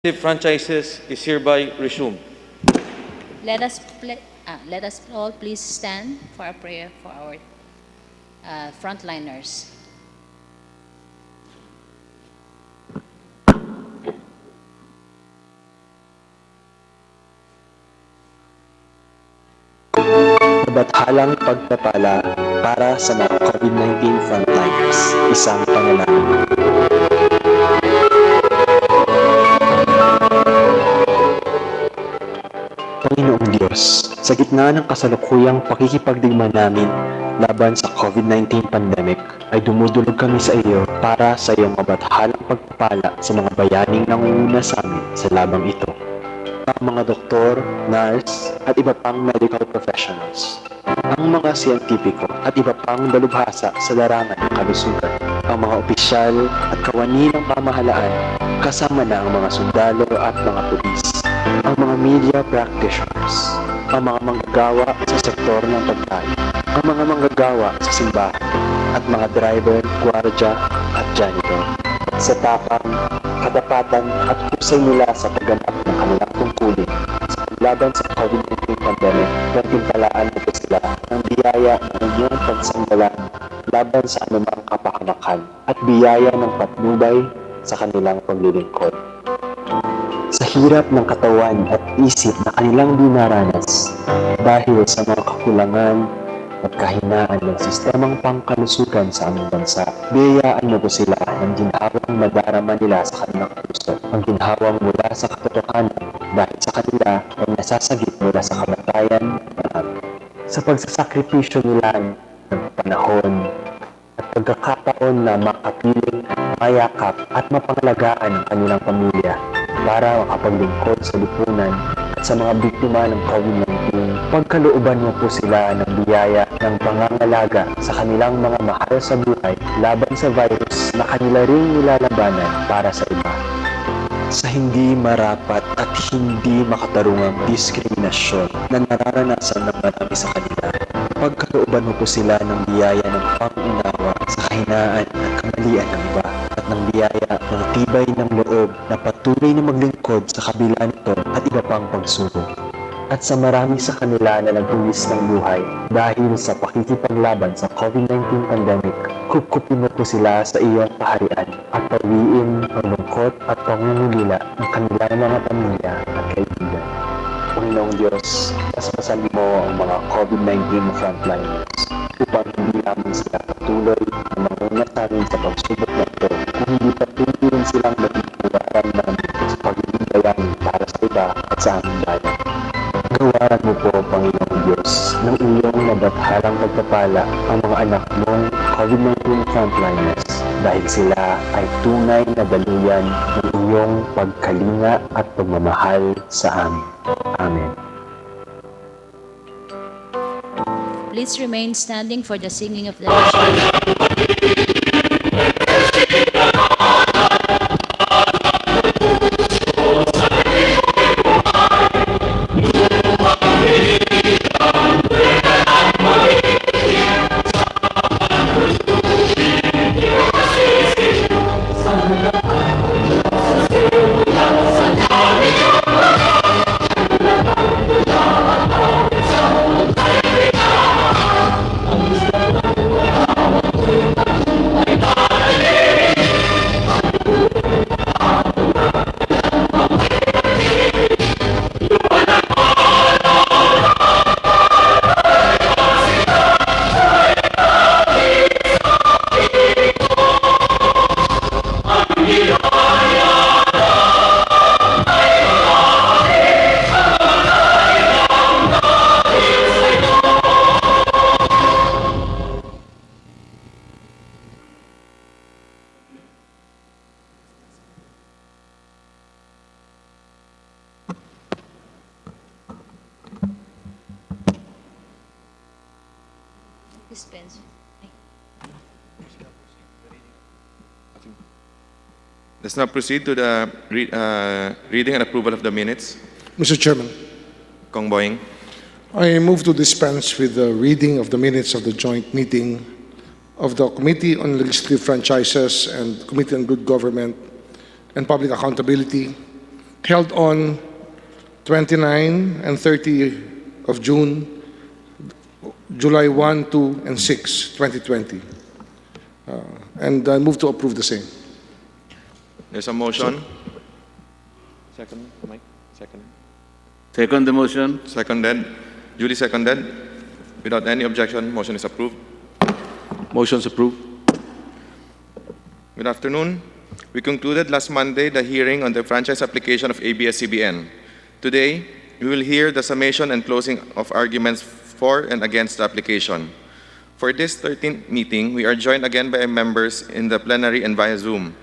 Franchises is hereby resumed. Let us all please stand for a prayer for our frontliners. Nabathalang pagpapala para sa mga COVID-19 frontliners. Isang panalangin. Panginoong Diyos, sa gitna ng kasalukuyang pakikipagdigma namin laban sa COVID-19 pandemic, ay dumudulog kami sa iyo para sa iyong mabathalang pagpapala sa mga bayaning nangunguna sa amin sa labang ito. Ang mga doktor, nurse, at iba pang medical professionals. Ang mga siyentipiko at iba pang dalubhasa sa larangan ng kalusugan. Ang mga opisyal at kawani ng pamahalaan, kasama na ang mga sundalo at mga pulis. Ang mga media practitioners, ang mga manggagawa sa sektor ng pagkain, ang mga manggagawa sa simbahan, at mga driver, gwardiya, at janitor. Sa tapang, katapatan at husay nila sa pagganap ng kanilang tungkulin sa paglaban sa COVID-19 pandemic, nagtintalaan nito sila ng biyaya ng inyong pagsandalan laban sa anumang kapahamakan at biyaya ng patnubay sa kanilang paglilingkod. Sa hirap ng katawan at isip na kanilang dinaranas dahil sa mga kakulangan at kahinaan ng sistemang pangkalusugan sa aming bansa, biyayaan mo po sila ng ginhawang madarama nila sa kanilang puso, ang ginhawang mula sa katotohanan dahil sa kanila ay nasasagip mula sa kamatayan marami. Sa pagsasakripisyo nila ng panahon at pagkakataon na makapiling, mayakap at mapangalagaan ang kanilang pamilya para makapaglingkod sa lipunan at sa mga biktima ng COVID-19, pagkalooban mo po sila ng biyaya ng pangangalaga sa kanilang mga mahal sa buhay laban sa virus na kanila ring nilalabanan para sa iba. Sa hindi marapat at hindi makatarungang diskriminasyon na nararanasan ng marami sa kanila, pagkalooban mo po sila ng biyaya ng pangunawa sa kahinaan at kamalian ng iba at ng biyaya ng tibay ng loob na patuloy na maglingkod sa kabila nito at iba pang pagsubok. At sa marami sa kanila na nagbuwis ng buhay dahil sa pakikipaglaban sa COVID-19 pandemic, kupkupin mo po sila sa iyong kaharian at pawiin ang lungkot at pangungulila ng kanilang mga pamilya at kaibigan. Panginoong Diyos, paspasan mo ang mga COVID-19 frontliners upang hindi namin sila patuloy na manguna sa amin sa pagsubok na ito kung hindi patuloy rin silang magiging namin sa pagiging bayani para sa iba at sa aming bayan. Gawaran mo po, Panginoong Diyos, ng iyong nabathalang pagpapala ang mga anak mong COVID-19 frontliners dahil sila ay tunay na daluyan ng iyong pagkalinga at pagmamahal sa amin. Amen. Please remain standing for the singing of the national. Dispense. Let's now proceed to the reading and approval of the minutes. Mr. Chairman, Kong Boying. I move to dispense with the reading of the minutes of the joint meeting of the Committee on Legislative Franchises and Committee on Good Government and Public Accountability held on 29 and 30 of June, July 1, 2, and 6, 2020. And I move to approve the same. There's a motion. Second, Mike? Second. Second the motion. Seconded. Duly seconded. Without any objection, motion is approved. Motion's approved. Good afternoon. We concluded last Monday the hearing on the franchise application of abs-cbn. Today, we will hear the summation and closing of arguments for and against the application. For this 13th meeting, we are joined again by members in the plenary and via Zoom.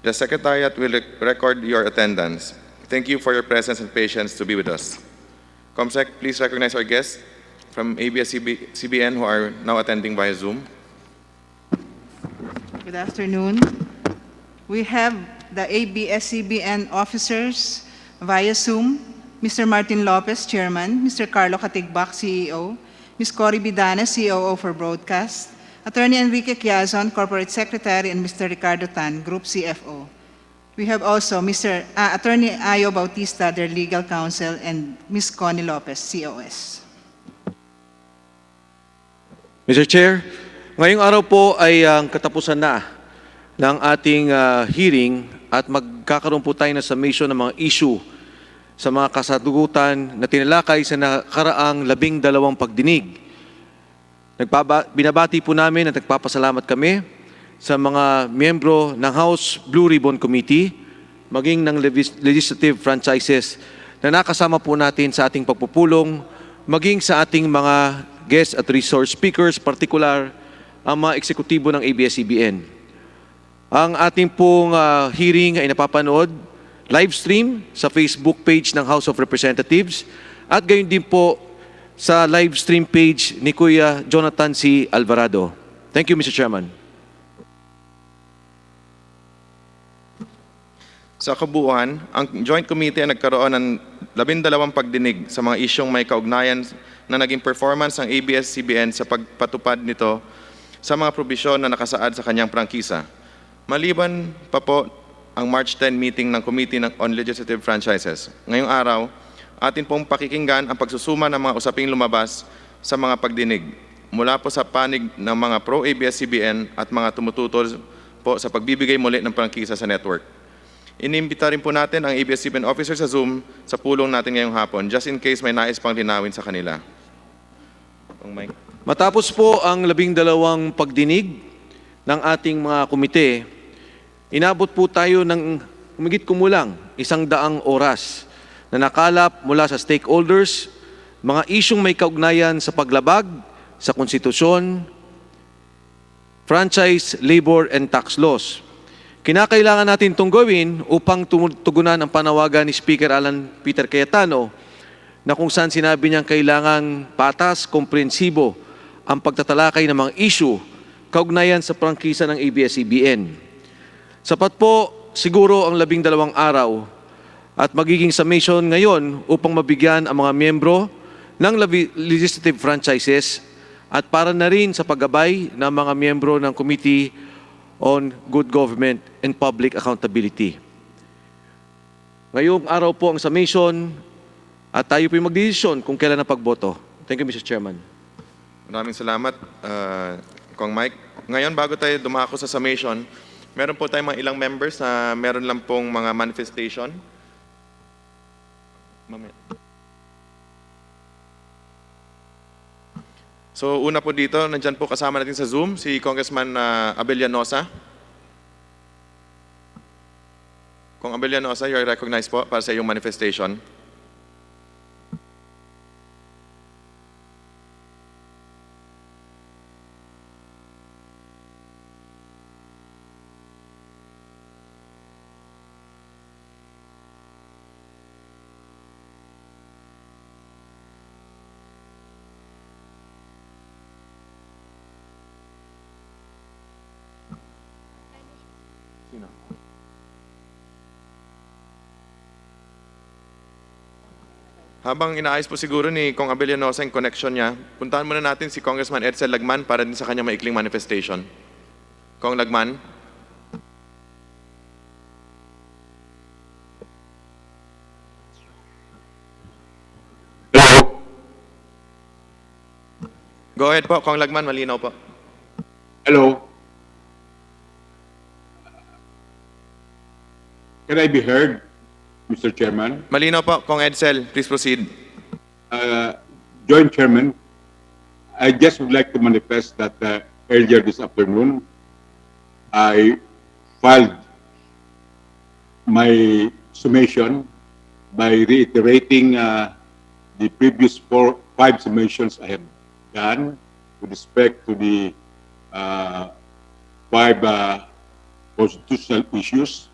The Secretariat will record your attendance. Thank you for your presence and patience to be with us. Comsec, please recognize our guests from abs-cbn who are now attending via Zoom. Good afternoon. We have the abs-cbn officers via Zoom, Mr. Martin Lopez, Chairman, Mr. Carlo Katigbak, CEO, Ms. Cory Bidana, COO for Broadcast, Attorney Enrique Quiazon, Corporate Secretary, and Mr. Ricardo Tan, Group CFO. We have also Attorney Ayo Bautista, their legal counsel, and Ms. Connie Lopez, COS. Mr. Chair, ngayong araw po ay ang katapusan na ng ating hearing at magkakaroon po tayo ng summation ng mga issue sa mga kasagutan na tinalakay sa nakaraang 12 pagdinig. Binabati po namin at nagpapasalamat kami sa mga miyembro ng House Blue Ribbon Committee, maging ng legislative franchises na nakasama po natin sa ating pagpupulong, maging sa ating mga guest at resource speakers, particular ang mga eksekutibo ng abs-cbn. Ang ating pong hearing ay napapanood live stream sa Facebook page ng House of Representatives at gayon din po sa live stream page ni Kuya Jonathan C. Alvarado. Thank you, Mr. Chairman. Sa kabuuan, ang Joint Committee ay nagkaroon ng 12 pagdinig sa mga isyong may kaugnayan na naging performance ng abs-cbn sa pagpatupad nito sa mga probisyon na nakasaad sa kanyang prangkisa. Maliban pa po ang March 10 meeting ng Committee on Legislative Franchises. Ngayong araw, atin pong pakikinggan ang pagsusuma ng mga usaping lumabas sa mga pagdinig mula po sa panig ng mga pro-abs-cbn at mga tumututol po sa pagbibigay muli ng prangkisa sa network. Inimbita rin po natin ang abs-cbn officers sa Zoom sa pulong natin ngayong hapon, just in case may nais pang linawin sa kanila. Matapos po ang 12 pagdinig ng ating mga komite, inabot po tayo ng humigit kumulang 100 oras na nakalap mula sa stakeholders, mga isyong may kaugnayan sa paglabag sa konstitusyon, franchise, labor, and tax laws. Kinakailangan natin itong gawin upang tugunan ang panawagan ni Speaker Alan Peter Cayetano na kung saan sinabi niyang kailangang patas, komprehensibo ang pagtatalakay ng mga issue kaugnayan sa prangkisa ng abs-cbn. Sapat po siguro ang 12 araw at magiging summation ngayon upang mabigyan ang mga miyembro ng legislative franchises at para na rin sa paggabay ng mga miyembro ng Committee on Good Government and Public Accountability. Ngayong araw po ang summation at tayo po yung magdesisyon kung kailan ang pagboto. Thank you, Mr. Chairman. Maraming salamat, Kong Mike. Ngayon, bago tayo dumako sa summation, meron po tayong mga ilang members na meron lang pong mga manifestation. So, una po dito, nandyan po kasama natin sa Zoom, si Congressman Abellanosa. Kong Abellanosa, you are recognized po para sa iyong manifestation. Habang inaayos po siguro ni Kong Abellanosa yung connection niya, puntahan muna natin si Congressman Edsel Lagman para din sa kanyang maikling manifestation. Kong Lagman. Go ahead po, Kong Lagman, malinaw po. Hello. Can I be heard, Mr. Chairman? Malinaw po, Kong Edsel, please proceed. Joint Chairman, I just would like to manifest that earlier this afternoon, I filed my summation by reiterating the previous five summations I have done with respect to the five constitutional issues.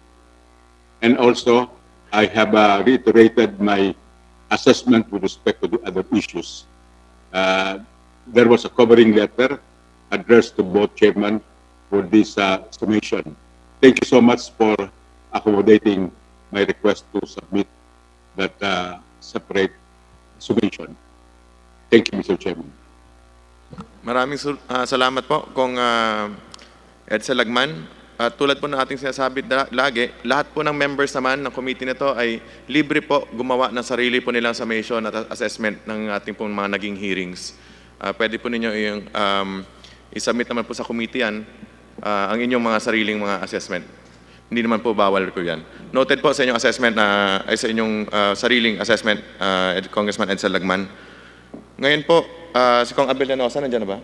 And also, I have reiterated my assessment with respect to the other issues. There was a covering letter addressed to both chairmen for this summation. Thank you so much for accommodating my request to submit that separate summation. Thank you, Mr. Chairman. Maraming salamat po, Kong Edsel Lagman. Tulad po ng ating sinasabi lagi, lahat po ng members naman ng committee nito ay libre po gumawa ng sarili po nilang summation at assessment ng ating pong mga naging hearings. Pwede po ninyo i-submit naman po sa committee yan ang inyong mga sariling mga assessment. Hindi naman po bawal ko yan. Noted po sa inyong assessment ay sa inyong sariling assessment, Congressman Edsel Lagman. Ngayon po, si Kong Abel Llanosa, nandiyan na ba?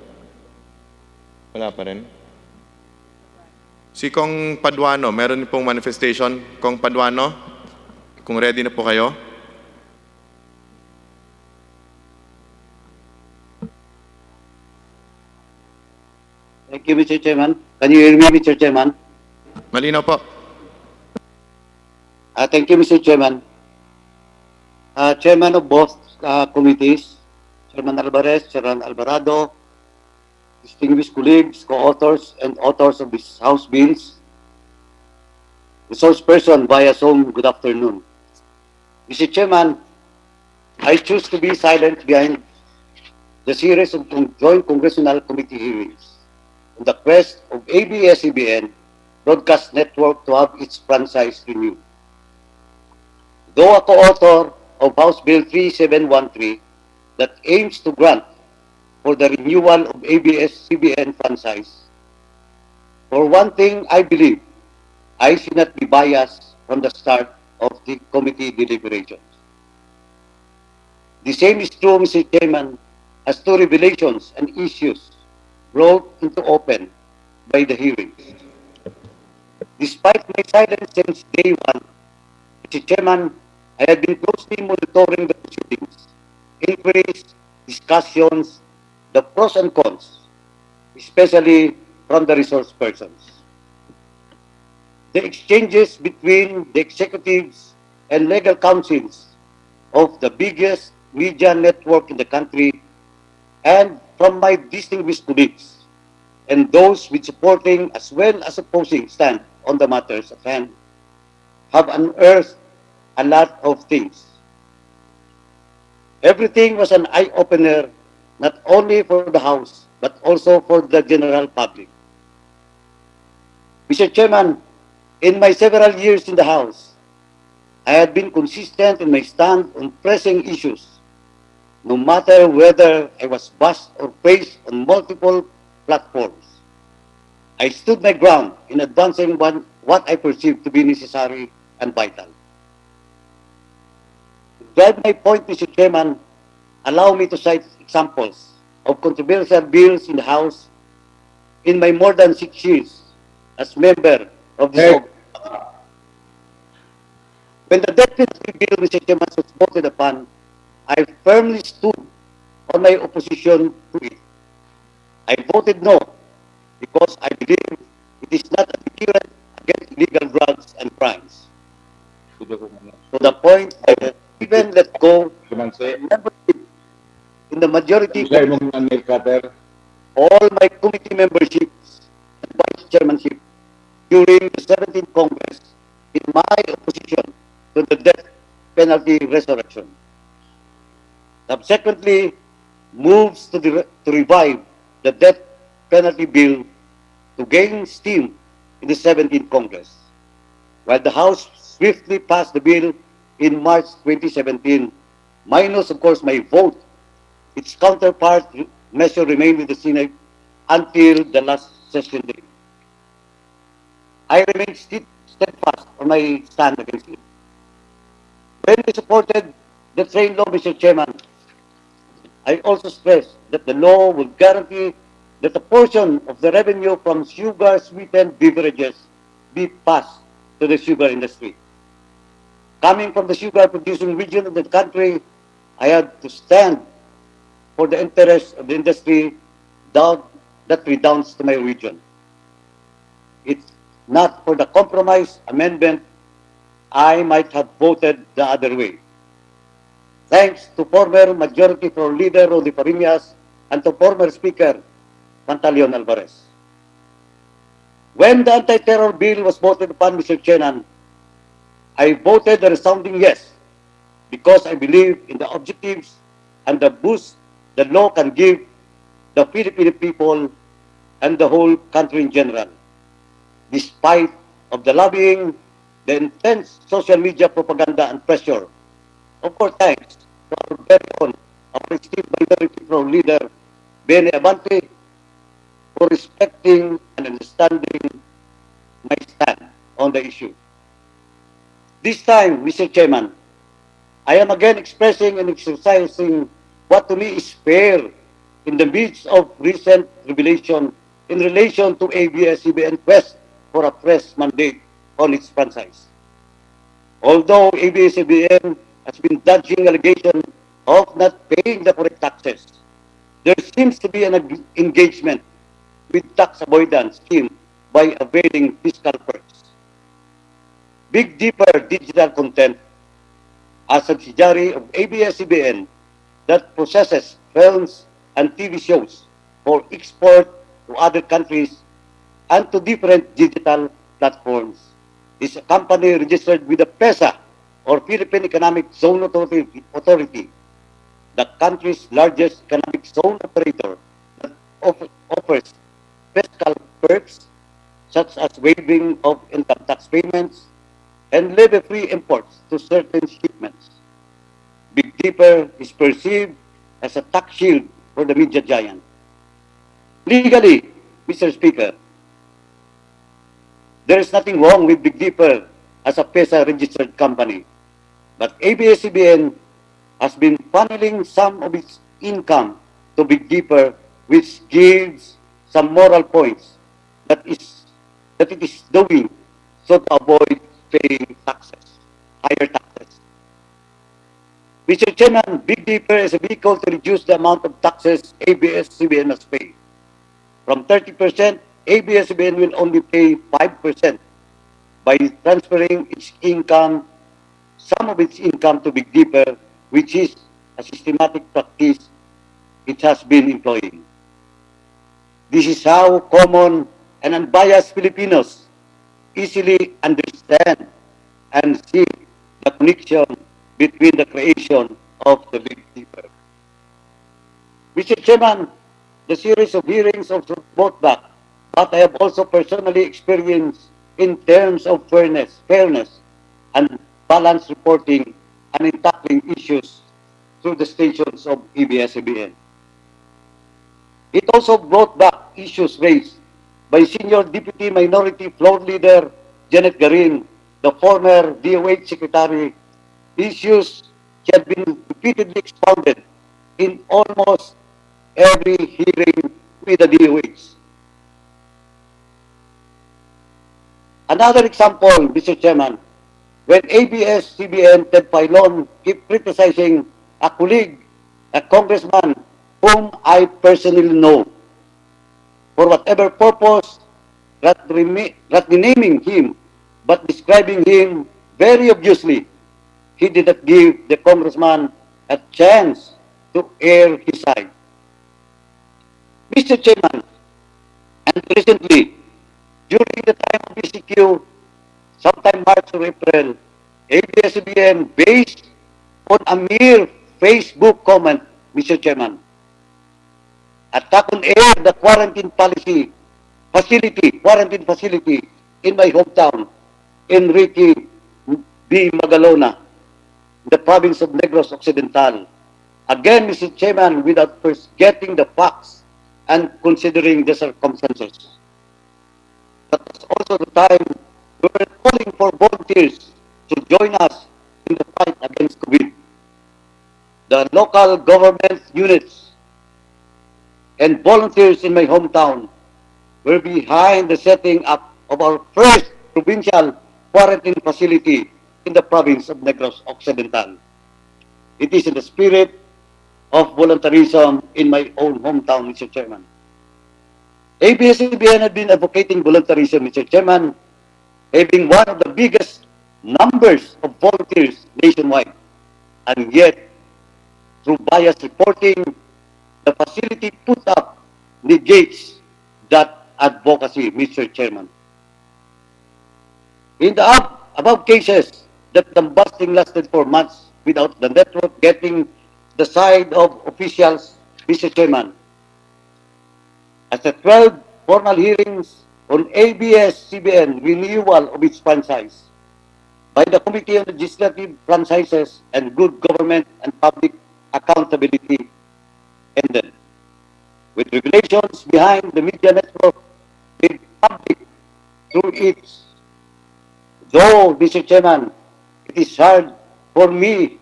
Wala pa rin. Si Kong Paduano, meron pong manifestation. Kong Paduano, kung ready na po kayo. Thank you, Mr. Chairman. Can you hear me, Mr. Chairman? Malinaw po. Thank you, Mr. Chairman. Chairman of both committees, Chairman Alvarez, Chairman Alvarado, distinguished colleagues, co-authors, and authors of these House bills, resource person via Zoom, good afternoon. Mr. Chairman, I choose to be silent behind the series of joint congressional committee hearings on the quest of abs-cbn broadcast network to have its franchise renewed. Though a co-author of House Bill 3713 that aims to grant for the renewal of abs-cbn franchise, for one thing, I believe I should not be biased from the start of the committee deliberations. The same is true, Mr. Chairman, as to revelations and issues brought into open by the hearings. Despite my silence since day one, Mr. Chairman, I have been closely monitoring the proceedings, inquiries, discussions, the pros and cons, especially from the resource persons. The exchanges between the executives and legal counsels of the biggest media network in the country and from my distinguished colleagues and those with supporting as well as opposing stand on the matters at hand have unearthed a lot of things. Everything was an eye-opener not only for the House but also for the general public. Mr. Chairman, in my several years in the House, I have been consistent in my stand on pressing issues, no matter whether I was bashed or praised on multiple platforms. I stood my ground in advancing what I perceived to be necessary and vital. To drive my point, Mr. Chairman, allow me to cite examples of controversial bills in the House in my more than 6 years as member of this organ. When the death penalty bill, Mr. Chairman, was voted upon, I firmly stood on my opposition to it. I voted no because I believe it is not a deterrent against illegal drugs and crimes. To the point I have even let go membership in the majority all my committee memberships and vice chairmanship during the 17th Congress in my opposition to the death penalty resurrection. Subsequently, moves to revive the death penalty bill to gain steam in the 17th Congress, while the House swiftly passed the bill in March 2017, minus, of course, my vote. Its counterpart measure remained with the Senate until the last session day. I remain steadfast on my stand against it. When we supported the train law, Mr. Chairman, I also stressed that the law would guarantee that a portion of the revenue from sugar-sweetened beverages be passed to the sugar industry. Coming from the sugar-producing region of the country, I had to stand for the interests of the industry that redounds to my region. It's not for the compromise amendment, I might have voted the other way. Thanks to former Majority Floor Leader Rodi Farinhas and to former Speaker Pantaleon Alvarez. When the anti-terror bill was voted upon, Mr. Chairman, I voted a resounding yes because I believe in the objectives and the boost the law can give the Filipino people and the whole country in general. Despite of the lobbying, the intense social media propaganda and pressure, of course, thanks to our very own, our esteemed Minority Floor Leader, Bene Abante, for respecting and understanding my stand on the issue. This time, Mr. Chairman, I am again expressing and exercising what to me is fair in the midst of recent revelation in relation to ABS-CBN quest for a press mandate on its franchise. Although ABS-CBN has been dodging allegation of not paying the correct taxes, there seems to be an engagement with tax avoidance scheme by availing fiscal perks. Big Dipper Digital Content, a subsidiary of ABS-CBN that processes films and TV shows for export to other countries and to different digital platforms, is a company registered with the PESA, or Philippine Economic Zone Authority, the country's largest economic zone operator that offers fiscal perks such as waiving of income tax payments and levy-free imports to certain shipments. Big Dipper is perceived as a tax shield for the media giant. Legally, Mr. Speaker, there is nothing wrong with Big Dipper as a PESA-registered company, but ABS-CBN has been funneling some of its income to Big Dipper, which gives some moral points that it is doing so to avoid paying taxes, higher taxes. Mr. Chairman, Big Dipper is a vehicle to reduce the amount of taxes ABS-CBN must pay. From 30%, ABS-CBN will only pay 5% by transferring its income, some of its income to Big Dipper, which is a systematic practice it has been employing. This is how common and unbiased Filipinos easily understand and see the connection between the creation of the Big Dipper. Mr. Chairman, the series of hearings of brought back what I have also personally experienced in terms of fairness and balanced reporting and in tackling issues through the stations of ABS-CBN. It also brought back issues raised by Senior Deputy Minority Floor Leader Janet Garin, the former DOH Secretary, issues she had been repeatedly expounded in almost every hearing with the DOH. Another example, Mr. Chairman, when ABS-CBN Ted Filon keep criticizing a colleague, a congressman whom I personally know, for whatever purpose, not renaming him, but describing him very obviously, he did not give the congressman a chance to air his side. Mr. Chairman, and recently, during the time of BCQ, sometime March or April, ABS-CBN, based on a mere Facebook comment, Mr. Chairman, attack on air the quarantine facility in my hometown, Enrique B. Magalona, the province of Negros Occidental, Again, Mr. Chairman, without first getting the facts and considering the circumstances. That was also the time we were calling for volunteers to join us in the fight against COVID. The local government units and volunteers in my hometown were behind the setting up of our first provincial quarantine facility in the province of Negros Occidental. It is in the spirit of voluntarism in my own hometown, Mr. Chairman. ABS-CBN had been advocating voluntarism, Mr. Chairman, having one of the biggest numbers of volunteers nationwide. And yet, through bias reporting, the facility put up negates that advocacy, Mr. Chairman. In the above cases, that the busting lasted for months without the network getting the side of officials, Mr. Chairman. As the 12 formal hearings on ABS-CBN renewal of its franchise by the Committee on Legislative Franchises and Good Government and Public Accountability ended, with regulations behind the media network made public through its. Though, Mr. Chairman, it is hard for me,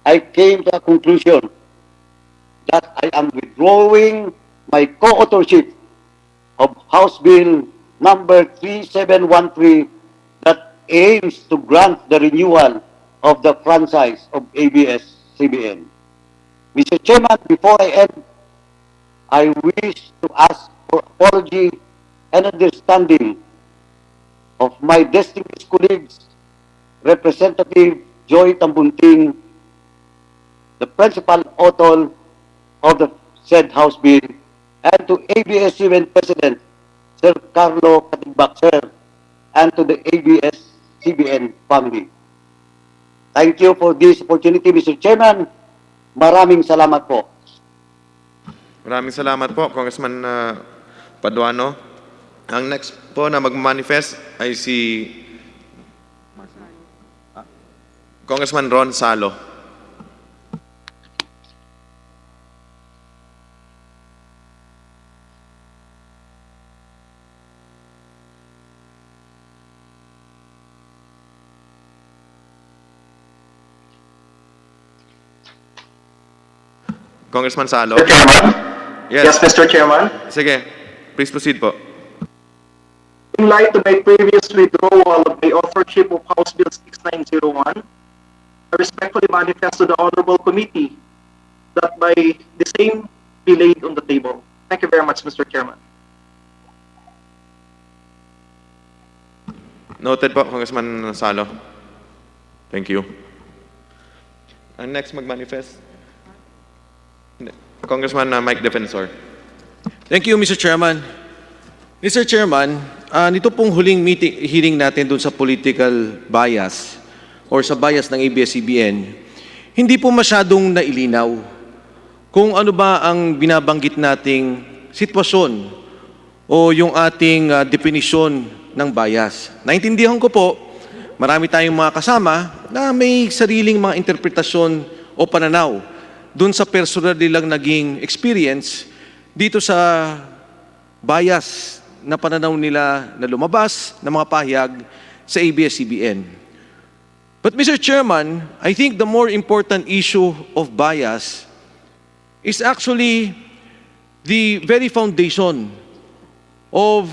I came to a conclusion that I am withdrawing my co-authorship of House Bill number 3713 that aims to grant the renewal of the franchise of ABS-CBN. Mr. Chairman, before I end, I wish to ask for apology and understanding of my distinguished colleagues, Representative Joy Tambunting, the principal author of the said House Bill, and to ABS-CBN President, Sir Carlo Katigbak, sir, and to the ABS-CBN family. Thank you for this opportunity, Mr. Chairman. Maraming salamat po. Maraming salamat po, Congressman Paduano. Ang next po na mag-manifest ay si Congressman Ron Salo. Congressman Salo. Mr. Chairman? Yes. Yes, Mr. Chairman. Sige, please proceed po. In light of my previous withdrawal of the authorship of House Bill 6901, I respectfully manifest to the Honorable Committee that by the same be laid on the table. Thank you very much, Mr. Chairman. Noted po, Congressman Salo. Thank you. Ang next mag-manifest, Congressman Mike Defensor. Thank you, Mr. Chairman. Mr. Chairman, nito pong huling hearing natin doon sa political bias or sa bias ng ABS-CBN, hindi po masyadong nailinaw kung ano ba ang binabanggit nating sitwasyon o yung ating definisyon ng bias. Naintindihan ko po, marami tayong mga kasama na may sariling mga interpretasyon o pananaw doon sa personal nilang naging experience dito sa bias na pananaw nila na lumabas ng mga pahayag sa ABS-CBN. But Mr. Chairman, I think the more important issue of bias is actually the very foundation of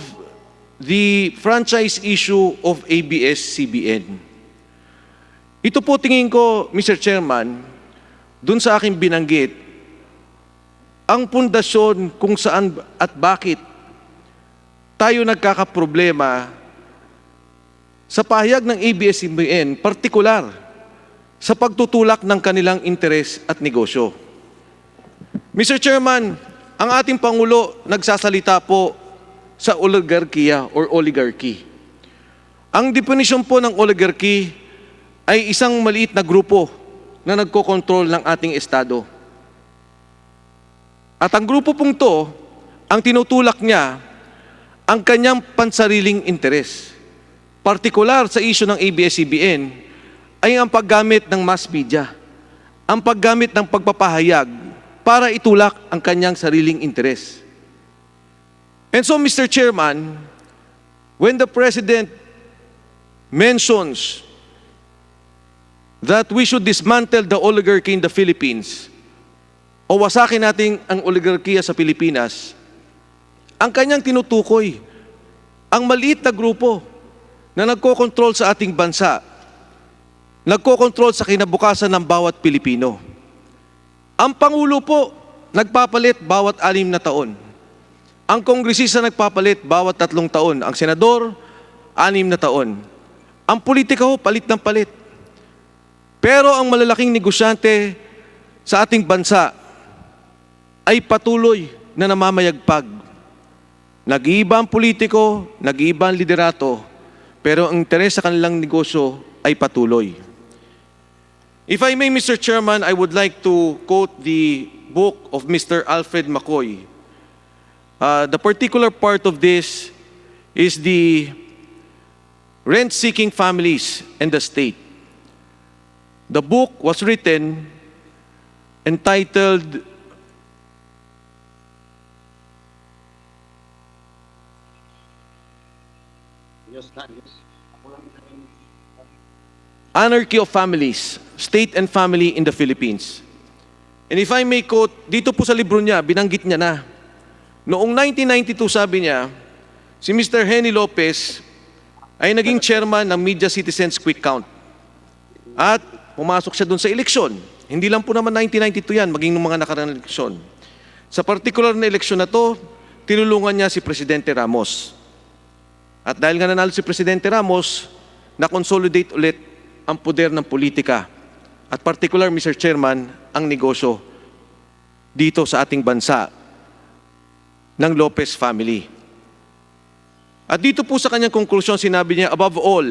the franchise issue of ABS-CBN. Ito po tingin ko, Mr. Chairman, dun sa aking binanggit, ang pundasyon kung saan at bakit tayo nagkakaproblema sa pahayag ng ABS-CBN, partikular sa pagtutulak ng kanilang interes at negosyo. Mr. Chairman, ang ating Pangulo nagsasalita po sa oligarkiya or oligarchy. Ang definition po ng oligarchy ay isang maliit na grupo na nagkokontrol ng ating Estado. At ang grupo pong to, ang tinutulak niya, ang kanyang pansariling interes. Partikular sa issue ng ABS-CBN ay ang paggamit ng mass media ang paggamit ng pagpapahayag para itulak ang kanyang sariling interes. And so, Mr. Chairman, when the President mentions that we should dismantle the oligarchy in the Philippines o wasakin natin ang oligarkiya sa Pilipinas, ang kanyang tinutukoy, ang maliit na grupo na nagkokontrol sa ating bansa, nagkokontrol sa kinabukasan ng bawat Pilipino. Ang Pangulo po, nagpapalit bawat 6 na taon. Ang kongresista nagpapalit bawat 3 taon. Ang senador, 6 na taon. Ang politika ho, palit ng palit. Pero ang malalaking negosyante sa ating bansa ay patuloy na namamayagpag. Nag-iiba ang politiko, nag-iiba ang liderato, pero ang interes sa kanilang negosyo ay patuloy. If I may, Mr. Chairman, I would like to quote the book of Mr. Alfred McCoy. The particular part of this is the rent-seeking families and the state. The book was written entitled Anarchy of Families, State and Family in the Philippines. And if I may quote, dito po sa libro niya, binanggit niya na, noong 1992 sabi niya, si Mr. Henny Lopez ay naging chairman ng Media Citizens Quick Count. At pumasok siya dun sa eleksyon. Hindi lang po naman 1992 yan, maging nung mga nakaraang eleksyon. Sa particular na eleksyon na to, tinulungan niya si Presidente Ramos. At dahil nga nanalo si Presidente Ramos, na-consolidate ulit ang poder ng politika. At particular, Mr. Chairman, ang negosyo dito sa ating bansa ng Lopez family. At dito po sa kanyang konklusyon, sinabi niya, above all,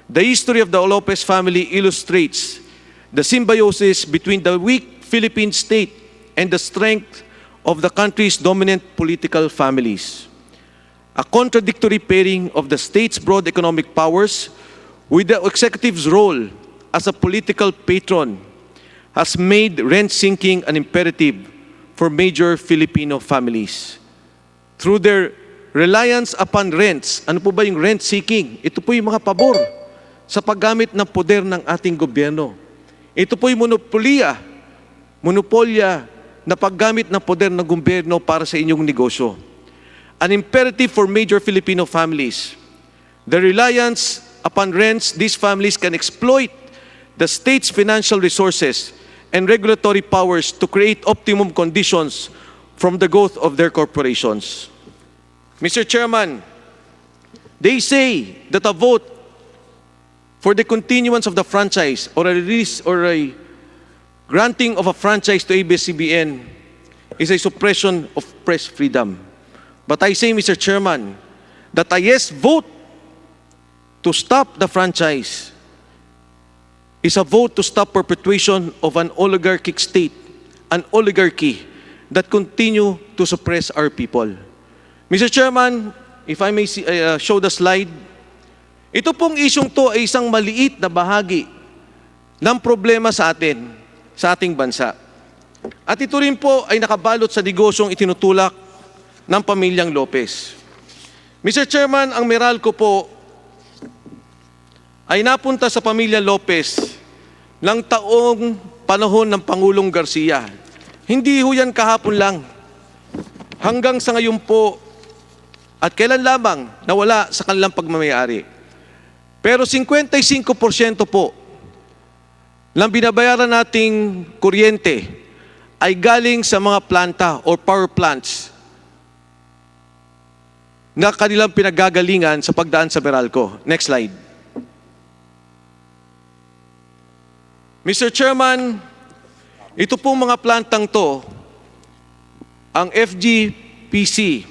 the history of the Lopez family illustrates the symbiosis between the weak Philippine state and the strength of the country's dominant political families. A contradictory pairing of the state's broad economic powers with the executive's role as a political patron has made rent-sinking an imperative for major Filipino families. Through their reliance upon rents, ano po ba yung rent-seeking? Ito po yung mga pabor sa paggamit ng poder ng ating gobyerno. Ito po yung monopolya na paggamit ng poder ng gobyerno para sa inyong negosyo. An imperative for major Filipino families. The reliance upon rents, these families can exploit the state's financial resources and regulatory powers to create optimum conditions from the growth of their corporations. Mr. Chairman, they say that a vote for the continuance of the franchise or a release or a granting of a franchise to abs-cbn is a suppression of press freedom. But I say, Mr. Chairman, that a yes vote to stop the franchise is a vote to stop perpetuation of an oligarchic state, an oligarchy that continue to suppress our people. Mr. Chairman, if I may show the slide, ito pong isyong to ay isang maliit na bahagi ng problema sa atin, sa ating bansa. At ito rin po ay nakabalot sa negosyong itinutulak ng pamilyang Lopez. Mr. Chairman, ang Meralco po ay napunta sa pamilya Lopez ng taong panahon ng Pangulong Garcia. Hindi ho yan kahapon lang. Hanggang sa ngayon po, at kailan lamang nawala sa kanilang pagmamayari. Pero 55% po ng binabayaran nating kuryente ay galing sa mga planta or power plants na kanilang pinagagalingan sa pagdaan sa Meralco. Next slide. Mr. Chairman, ito pong mga plantang to, ang FGPC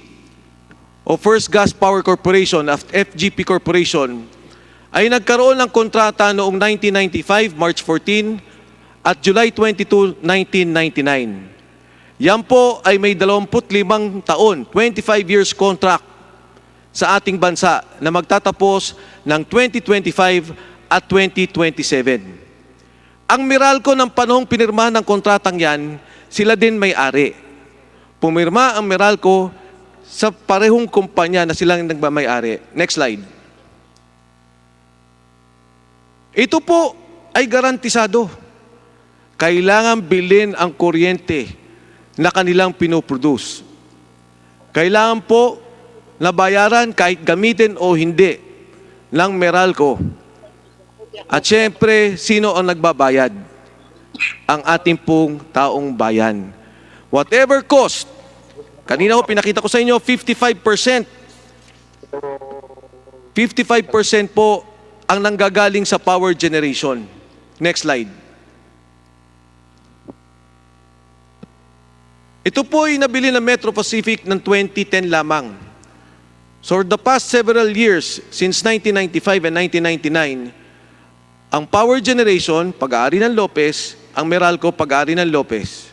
o First Gas Power Corporation at FGP Corporation ay nagkaroon ng kontrata noong 1995, March 14 at July 22, 1999. Yan po ay may 25 taon, 25 years contract sa ating bansa na magtatapos ng 2025 at 2027. Ang Meralco ng panahong pinirmahan ng kontratang yan, sila din may-ari. Pumirma ang Meralco sa parehong kumpanya na silang nagmamay-ari. Next slide. Ito po ay garantisado. Kailangan bilhin ang kuryente na kanilang pinoproduce. Kailangan po na bayaran kahit gamitin o hindi ng Meralco. At syempre, sino ang nagbabayad? Ang ating pong taong bayan. Whatever cost, kanina ko pinakita ko sa inyo, 55%. 55% po ang nanggagaling sa power generation. Next slide. Ito po ay nabili ng Metro Pacific ng 2010 lamang. So for the past several years, since 1995 and 1999, ang power generation, pag-aari ng Lopez, ang Meralco, pag-aari ng Lopez.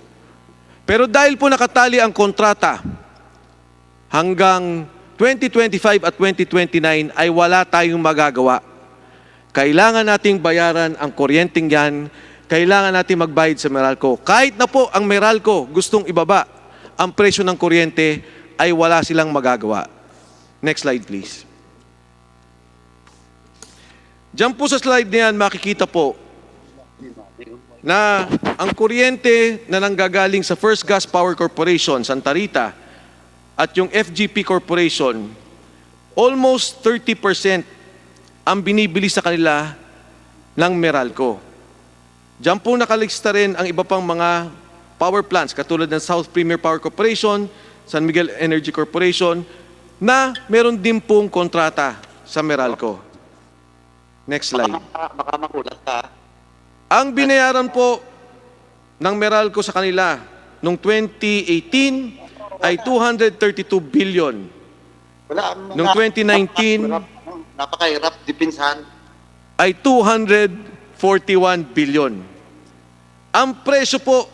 Pero dahil po nakatali ang kontrata hanggang 2025 at 2029 ay wala tayong magagawa. Kailangan nating bayaran ang kuryenteng yan, kailangan nating magbayad sa Meralco. Kahit na po ang Meralco gustong ibaba ang presyo ng kuryente, ay wala silang magagawa. Next slide please. Diyan po sa slide na yan, makikita po na ang kuryente na nanggagaling sa First Gas Power Corporation, Santa Rita, at yung FGP Corporation, almost 30% ang binibili sa kanila ng Meralco. Diyan po nakalista rin ang iba pang mga power plants, katulad ng South Premier Power Corporation, San Miguel Energy Corporation, na meron din pong kontrata sa Meralco. Next slide. Baka makulat ka. Ang binayaran po ng Meralco sa kanila noong 2018 ay 232 billion. Noong 2019 napakahirap dipinsan. ay 241 billion. Ang presyo po,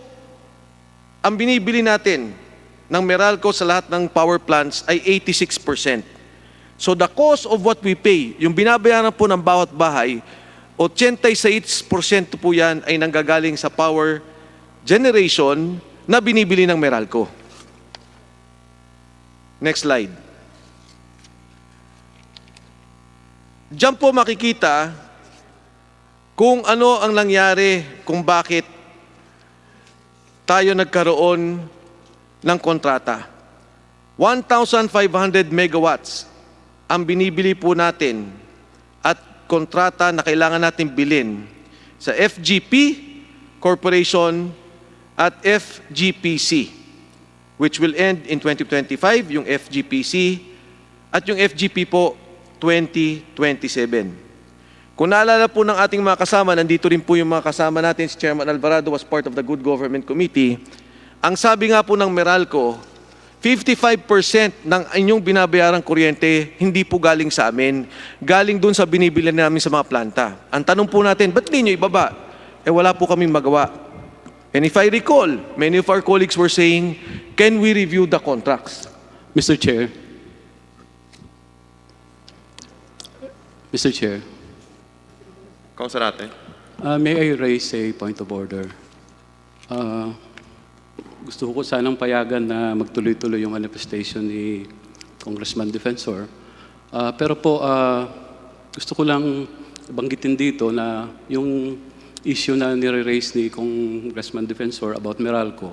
ang binibili natin ng Meralco sa lahat ng power plants ay 86%. So the cost of what we pay, yung binabayaran po ng bawat bahay, 86% po yan ay nanggagaling sa power generation na binibili ng Meralco. Next slide. Diyan po makikita kung ano ang nangyari, kung bakit tayo nagkaroon ng kontrata. 1,500 megawatts ang binibili po natin at kontrata na kailangan natin bilhin sa FGP Corporation at FGPC, which will end in 2025, yung FGPC, at yung FGP po 2027. Kung naalala po ng ating mga kasama, nandito rin po yung mga kasama natin, si Chairman Alvarado was part of the Good Government Committee. Ang sabi nga po ng Meralco, 55% ng inyong binabayarang kuryente hindi po galing sa amin. Galing dun sa binibili namin sa mga planta. Ang tanong po natin, ba't di nyo ibaba? Eh wala po kaming magawa. And if I recall, many of our colleagues were saying, can we review the contracts? Mr. Chair. Mr. Chair. Kausarate. May I raise a point of order? Gusto ko sanang payagan na magtuloy-tuloy yung manifestation ni Congressman Defensor. Pero po, gusto ko lang banggitin dito na yung issue na nire-raise ni Congressman Defensor about Meralco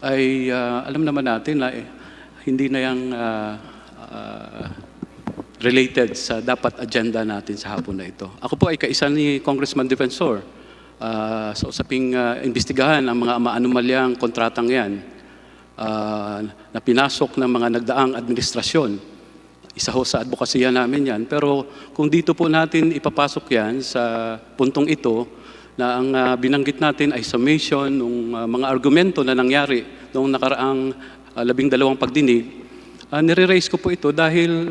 ay alam naman natin na hindi na yung related sa dapat agenda natin sa hapon na ito. Ako po ay kaisa ni Congressman Defensor sa usaping imbestigahan ang mga maanumalyang kontratang yan na pinasok ng mga nagdaang administrasyon. Isa ho sa advokasya namin yan. Pero kung dito po natin ipapasok yan sa puntong ito na ang binanggit natin ay summation ng mga argumento na nangyari noong nakaraang 12 pagdinig, nire-raise ko po ito dahil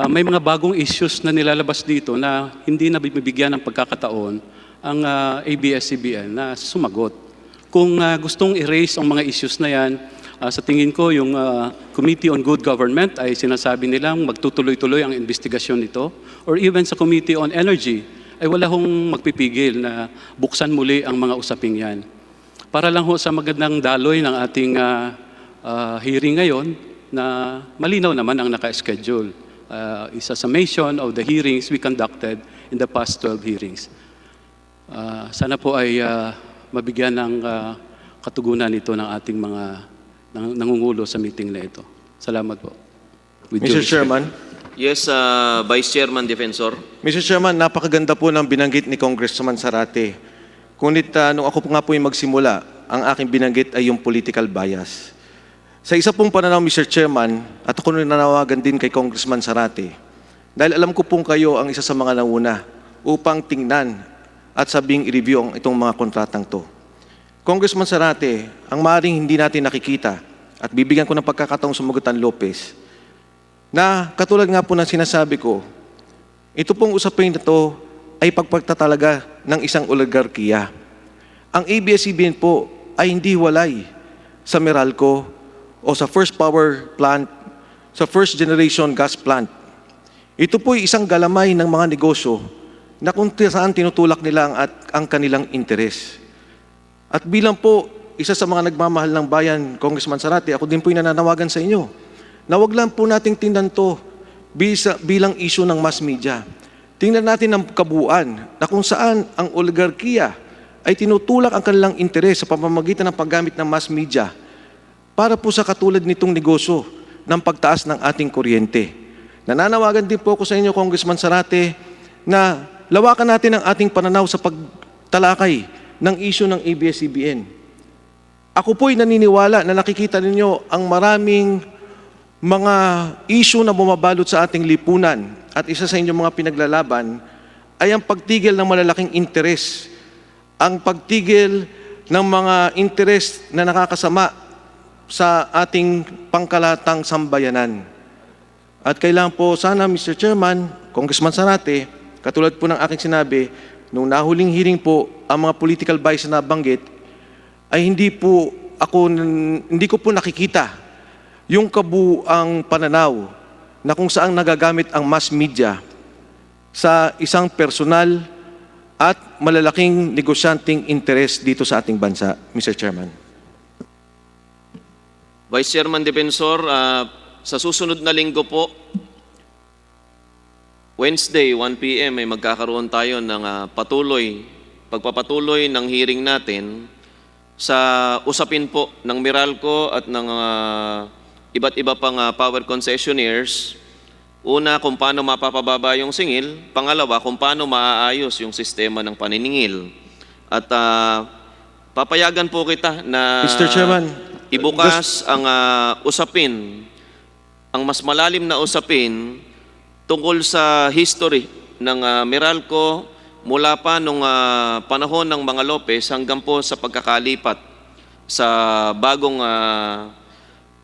may mga bagong issues na nilalabas dito na hindi na bibigyan ng pagkakataon ang ABS-CBN na sumagot. Kung gustong i-raise ang mga issues na yan, sa tingin ko yung Committee on Good Government ay sinasabi nilang magtutuloy-tuloy ang investigasyon nito, or even sa Committee on Energy ay wala hong magpipigil na buksan muli ang mga usaping yan. Para lang ho sa magandang daloy ng ating hearing ngayon na malinaw naman ang naka-schedule. Is a summation of the hearings we conducted in the past 12 hearings. Sana po ay mabigyan ng katugunan ito ng ating mga nangungulo sa meeting na ito. Salamat po. With due Mr. respect. Chairman. Yes, Vice Chairman Defensor. Mr. Chairman, napakaganda po ng binanggit ni Congressman Zarate. Ngunit nung ako nga po yung magsimula, ang aking binanggit ay yung political bias. Sa isa pong pananaw, Mr. Chairman, at ako nananawagan din kay Congressman Zarate, dahil alam ko pong kayo ang isa sa mga nauna upang tingnan at sabing i-review ang itong mga kontratang to. Congressman Zarate, ang maaaring hindi natin nakikita at bibigyan ko ng pagkakataong sumagot ang Lopez, na katulad nga po ng sinasabi ko, ito pong usapin na to ay pagpagtatalaga ng isang oligarkiya. Ang ABS-CBN po ay hindi walay sa Meralco o sa first power plant, sa first generation gas plant. Ito po ay isang galamay ng mga negosyo na kung saan tinutulak nila ang kanilang interes. At bilang po isa sa mga nagmamahal ng bayan, Congressman Zarate, ako din po yung nananawagan sa inyo na wag lang po nating tingnan to bilang issue ng mass media. Tingnan natin ang kabuuan na kung saan ang oligarkiya ay tinutulak ang kanilang interes sa pamamagitan ng paggamit ng mass media para po sa katulad nitong negosyo ng pagtaas ng ating kuryente. Nananawagan din po ako sa inyo, Congressman Zarate, na lawakan natin ang ating pananaw sa pagtalakay ng issue ng ABS-CBN. Ako po'y naniniwala na nakikita ninyo ang maraming mga issue na bumabalot sa ating lipunan at isa sa inyong mga pinaglalaban ay ang pagtigil ng malalaking interes, ang pagtigil ng mga interes na nakakasama sa ating pangkalatang sambayanan. At kailangan po sana, Mr. Chairman, Congressman Zarate, katulad po ng aking sinabi, nung nahuling hearing po, ang mga political bias na nabanggit, ay hindi ko po nakikita yung kabuang pananaw na kung saan nagagamit ang mass media sa isang personal at malalaking negosyanteng interes dito sa ating bansa, Mr. Chairman. Vice Chairman Defensor, sa susunod na linggo po, Wednesday, 1 p.m. ay magkakaroon tayo ng pagpapatuloy ng hearing natin sa usapin po ng Meralco at ng iba't iba pang power concessionaires. Una, kung paano mapapababa yung singil. Pangalawa, kung paano maaayos yung sistema ng paniningil. At papayagan po kita na Mr. Chairman, ibukas ang usapin, ang mas malalim na usapin tungkol sa history ng Meralco mula pa nung panahon ng mga Lopez hanggang po sa pagkakalipat sa bagong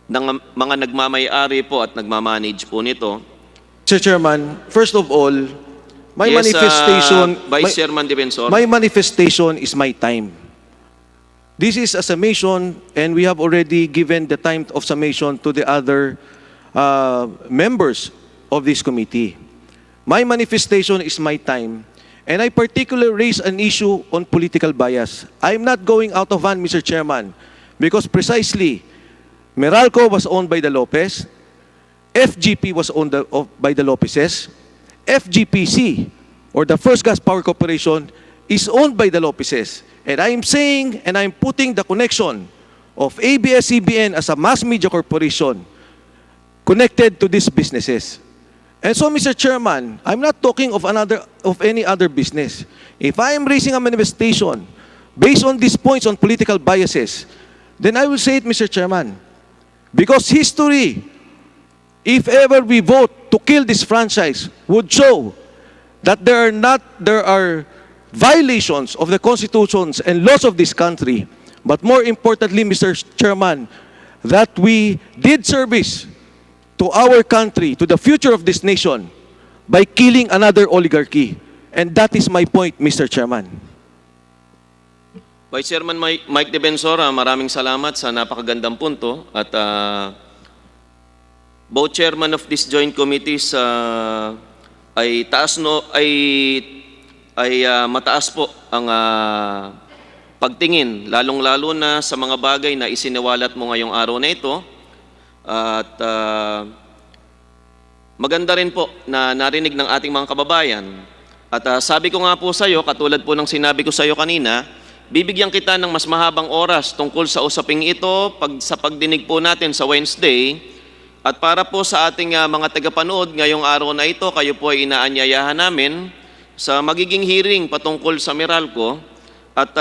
ng mga nagmamay-ari po at nagmamanage po nito. Mr. Chairman, first of all, my Yes, manifestation, Vice Chairman Defensor. my manifestation is my time. This is a summation, and we have already given the time of summation to the other members of this committee. My manifestation is my time, and I particularly raise an issue on political bias. I'm not going out of hand, Mr. Chairman, because precisely Meralco was owned by the Lopez, FGP was owned by the Lopezes, FGPC, or the First Gas Power Corporation, is owned by the Lopezes. And I'm saying, and I'm putting the connection of ABS-CBN as a mass media corporation connected to these businesses. And so, Mr. Chairman, I'm not talking of any other business. If I am raising a manifestation based on these points on political biases, then I will say it, Mr. Chairman. Because history, if ever we vote to kill this franchise, would show that there are violations of the constitutions and laws of this country. But more importantly, Mr. Chairman, that we did service to our country, to the future of this nation, by killing another oligarchy. And that is my point, Mr. Chairman. Vice Chairman Mike Defensor, maraming salamat sa napakagandang punto at both chairman of this joint committees ay ay mataas po ang pagtingin, lalong-lalo na sa mga bagay na isiniwalat mo ngayong araw na ito. At maganda rin po na narinig ng ating mga kababayan. At sabi ko nga po sa iyo, katulad po ng sinabi ko sa iyo kanina, bibigyan kita ng mas mahabang oras tungkol sa usaping ito sa pagdinig po natin sa Wednesday. At para po sa ating mga tagapanood ngayong araw na ito, kayo po ay inaanyayahan namin sa magiging hearing patungkol sa Meralco. At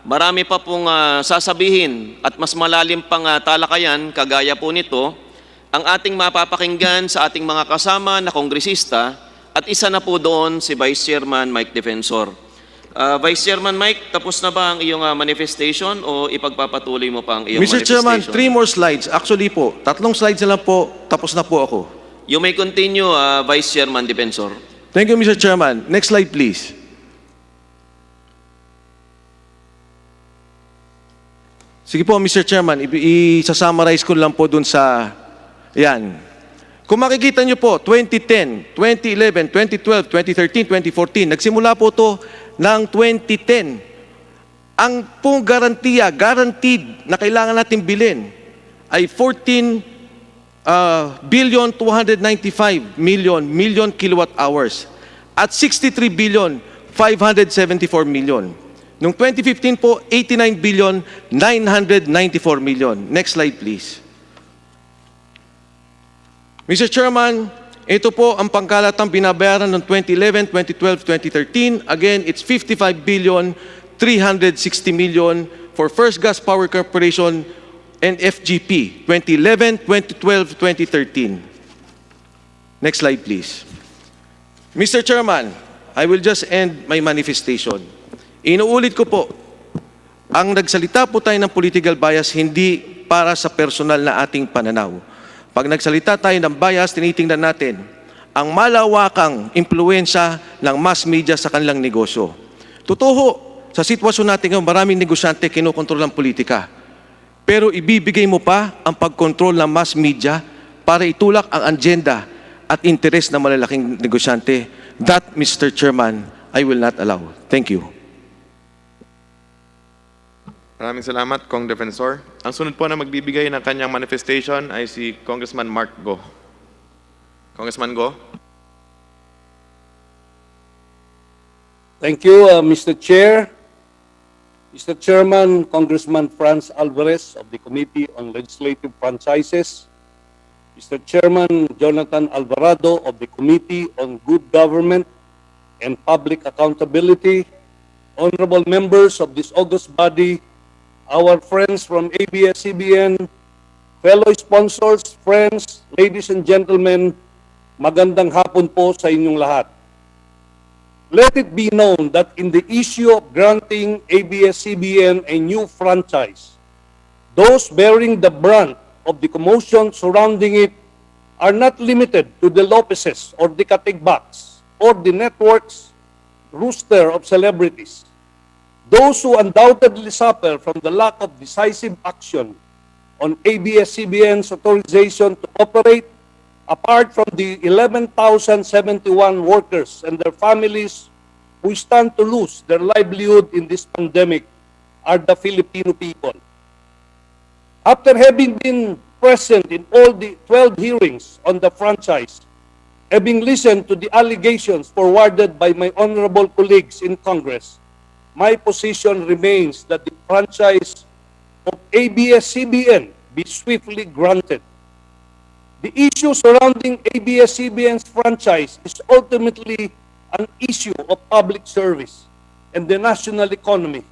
marami pa pong sasabihin at mas malalim pang talakayan kagaya po nito ang ating mapapakinggan sa ating mga kasama na kongresista at isa na po doon si Vice Chairman Mike Defensor. Vice Chairman Mike, tapos na ba ang iyong manifestation o ipagpapatuloy mo pa ang iyong Mr. Chairman, manifestation? 3 more slides. Actually po, 3 slides na lang po, tapos na po ako. You may continue, Vice Chairman Defensor. Thank you, Mr. Chairman. Next slide, please. Sige po, Mr. Chairman, isa-summarize ko lang po dun sa, yan. Kung makikita nyo po, 2010, 2011, 2012, 2013, 2014, nagsimula po to ng 2010. Ang pong guaranteed na kailangan natin bilhin ay 14 billion 295 million kilowatt hours at 63 billion 574 million. Noong 2015 po, 89 billion 994 million. Next slide please. Mr. Chairman, ito po ang pangkalatang binabayaran ng 2011, 2012, 2013. Again, it's 55 billion 360 million for First Gas Power Corporation and FGP, 2011, 2012, 2013. Next slide, please. Mr. Chairman, I will just end my manifestation. Inuulit ko po, ang nagsalita po tayo ng political bias hindi para sa personal na ating pananaw. Pag nagsalita tayo ng bias, tinitingnan natin ang malawakang impluensya ng mass media sa kanilang negosyo. Totoo, sa sitwasyon natin ngayon, maraming negosyante kinokontrol ng politika. Pero ibibigay mo pa ang pagkontrol ng mass media para itulak ang agenda at interes ng malalaking negosyante. That, Mr. Chairman, I will not allow. Thank you. Maraming salamat, Kong Defensor. Ang sunod po na magbibigay ng kanyang manifestation ay si Congressman Mark Go. Congressman Go. Thank you, Mr. Chair. Mr. Chairman, Congressman Franz Alvarez of the Committee on Legislative Franchises, Mr. Chairman Jonathan Alvarado of the Committee on Good Government and Public Accountability, honorable members of this august body, our friends from ABS-CBN, fellow sponsors, friends, ladies and gentlemen, magandang hapon po sa inyong lahat. Let it be known that in the issue of granting ABS-CBN a new franchise, those bearing the brunt of the commotion surrounding it are not limited to the Lopezes or the Katigbaks or the network's roster of celebrities. Those who undoubtedly suffer from the lack of decisive action on ABS-CBN's authorization to operate, apart from the 11,071 workers and their families who stand to lose their livelihood in this pandemic, are the Filipino people. After having been present in all the 12 hearings on the franchise, having listened to the allegations forwarded by my honorable colleagues in Congress, my position remains that the franchise of ABS-CBN be swiftly granted. The issue surrounding ABS-CBN's franchise is ultimately an issue of public service and the national economy.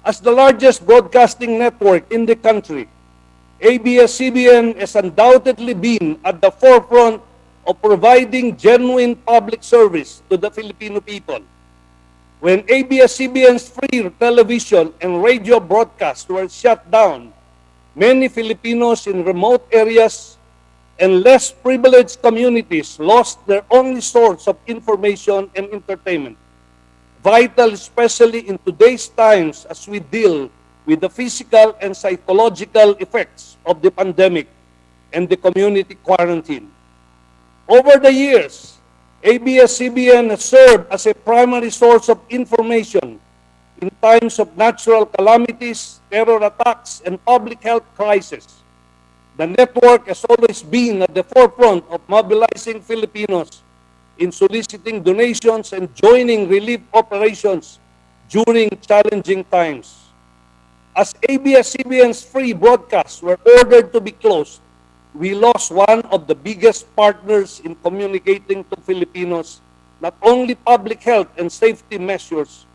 As the largest broadcasting network in the country, ABS-CBN has undoubtedly been at the forefront of providing genuine public service to the Filipino people. When ABS-CBN's free television and radio broadcasts were shut down, many Filipinos in remote areas and less privileged communities lost their only source of information and entertainment, vital especially in today's times as we deal with the physical and psychological effects of the pandemic and the community quarantine. Over the years, ABS-CBN has served as a primary source of information in times of natural calamities, terror attacks, and public health crisis. The network has always been at the forefront of mobilizing Filipinos in soliciting donations and joining relief operations during challenging times. As ABS-CBN's free broadcasts were ordered to be closed, we lost one of the biggest partners in communicating to Filipinos not only public health and safety measures,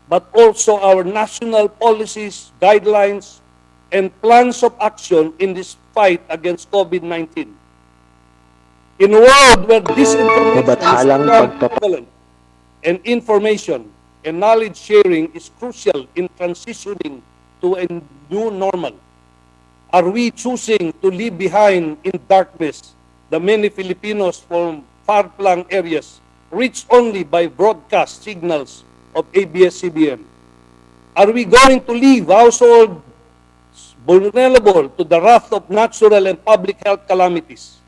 but also our national policies, guidelines, and plans of action in this fight against COVID-19. In a world where disinformation is Nabathalang become pagpapa- prevalent and information and knowledge sharing is crucial in transitioning to a new normal, are we choosing to leave behind in darkness the many Filipinos from far-flung areas reached only by broadcast signals of ABS-CBN? Are we going to leave households vulnerable to the wrath of natural and public health calamities?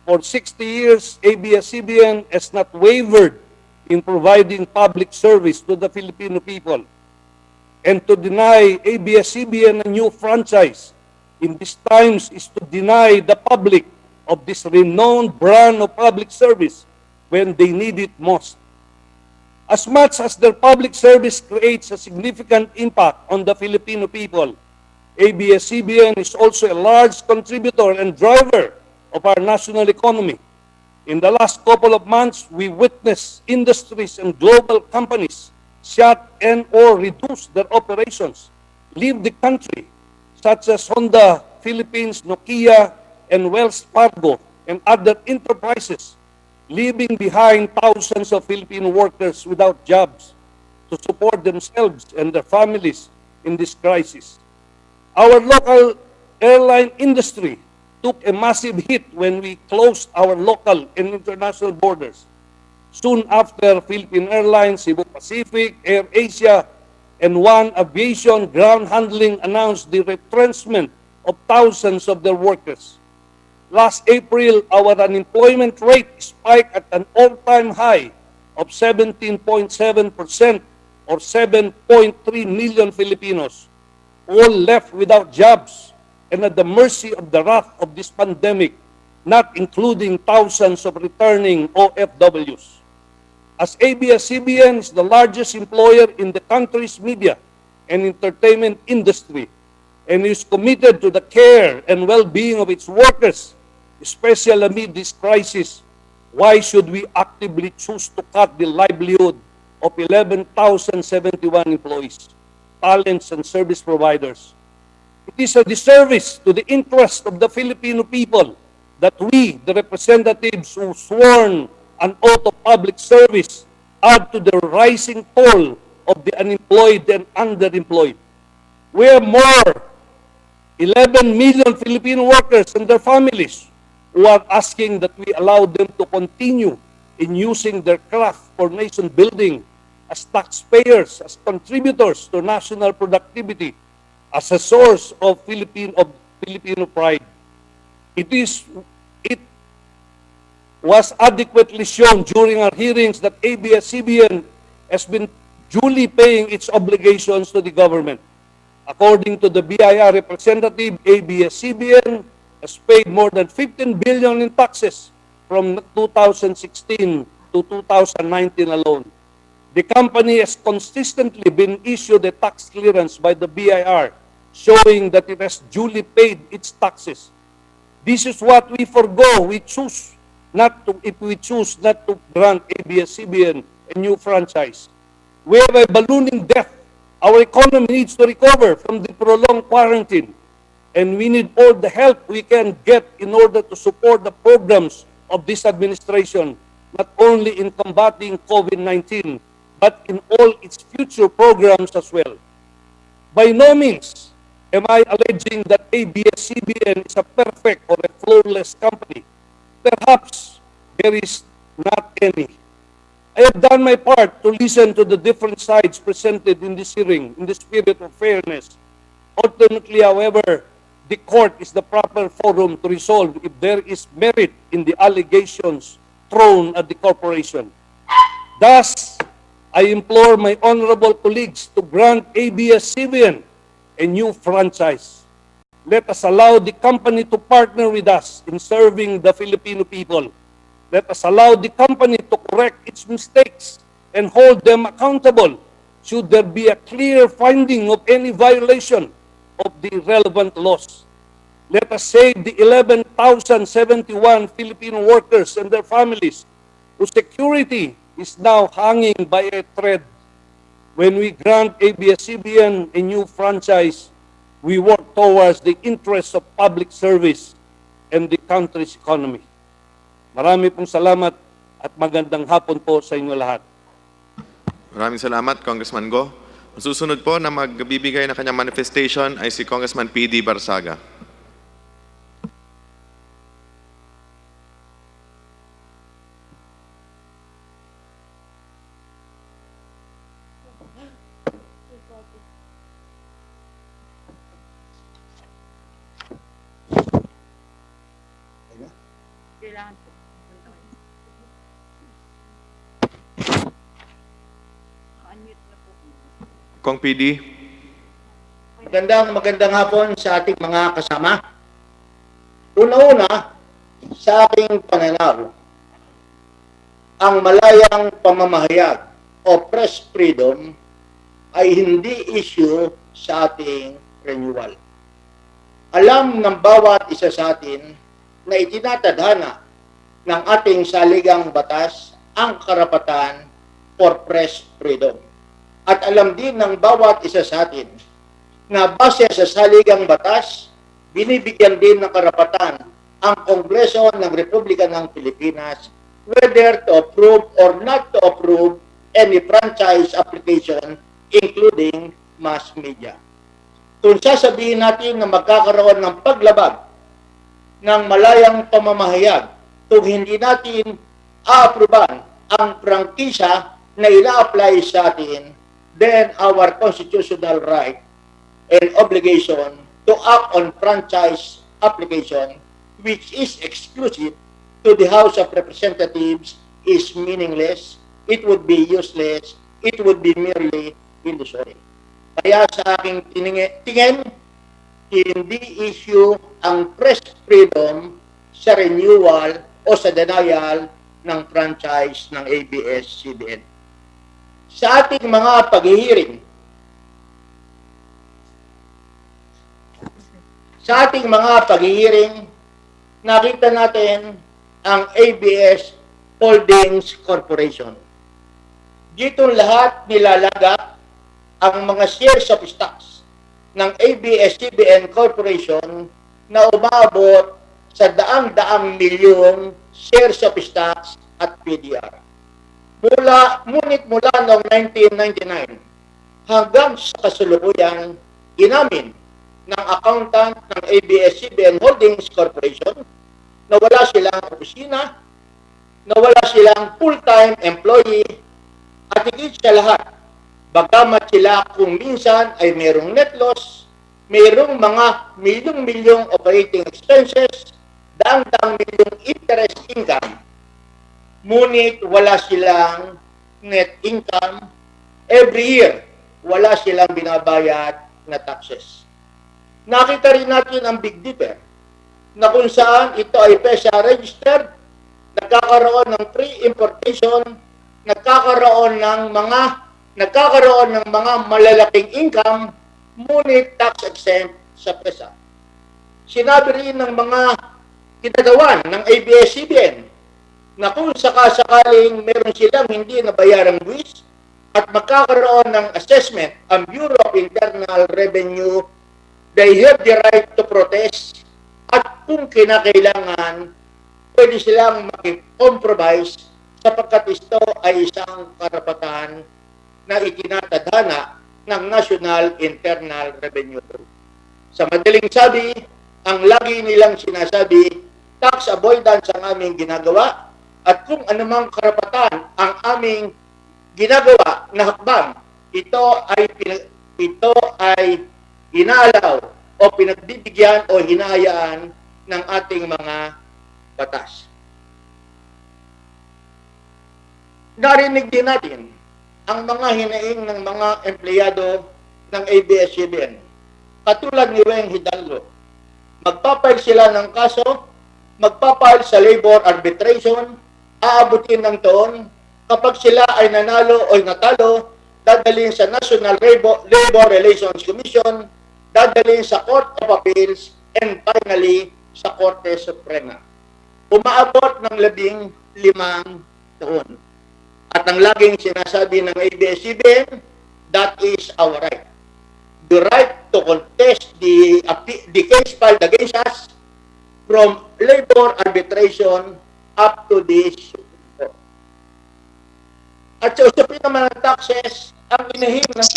For 60 years, ABS-CBN has not wavered in providing public service to the Filipino people. And to deny ABS-CBN a new franchise in these times is to deny the public of this renowned brand of public service when they need it most. As much as their public service creates a significant impact on the Filipino people, ABS-CBN is also a large contributor and driver of our national economy. In the last couple of months, we witnessed industries and global companies shut and or reduce their operations, leave the country, such as Honda, Philippines, Nokia, and Wells Fargo, and other enterprises, leaving behind thousands of Filipino workers without jobs to support themselves and their families in this crisis. Our local airline industry took a massive hit when we closed our local and international borders. Soon after, Philippine Airlines, Cebu Pacific, Air Asia, and One Aviation Ground Handling announced the retrenchment of thousands of their workers. Last April, our unemployment rate spiked at an all-time high of 17.7%, or 7.3 million Filipinos, all left without jobs and at the mercy of the wrath of this pandemic, not including thousands of returning OFWs. As ABS-CBN is the largest employer in the country's media and entertainment industry and is committed to the care and well-being of its workers, especially amid this crisis, why should we actively choose to cut the livelihood of 11,071 employees, talents, and service providers? It is a disservice to the interest of the Filipino people that we, the representatives who sworn an oath of public service, add to the rising toll of the unemployed and underemployed. We have more 11 million Filipino workers and their families who are asking that we allow them to continue in using their craft for nation building as taxpayers, as contributors to national productivity, as a source of Filipino pride. It was adequately shown during our hearings that ABS-CBN has been duly paying its obligations to the government. According to the BIR representative, ABS-CBN has paid more than 15 billion in taxes from 2016 to 2019 alone. The company has consistently been issued a tax clearance by the BIR, showing that it has duly paid its taxes. This is what we forgo. If we choose not to grant ABS-CBN a new franchise. We have a ballooning debt. Our economy needs to recover from the prolonged quarantine, and we need all the help we can get in order to support the programs of this administration, not only in combating COVID-19, but in all its future programs as well. By no means am I alleging that ABS-CBN is a perfect or a flawless company. Perhaps there is not any. I have done my part to listen to the different sides presented in this hearing in the spirit of fairness. Ultimately, however, the court is the proper forum to resolve if there is merit in the allegations thrown at the corporation. Thus, I implore my honorable colleagues to grant ABS-CBN a new franchise. Let us allow the company to partner with us in serving the Filipino people. Let us allow the company to correct its mistakes and hold them accountable should there be a clear finding of any violation of the relevant laws. Let us save the 11,071 Filipino workers and their families whose security is now hanging by a thread. When we grant ABS-CBN a new franchise, we work towards the interests of public service and the country's economy. Marami pong salamat at magandang hapon po sa inyo lahat. Maraming salamat, Congressman Go. Ang susunod po na magbibigay ng kanyang manifestation ay si Congressman PD Barsaga. Kong PD. Magandang hapon sa ating mga kasama. Una-una, sa aking pananaw, ang malayang pamamahayag o press freedom ay hindi issue sa ating renewal. Alam ng bawat isa sa atin na itinatadhana ng ating saligang batas ang karapatan for press freedom. At alam din ng bawat isa sa atin na base sa saligang batas, binibigyan din ng karapatan ang Kongreso ng Republika ng Pilipinas whether to approve or not to approve any franchise application including mass media. Kung sasabihin natin na magkakaroon ng paglabag ng malayang pamamahayag kung hindi natin a-approvean ang prangkisa na ina-apply sa atin, then our constitutional right and obligation to act on franchise application, which is exclusive to the House of Representatives, is meaningless, it would be useless, it would be merely illusory. Kaya sa aking tingin, hindi issue ang press freedom sa renewal o sa denial ng franchise ng ABS-CBN. Sa ating mga paghihiring, nakita natin ang ABS Holdings Corporation. Dito lahat nilalagak ang mga shares of stocks ng ABS-CBN Corporation na umabot sa daang-daang milyong shares of stocks at PDR. Ngunit mula noong 1999 hanggang sa kasalukuyan, inamin ng accountant ng ABS-CBN Holdings Corporation na wala silang opisina, na wala silang full-time employee, at higit sa lahat, bagamat sila kung minsan ay mayroong net loss, mayroong mga milyong-milyong operating expenses, daang-daang milyong interest income, ngunit wala silang net income. Every year, wala silang binabayad na taxes. Nakita rin natin ang Big Dipper, na kung saan ito ay PESA registered, nagkakaroon ng pre-importation, nagkakaroon ng mga malalaking income, ngunit tax exempt sa PESA. Sinabi rin ng mga kinagawan ng ABS-CBN na kung sakasakaling meron silang hindi nabayarang buwis at magkakaroon ng assessment ang Bureau of Internal Revenue, they have the right to protest, at kung kinakailangan, pwede silang mag-compromise sapagkat ito ay isang karapatan na itinatadhana ng National Internal Revenue. Sa madaling sabi, ang lagi nilang sinasabi, tax avoidance ang aming ginagawa, at kung anumang karapatan ang aming ginagawa na hakbang, ito ay inaalaw o pinagbibigyan o hinahayaan ng ating mga batas. Narinig din natin ang mga hinaing ng mga empleyado ng ABS-CBN. Katulad ni Weng Hidalgo, magpapile sila ng kaso, magpapile sa labor arbitration, aabutin ng taon, kapag sila ay nanalo o natalo, dadalhin sa National Labor Relations Commission, dadalhin sa Court of Appeals, and finally, sa Korte Suprema. Umaabot ng 15 taon. At ang laging sinasabi ng ABS-CBN, that is our right. The right to contest the case filed against us from labor arbitration up to this Supreme Court. At sa usapin naman ng taxes, ang inihim ng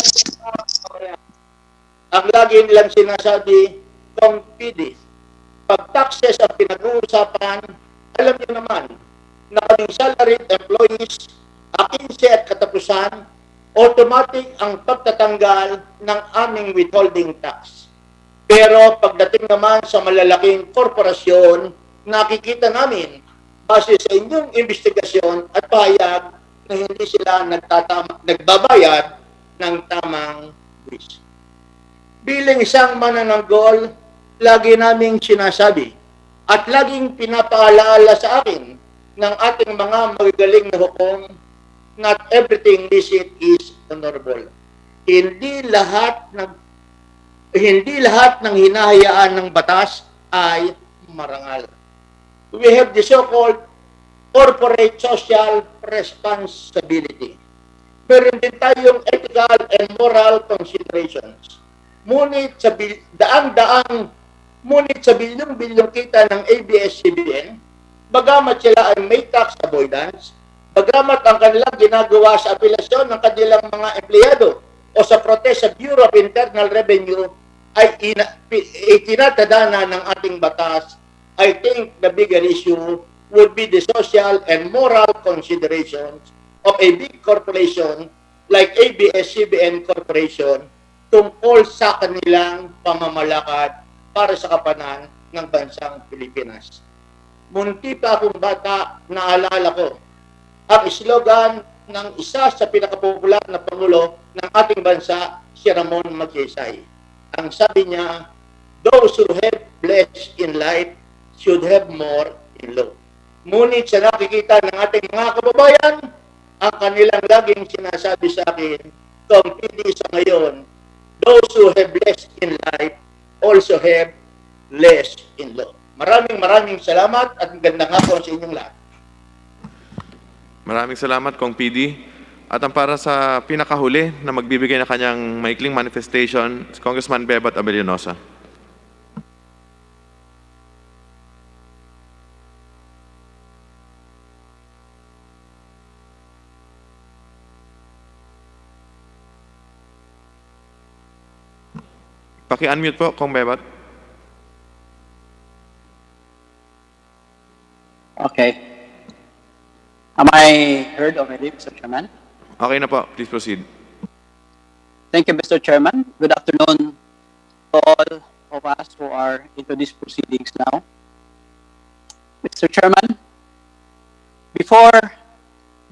ang lagi nilang sinasabi, kung PD, pag taxes ang pinag-uusapan, alam niyo naman, na kaming salaried employees, 15 at katapusan, automatic ang pagtatanggal ng aming withholding tax. Pero pagdating naman sa malalaking korporasyon, nakikita namin, base sa inyong investigasyon at pahayag, na hindi sila nagbabayad ng tamang buwis. Bilang isang manananggol, lagi naming sinasabi at laging pinapaalala sa akin ng ating mga magagaling na hukom, not everything licit is honorable. Hindi lahat ng hinahayaan ng batas ay marangal. We have the so-called corporate social responsibility. Meron din tayong ethical and moral considerations. Ngunit sa bilyong-bilyong kita ng ABS-CBN, bagamat sila ay may tax avoidance, bagamat ang kanilang ginagawa sa apelasyon ng kanilang mga empleyado o sa protest sa Bureau of Internal Revenue ay itinatadhana ng ating batas, I think the bigger issue would be the social and moral considerations of a big corporation like ABS-CBN Corporation tungkol sa kanilang pamamalakad para sa kapakanan ng bansang Pilipinas. Munti pa akong bata, naalala ko ang slogan ng isa sa pinakapopular na pangulo ng ating bansa, si Ramon Magsaysay. Ang sabi niya, those who have blessed in life should have more in law. Ngunit sa nakikita ng ating mga kababayan, ang kanilang laging sinasabi sa akin, kung hindi sa ngayon, those who have blessed in life also have less in law. Maraming salamat at magandang hapon sa inyong lahat. Maraming salamat, Kong PD. At ang para sa pinakahuli na magbibigay na kanyang maikling manifestation, si Congressman Bebat Abellanosa. Paki-unmute po, Kong Bebat. Okay. Am I heard already, Mr. Chairman? Okay na po. Please proceed. Thank you, Mr. Chairman. Good afternoon to all of us who are into these proceedings now. Mr. Chairman, before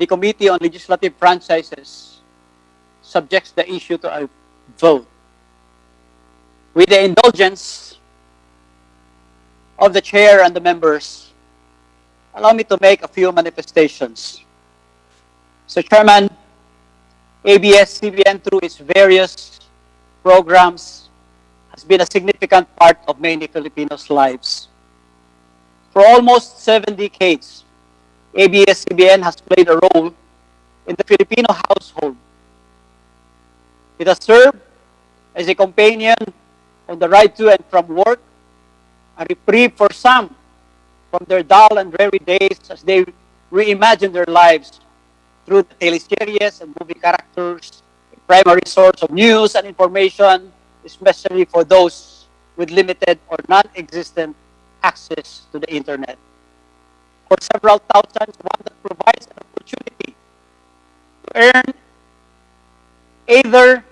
the Committee on Legislative Franchises subjects the issue to a vote, with the indulgence of the chair and the members, allow me to make a few manifestations. Mr. Chairman, ABS-CBN through its various programs has been a significant part of many Filipinos' lives. For almost 7 decades, ABS-CBN has played a role in the Filipino household. It has served as a companion on the ride to and from work, a reprieve for some from their dull and dreary days as they reimagine their lives through the teleseries and movie characters, a primary source of news and information, especially for those with limited or non-existent access to the internet. For several thousands, one that provides an opportunity to earn either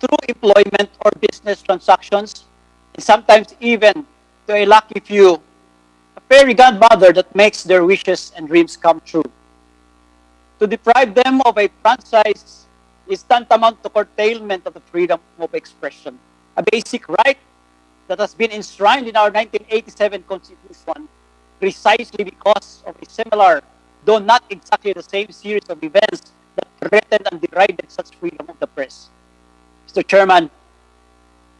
through employment or business transactions, and sometimes even to a lucky few, a fairy godmother that makes their wishes and dreams come true. To To deprive them of a franchise is tantamount to curtailment of the freedom of expression, a basic right that has been enshrined in our 1987 Constitution precisely because of a similar, though not exactly the same series of events that threatened and derided such freedom of the press. Mr. Chairman,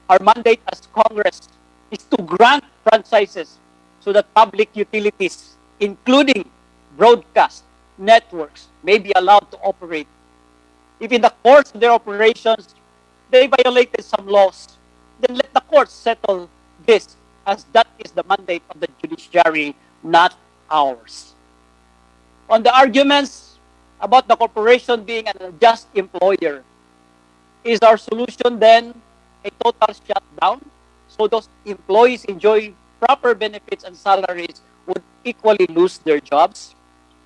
our mandate as Congress is to grant franchises so that public utilities, including broadcast networks, may be allowed to operate. If in the course of their operations they violated some laws, then let the courts settle this, as that is the mandate of the judiciary, not ours. On the arguments about the corporation being an unjust employer, is our solution then a total shutdown so those employees enjoy proper benefits and salaries would equally lose their jobs?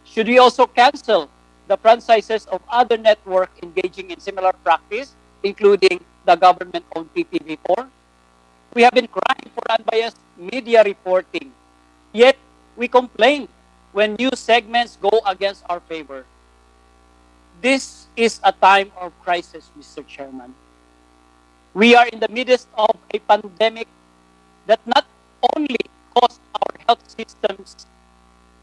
Should we also cancel the franchises of other networks engaging in similar practice, including the government-owned PTV4? We have been crying for unbiased media reporting, yet we complain when news segments go against our favor. This is a time of crisis, Mr. Chairman. We are in the midst of a pandemic that not only caused our health systems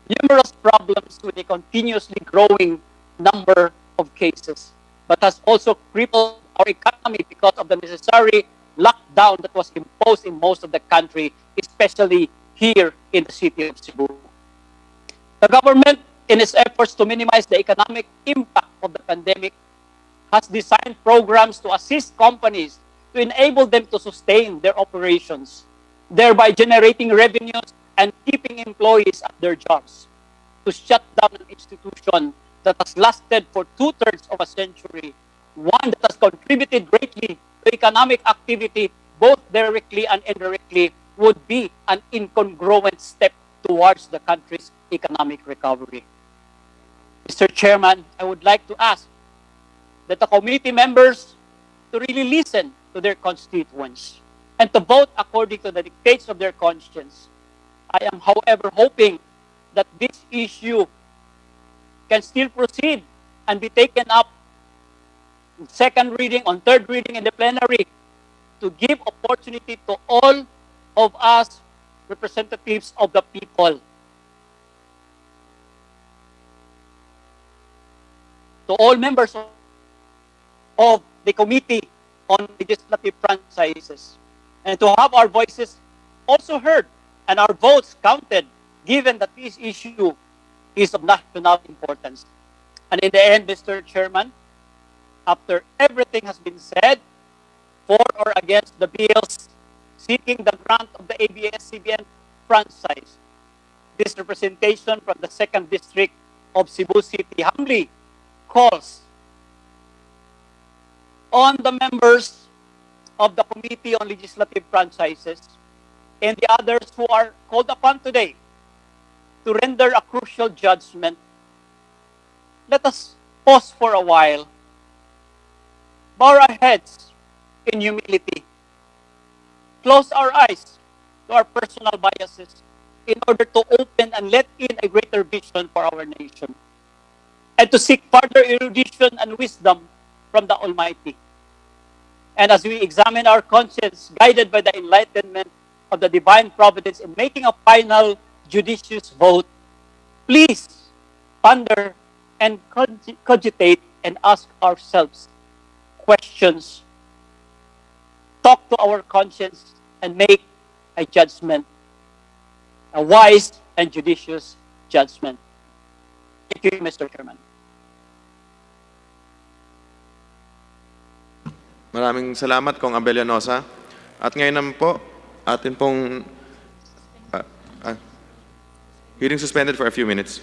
numerous problems with a continuously growing number of cases, but has also crippled our economy because of the necessary lockdown that was imposed in most of the country, especially here in the city of Cebu. The government, in its efforts to minimize the economic impact of the pandemic, has designed programs to assist companies to enable them to sustain their operations, thereby generating revenues and keeping employees at their jobs. To shut down an institution that has lasted for 2/3 of a century, one that has contributed greatly to economic activity, both directly and indirectly, would be an incongruent step towards the country's economic recovery. Mr. Chairman, I would like to ask that the committee members to really listen to their constituents and to vote according to the dictates of their conscience. I am, however, hoping that this issue can still proceed and be taken up in second reading, on third reading in the plenary, to give opportunity to all of us representatives of the people, to all members of the Committee on Legislative Franchises, and to have our voices also heard and our votes counted, given that this issue is of national importance. And in the end, Mr. Chairman, after everything has been said, for or against the bills seeking the grant of the ABS-CBN franchise, this representation from the 2nd District of Cebu City humbly calls on the members of the Committee on Legislative Franchises and the others who are called upon today to render a crucial judgment. Let us pause for a while, bow our heads in humility, close our eyes to our personal biases in order to open and let in a greater vision for our nation, and to seek further erudition and wisdom from the Almighty. And as we examine our conscience, guided by the enlightenment of the divine providence in making a final judicious vote, please ponder and cogitate and ask ourselves questions, talk to our conscience, and make a judgment, a wise and judicious judgment. Thank you, Mr. Chairman. Maraming salamat, Kong Abel Llanosa. At ngayon naman po, atin pong hearing suspended for a few minutes.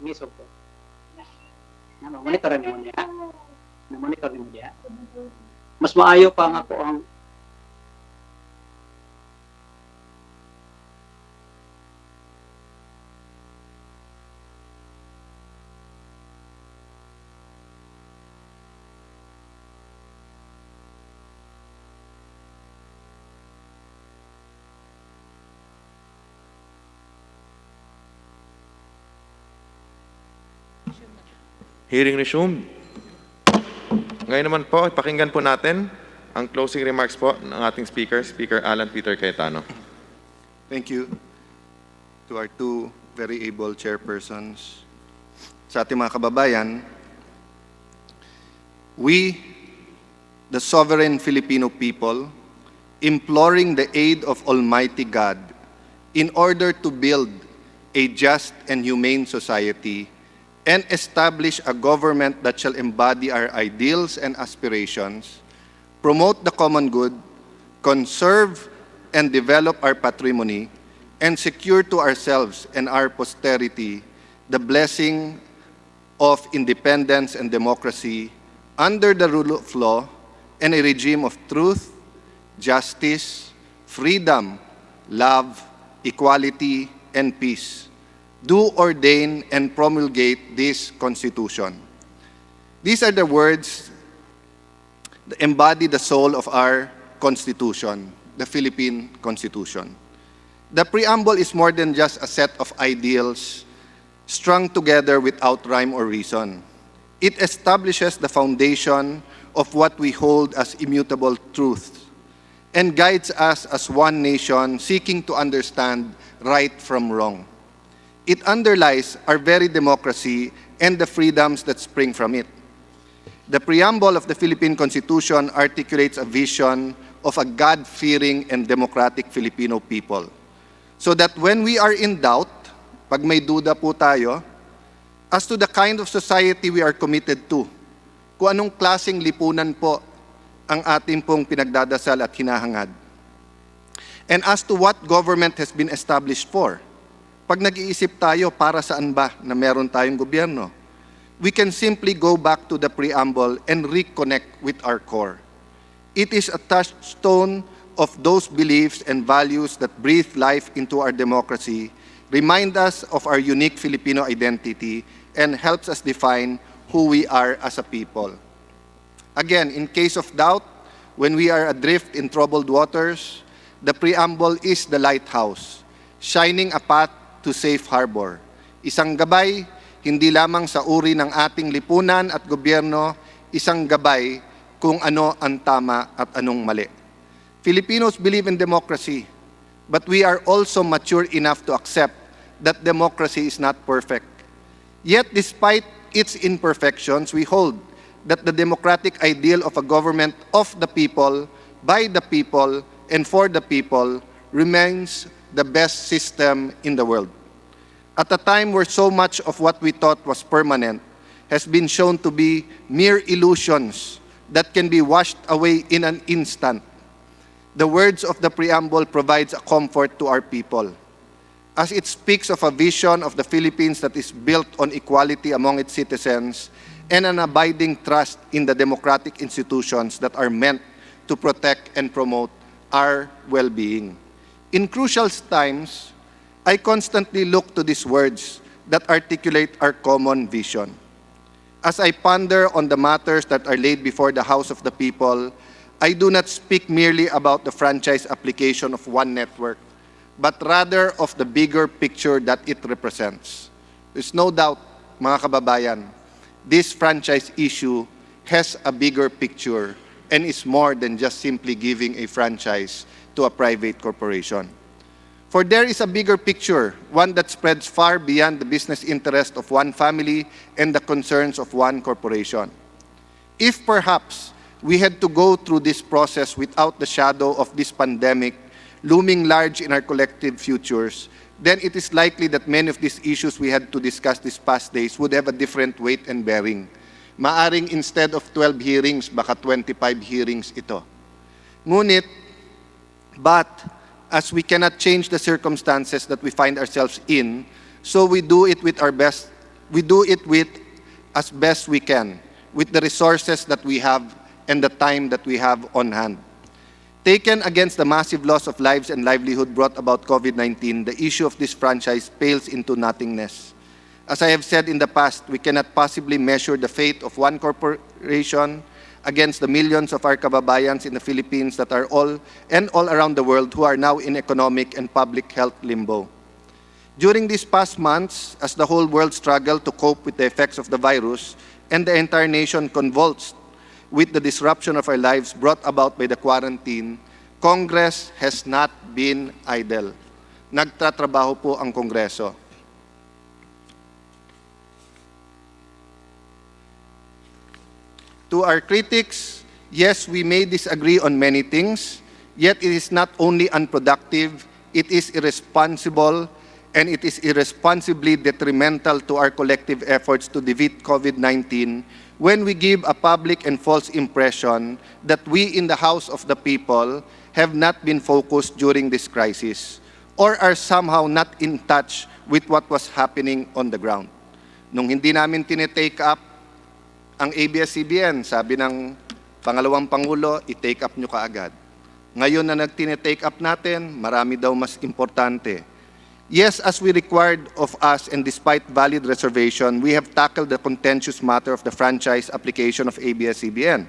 Misog po. Monitor mo niya. Monitor mo niya. Mas maayo pa nga po ang Hearing resumed. Ngayon naman po, pakinggan po natin ang closing remarks po ng ating speaker, Speaker Alan Peter Cayetano. Thank you to our two very able chairpersons. Sa ating mga kababayan, we, the sovereign Filipino people, imploring the aid of Almighty God in order to build a just and humane society and establish a government that shall embody our ideals and aspirations, promote the common good, conserve and develop our patrimony, and secure to ourselves and our posterity the blessing of independence and democracy under the rule of law and a regime of truth, justice, freedom, love, equality, and peace. Do ordain and promulgate this Constitution. These are the words that embody the soul of our Constitution, the Philippine Constitution. The preamble is more than just a set of ideals strung together without rhyme or reason. It establishes the foundation of what we hold as immutable truths and guides us as one nation seeking to understand right from wrong. It underlies our very democracy and the freedoms that spring from it. The preamble of the Philippine Constitution articulates a vision of a God-fearing and democratic Filipino people. So that when we are in doubt, pag may duda po tayo, as to the kind of society we are committed to, kung anong klaseng lipunan po ang ating pong pinagdadasal at hinahangad, and as to what government has been established for, pag nag-iisip tayo para saan ba na meron tayong gobyerno, we can simply go back to the preamble and reconnect with our core. It is a touchstone of those beliefs and values that breathe life into our democracy, remind us of our unique Filipino identity, and helps us define who we are as a people. Again, in case of doubt, when we are adrift in troubled waters, the preamble is the lighthouse, shining a path to safe harbor. Isang gabay, hindi lamang sa uri ng ating lipunan at gobyerno, isang gabay kung ano ang tama at anong mali. Filipinos believe in democracy, but we are also mature enough to accept that democracy is not perfect. Yet, despite its imperfections, we hold that the democratic ideal of a government of the people, by the people, and for the people remains the best system in the world. At a time where so much of what we thought was permanent has been shown to be mere illusions that can be washed away in an instant, the words of the preamble provides a comfort to our people, as it speaks of a vision of the Philippines that is built on equality among its citizens and an abiding trust in the democratic institutions that are meant to protect and promote our well-being. In crucial times, I constantly look to these words that articulate our common vision. As I ponder on the matters that are laid before the House of the People, I do not speak merely about the franchise application of one network, but rather of the bigger picture that it represents. There's no doubt, mga kababayan, this franchise issue has a bigger picture and is more than just simply giving a franchise to a private corporation. For there is a bigger picture, one that spreads far beyond the business interest of one family and the concerns of one corporation. If perhaps we had to go through this process without the shadow of this pandemic looming large in our collective futures, then it is likely that many of these issues we had to discuss these past days would have a different weight and bearing. Maaring instead of 12 hearings, baka 25 hearings ito. Ngunit, but as we cannot change the circumstances that we find ourselves in, so we do it with our best, we do it with as best we can with the resources that we have and the time that we have on hand. Taken against the massive loss of lives and livelihood brought about COVID-19, the issue of this franchise pales into nothingness. As I have said in the past, we cannot possibly measure the fate of one corporation against the millions of our kababayans in the Philippines that are all around the world who are now in economic and public health limbo. During these past months, as the whole world struggled to cope with the effects of the virus and the entire nation convulsed with the disruption of our lives brought about by the quarantine, Congress has not been idle. Nagtatrabaho po ang Kongreso. To our critics, yes, we may disagree on many things, yet it is not only unproductive, it is irresponsible, and it is irresponsibly detrimental to our collective efforts to defeat COVID-19 when we give a public and false impression that we in the House of the People have not been focused during this crisis or are somehow not in touch with what was happening on the ground. Nung hindi namin tinitake up ang abs-cbn, sabi ng pangalawang Pangulo, i-take up nyo kaagad. Ngayon na nagtinitake up natin, marami daw mas importante. Yes, as we required of us and despite valid reservation, we have tackled the contentious matter of the franchise application of abs-cbn.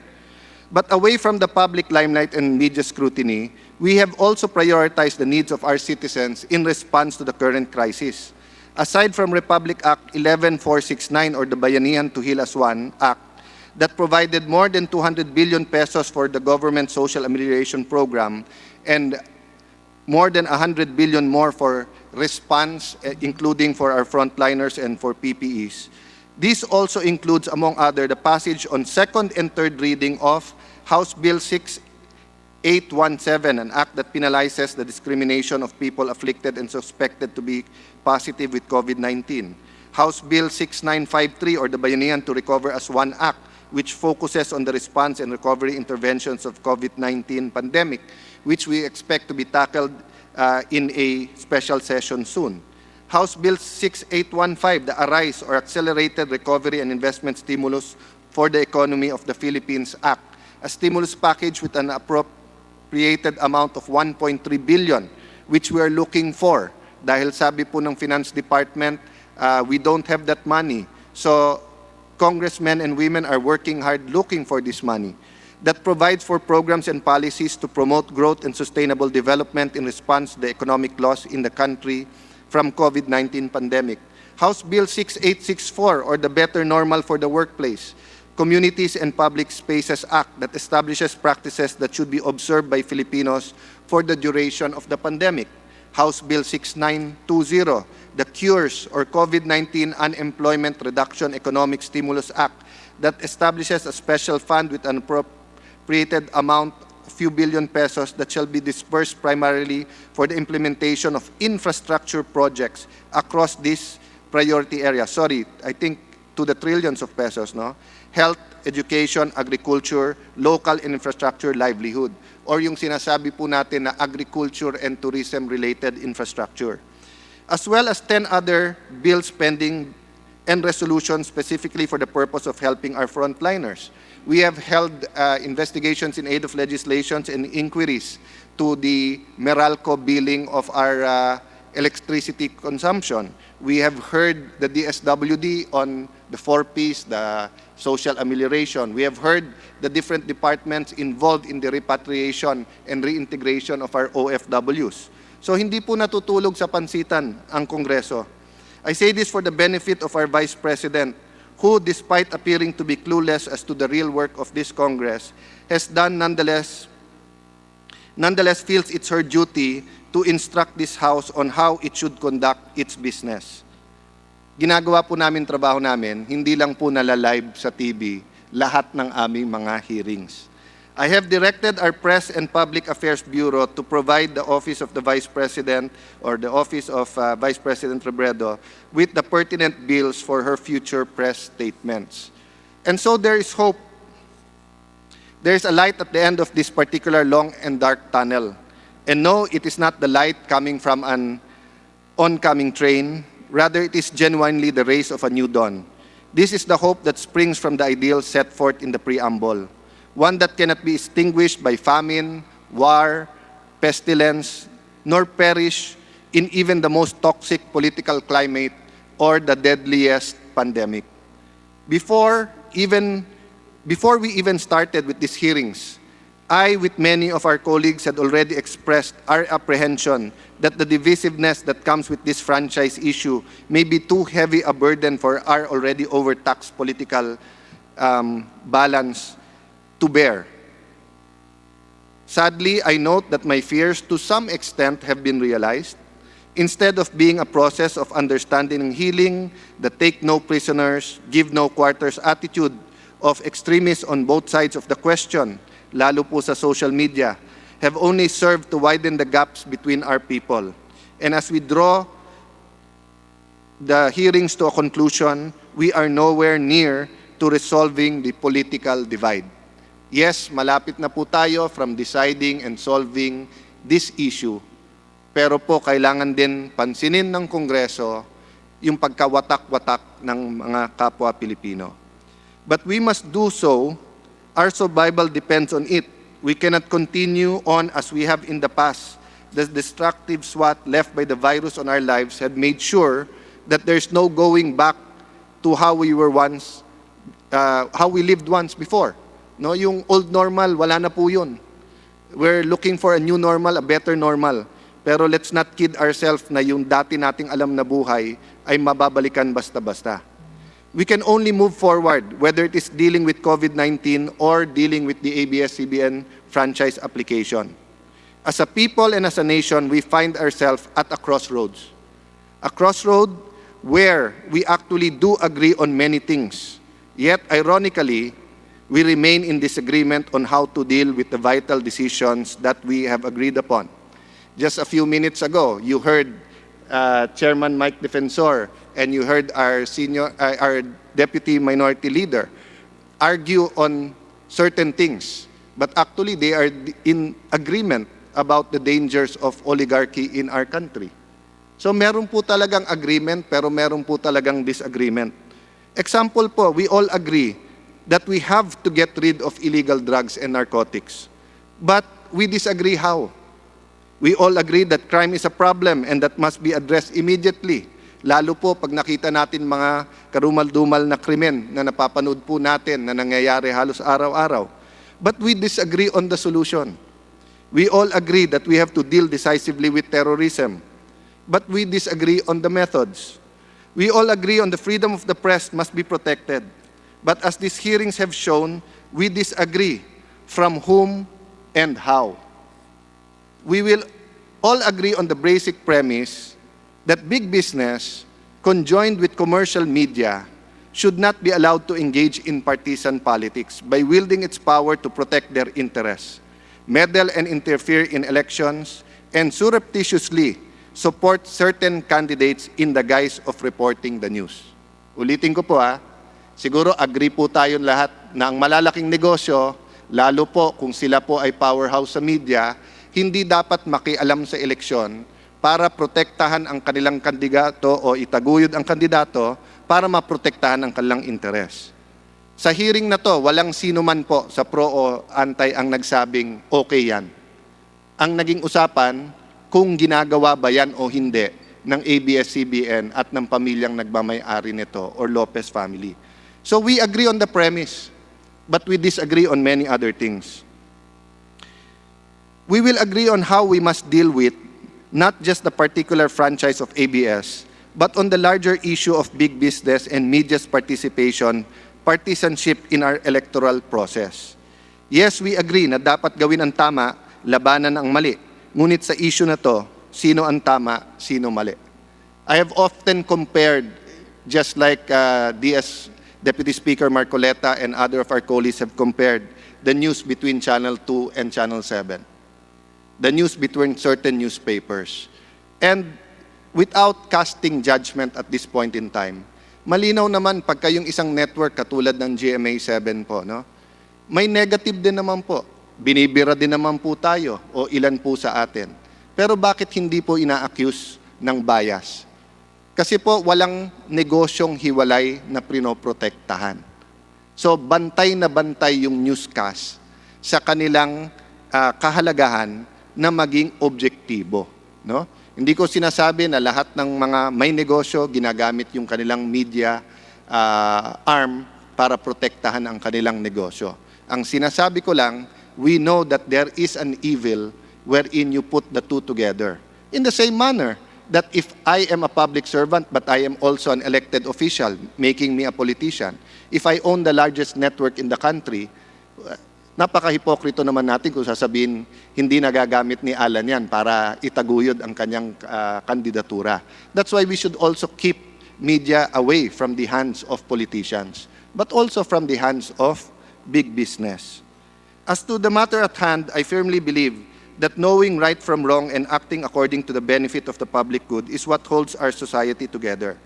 But away from the public limelight and media scrutiny, we have also prioritized the needs of our citizens in response to the current crisis. Aside from Republic Act 11469 or the Bayanihan to Heal as One Act that provided more than 200 billion pesos for the government social amelioration program and more than 100 billion more for response, including for our frontliners and for PPEs. This also includes, among other, the passage on second and third reading of House Bill 6817, an act that penalizes the discrimination of people afflicted and suspected to be positive with COVID-19. House Bill 6953, or the Bayanihan to Recover as One Act, which focuses on the response and recovery interventions of COVID-19 pandemic, which we expect to be tackled in a special session soon. House Bill 6815, the Arise or Accelerated Recovery and Investment Stimulus for the Economy of the Philippines Act, a stimulus package with an appropriated amount of 1.3 billion, which we are looking for. Dahil sabi po ng Finance Department, we don't have that money. So congressmen and women are working hard looking for this money that provides for programs and policies to promote growth and sustainable development in response to the economic loss in the country from COVID-19 pandemic. House Bill 6864, or the Better Normal for the Workplace, Communities and Public Spaces Act that establishes practices that should be observed by Filipinos for the duration of the pandemic. House Bill 6920, the Cures or COVID-19 Unemployment Reduction Economic Stimulus Act that establishes a special fund with an appropriated amount, a few billion pesos, that shall be dispersed primarily for the implementation of infrastructure projects across this priority area. Sorry, I think to the trillions of pesos, no? Health, education, agriculture, local infrastructure, livelihood. Or yung sinasabi po natin na agriculture and tourism-related infrastructure. As well as 10 other bills pending and resolutions specifically for the purpose of helping our frontliners. We have held investigations in aid of legislations and inquiries to the Meralco billing of our electricity consumption. We have heard the DSWD on the 4Ps, the social amelioration. We have heard the different departments involved in the repatriation and reintegration of our OFWs. So hindi po natutulog sa pansitan ang Kongreso. I say this for the benefit of our Vice President, who, despite appearing to be clueless as to the real work of this Congress, has done nonetheless feels it's her duty to instruct this House on how it should conduct its business. Ginagawa po namin trabaho namin, hindi lang po nalalive sa TV, lahat ng aming mga hearings. I have directed our Press and Public Affairs Bureau to provide the Office of the Vice President or the Office of Vice President Robredo with the pertinent bills for her future press statements. And so there is hope. There is a light at the end of this particular long and dark tunnel. And no, it is not the light coming from an oncoming train. Rather, it is genuinely the rays of a new dawn. This is the hope that springs from the ideals set forth in the Preamble, one that cannot be extinguished by famine, war, pestilence, nor perish in even the most toxic political climate or the deadliest pandemic. Before we even started with these hearings, I, with many of our colleagues, had already expressed our apprehension that the divisiveness that comes with this franchise issue may be too heavy a burden for our already overtaxed political balance to bear. Sadly, I note that my fears to some extent have been realized. Instead of being a process of understanding and healing, the take no prisoners, give no quarters attitude of extremists on both sides of the question, lalo po sa social media, have only served to widen the gaps between our people. And as we draw the hearings to a conclusion, we are nowhere near to resolving the political divide. Yes, malapit na po tayo from deciding and solving this issue. Pero po, kailangan din pansinin ng Kongreso yung pagkawatak-watak ng mga kapwa Pilipino. But we must do so. Our survival depends on it. We cannot continue on as we have in the past. The destructive swat left by the virus on our lives had made sure that there's no going back to how we lived once before. No, yung old normal, wala na po yun. We're looking for a new normal, a better normal. Pero let's not kid ourselves na yung dati nating alam na buhay ay mababalikan basta-basta. We can only move forward, whether it is dealing with COVID-19 or dealing with the abs-cbn franchise application. As a people and as a nation, we find ourselves at a crossroads. A crossroad where we actually do agree on many things. Yet, ironically, we remain in disagreement on how to deal with the vital decisions that we have agreed upon. Just a few minutes ago, you heard Chairman Mike Defensor and you heard our Deputy Minority Leader argue on certain things. But actually, they are in agreement about the dangers of oligarchy in our country. So meron po talagang agreement, pero meron po talagang disagreement. Example po, we all agree that we have to get rid of illegal drugs and narcotics. But we disagree how. We all agree that crime is a problem and that must be addressed immediately. Lalo po pag nakita natin mga karumal-dumal na krimen na napapanood po natin na nangyayari halos araw-araw. But we disagree on the solution. We all agree that we have to deal decisively with terrorism. But we disagree on the methods. We all agree on the freedom of the press must be protected. But as these hearings have shown, we disagree from whom and how. We will all agree on the basic premise that big business, conjoined with commercial media, should not be allowed to engage in partisan politics by wielding its power to protect their interests, meddle and interfere in elections, and surreptitiously support certain candidates in the guise of reporting the news. Ulitin ko po siguro agree po tayong lahat na ang malalaking negosyo, lalo po kung sila po ay powerhouse sa media, hindi dapat makialam sa eleksyon para protektahan ang kanilang kandidato o itaguyod ang kandidato para maprotektahan ang kanilang interes. Sa hearing na to, walang sino man po sa pro o anti ang nagsabing okay yan. Ang naging usapan, kung ginagawa ba yan o hindi ng abs-cbn at ng pamilyang nagmamay-ari nito or Lopez family. So we agree on the premise, but we disagree on many other things. We will agree on how we must deal with not just the particular franchise of ABS, but on the larger issue of big business and media's partisanship in our electoral process. Yes, we agree na dapat gawin ang tama, labanan ang mali. Ngunit sa issue na to, sino ang tama, sino mali. I have often compared, just like Deputy Speaker Marcoleta and other of our colleagues have compared, the news between Channel 2 and Channel 7. The news between certain newspapers. And without casting judgment at this point in time, malinaw naman pagka yung isang network katulad ng GMA7 po, no? May negative din naman po. Binibira din naman po tayo o ilan po sa atin. Pero bakit hindi po ina-accuse ng bias? Kasi po walang negosyong hiwalay na pinoprotektahan. So bantay na bantay yung newscast sa kanilang kahalagahan na maging objektibo. No? Hindi ko sinasabi na lahat ng mga may negosyo ginagamit yung kanilang media arm para protektahan ang kanilang negosyo. Ang sinasabi ko lang, we know that there is an evil wherein you put the two together. In the same manner, that if I am a public servant but I am also an elected official, making me a politician, if I own the largest network in the country, napaka-hipokrito naman natin kung sasabihin hindi nagagamit ni Alan yan para itaguyod ang kanyang kandidatura. That's why we should also keep media away from the hands of politicians, but also from the hands of big business. As to the matter at hand, I firmly believe that knowing right from wrong and acting according to the benefit of the public good is what holds our society together.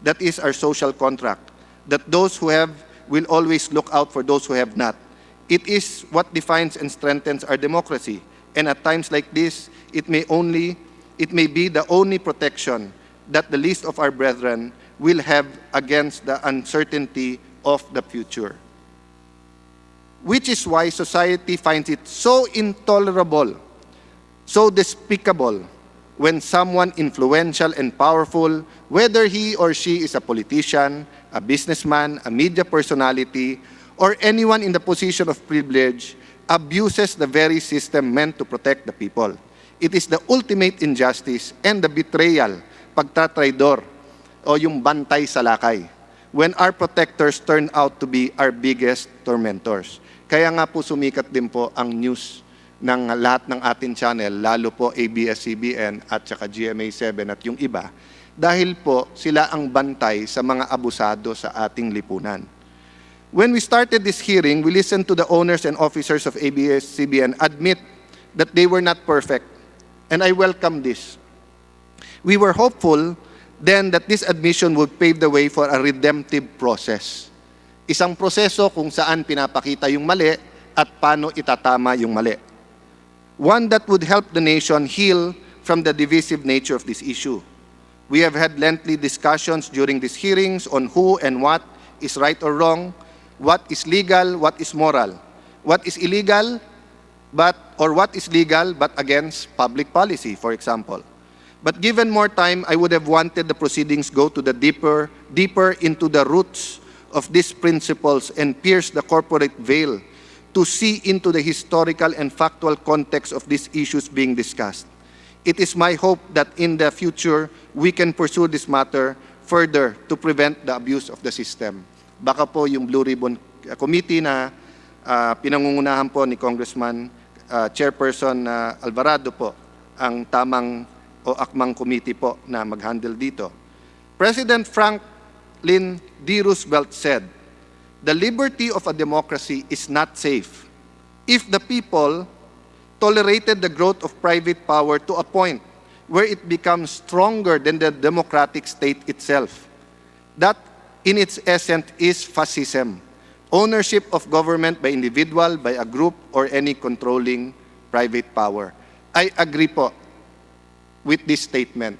That is our social contract. That those who have will always look out for those who have not. It is what defines and strengthens our democracy. And at times like this, it may be the only protection that the least of our brethren will have against the uncertainty of the future. Which is why society finds it so intolerable, so despicable, when someone influential and powerful, whether he or she is a politician, a businessman, a media personality, or anyone in the position of privilege, abuses the very system meant to protect the people. It is the ultimate injustice and the betrayal, pagtatraidor, o yung bantay sa lakay, when our protectors turn out to be our biggest tormentors. Kaya nga po sumikat din po ang news ng lahat ng ating channel, lalo po ABS-CBN at saka GMA7 at yung iba, dahil po sila ang bantay sa mga abusado sa ating lipunan. When we started this hearing, we listened to the owners and officers of ABS-CBN admit that they were not perfect, and I welcome this. We were hopeful then that this admission would pave the way for a redemptive process. Isang proseso kung saan pinapakita yung mali at paano itatama yung mali. One that would help the nation heal from the divisive nature of this issue. We have had lengthy discussions during these hearings on who and what is right or wrong, what is legal, what is moral, what is illegal, or what is legal but against public policy, for example. But given more time, I would have wanted the proceedings go to the deeper into the roots of these principles and pierce the corporate veil to see into the historical and factual context of these issues being discussed. It is my hope that in the future, we can pursue this matter further to prevent the abuse of the system. Baka po yung Blue Ribbon Committee na pinangungunahan po ni Congressman Chairperson Alvarado po ang tamang o akmang committee po na mag-handle dito. President Franklin D. Roosevelt said, "The liberty of a democracy is not safe if the people tolerated the growth of private power to a point where it becomes stronger than the democratic state itself. That, in its essence, is fascism, ownership of government by individual, by a group, or any controlling private power." I agree po with this statement.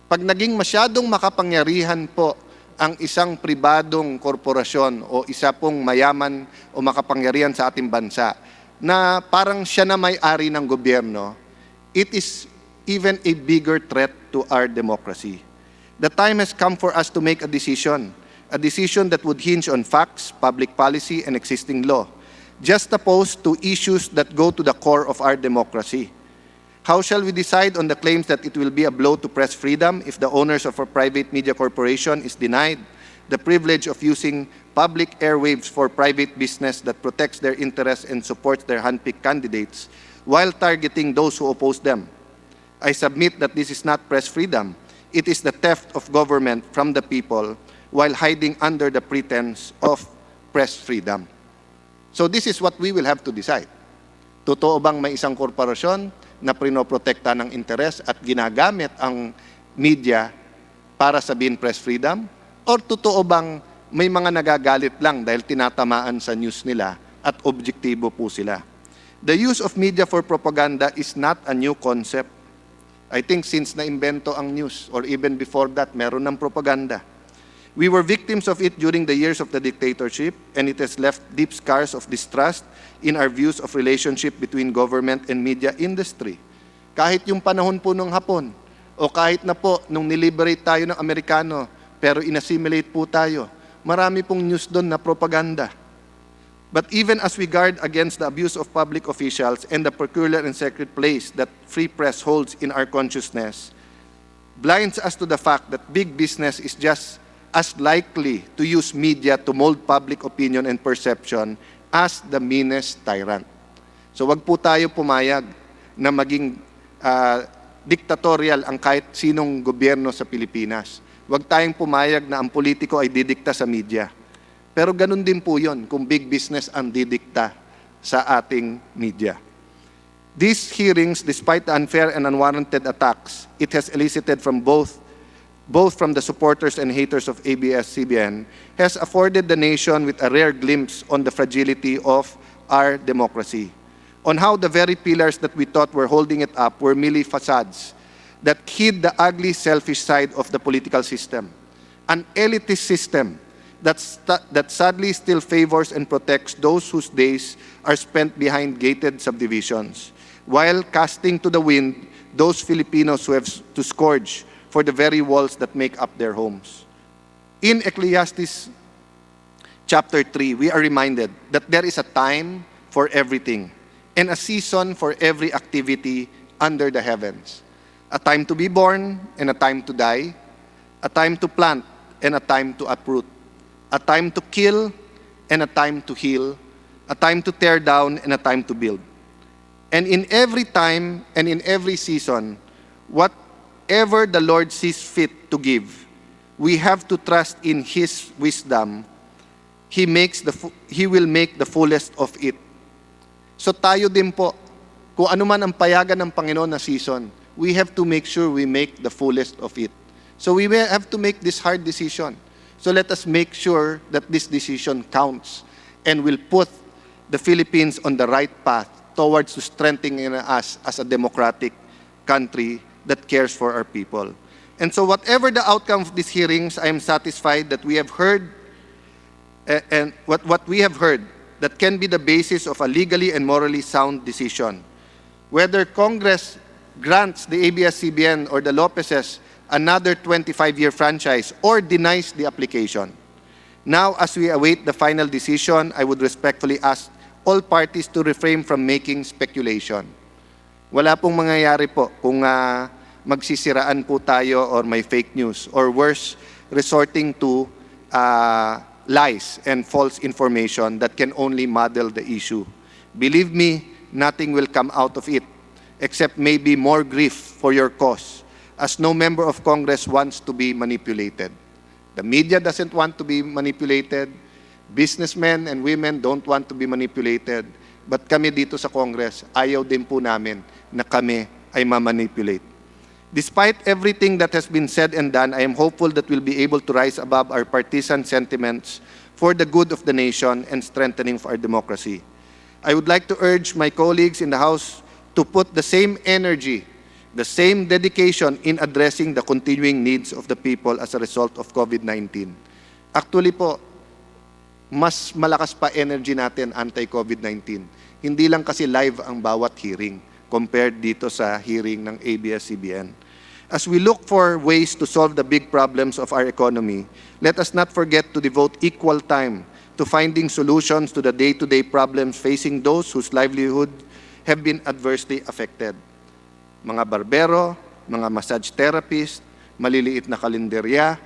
Pag naging masyadong makapangyarihan po ang isang pribadong korporasyon o isa pong mayaman o makapangyarihan sa ating bansa na parang siya na may-ari ng gobyerno, it is even a bigger threat to our democracy. The time has come for us to make a decision that would hinge on facts, public policy, and existing law, just opposed to issues that go to the core of our democracy. How shall we decide on the claims that it will be a blow to press freedom if the owners of a private media corporation is denied the privilege of using public airwaves for private business that protects their interests and supports their handpicked candidates while targeting those who oppose them? I submit that this is not press freedom. It is the theft of government from the people while hiding under the pretense of press freedom. So this is what we will have to decide. Totoo bang may isang korporasyon na prinoprotekta ng interes at ginagamit ang media para sabihin press freedom? Or totoo bang may mga nagagalit lang dahil tinatamaan sa news nila at objektibo po sila? The use of media for propaganda is not a new concept. I think since na-imbento ang news or even before that, meron ng propaganda. We were victims of it during the years of the dictatorship, and it has left deep scars of distrust in our views of relationship between government and media industry. Kahit yung panahon po nung Hapon, o kahit na po nung niliberate tayo ng Amerikano, pero inassimilate po tayo, marami pong news doon na propaganda. But even as we guard against the abuse of public officials and the peculiar and sacred place that free press holds in our consciousness, blinds us to the fact that big business is just as likely to use media to mold public opinion and perception as the meanest tyrant. So wag po tayo pumayag na maging diktatorial ang kahit sinong gobyerno sa Pilipinas. Wag tayong pumayag na ang politiko ay didikta sa media. Pero ganun din po yun kung big business ang didikta sa ating media. These hearings, despite the unfair and unwarranted attacks it has elicited from both from the supporters and haters of ABS-CBN, has afforded the nation with a rare glimpse on the fragility of our democracy, on how the very pillars that we thought were holding it up were merely facades that hid the ugly, selfish side of the political system, an elitist system that sadly still favors and protects those whose days are spent behind gated subdivisions, while casting to the wind those Filipinos who have to scourge for the very walls that make up their homes. In Ecclesiastes chapter 3, we are reminded that there is a time for everything and a season for every activity under the heavens. A time to be born and a time to die, a time to plant and a time to uproot, a time to kill and a time to heal, a time to tear down and a time to build. And in every time and in every season, whatever the Lord sees fit to give, we have to trust in His wisdom. He will make the fullest of it. So tayo din po, kung ano man ang payagan ng Panginoon na season, we have to make sure we make the fullest of it. So we will have to make this hard decision. So let us make sure that this decision counts and will put the Philippines on the right path towards strengthening us as a democratic country that cares for our people. And so whatever the outcome of these hearings, I am satisfied that we have heard and what we have heard that can be the basis of a legally and morally sound decision. Whether Congress grants the ABS-CBN or the Lopezes another 25-year franchise or denies the application. Now, as we await the final decision, I would respectfully ask all parties to refrain from making speculation. Wala pong mangyayari po kung magsisiraan po tayo or may fake news or worse, resorting to lies and false information that can only muddle the issue. Believe me, nothing will come out of it except maybe more grief for your cause, as no member of Congress wants to be manipulated. The media doesn't want to be manipulated. Businessmen and women don't want to be manipulated. But kami dito sa Congress, ayaw din po namin na kami ay mamanipulate. Despite everything that has been said and done, I am hopeful that we'll be able to rise above our partisan sentiments for the good of the nation and strengthening of our democracy. I would like to urge my colleagues in the House to put the same energy, the same dedication in addressing the continuing needs of the people as a result of COVID-19. Actually po, mas malakas pa energy natin anti-COVID-19. Hindi lang kasi live ang bawat hearing compared dito sa hearing ng ABS-CBN. As we look for ways to solve the big problems of our economy, let us not forget to devote equal time to finding solutions to the day-to-day problems facing those whose livelihood have been adversely affected. Mga barbero, mga massage therapist, maliliit na kalenderya,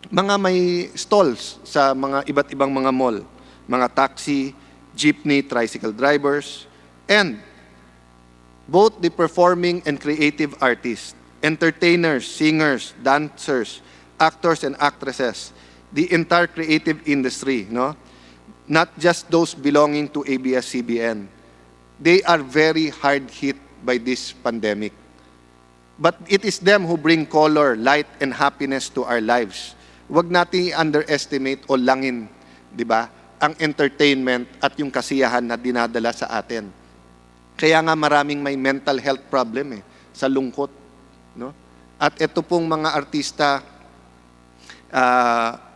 mga may stalls sa mga iba't ibang mga mall, mga taxi, jeepney, tricycle drivers, and both the performing and creative artists, entertainers, singers, dancers, actors and actresses, the entire creative industry, no? Not just those belonging to ABS-CBN. They are very hard hit by this pandemic. But it is them who bring color, light, and happiness to our lives. Huwag natin i-underestimate o langin, di ba, ang entertainment at yung kasiyahan na dinadala sa atin. Kaya nga maraming may mental health problem sa lungkot, no? At ito pong mga artista,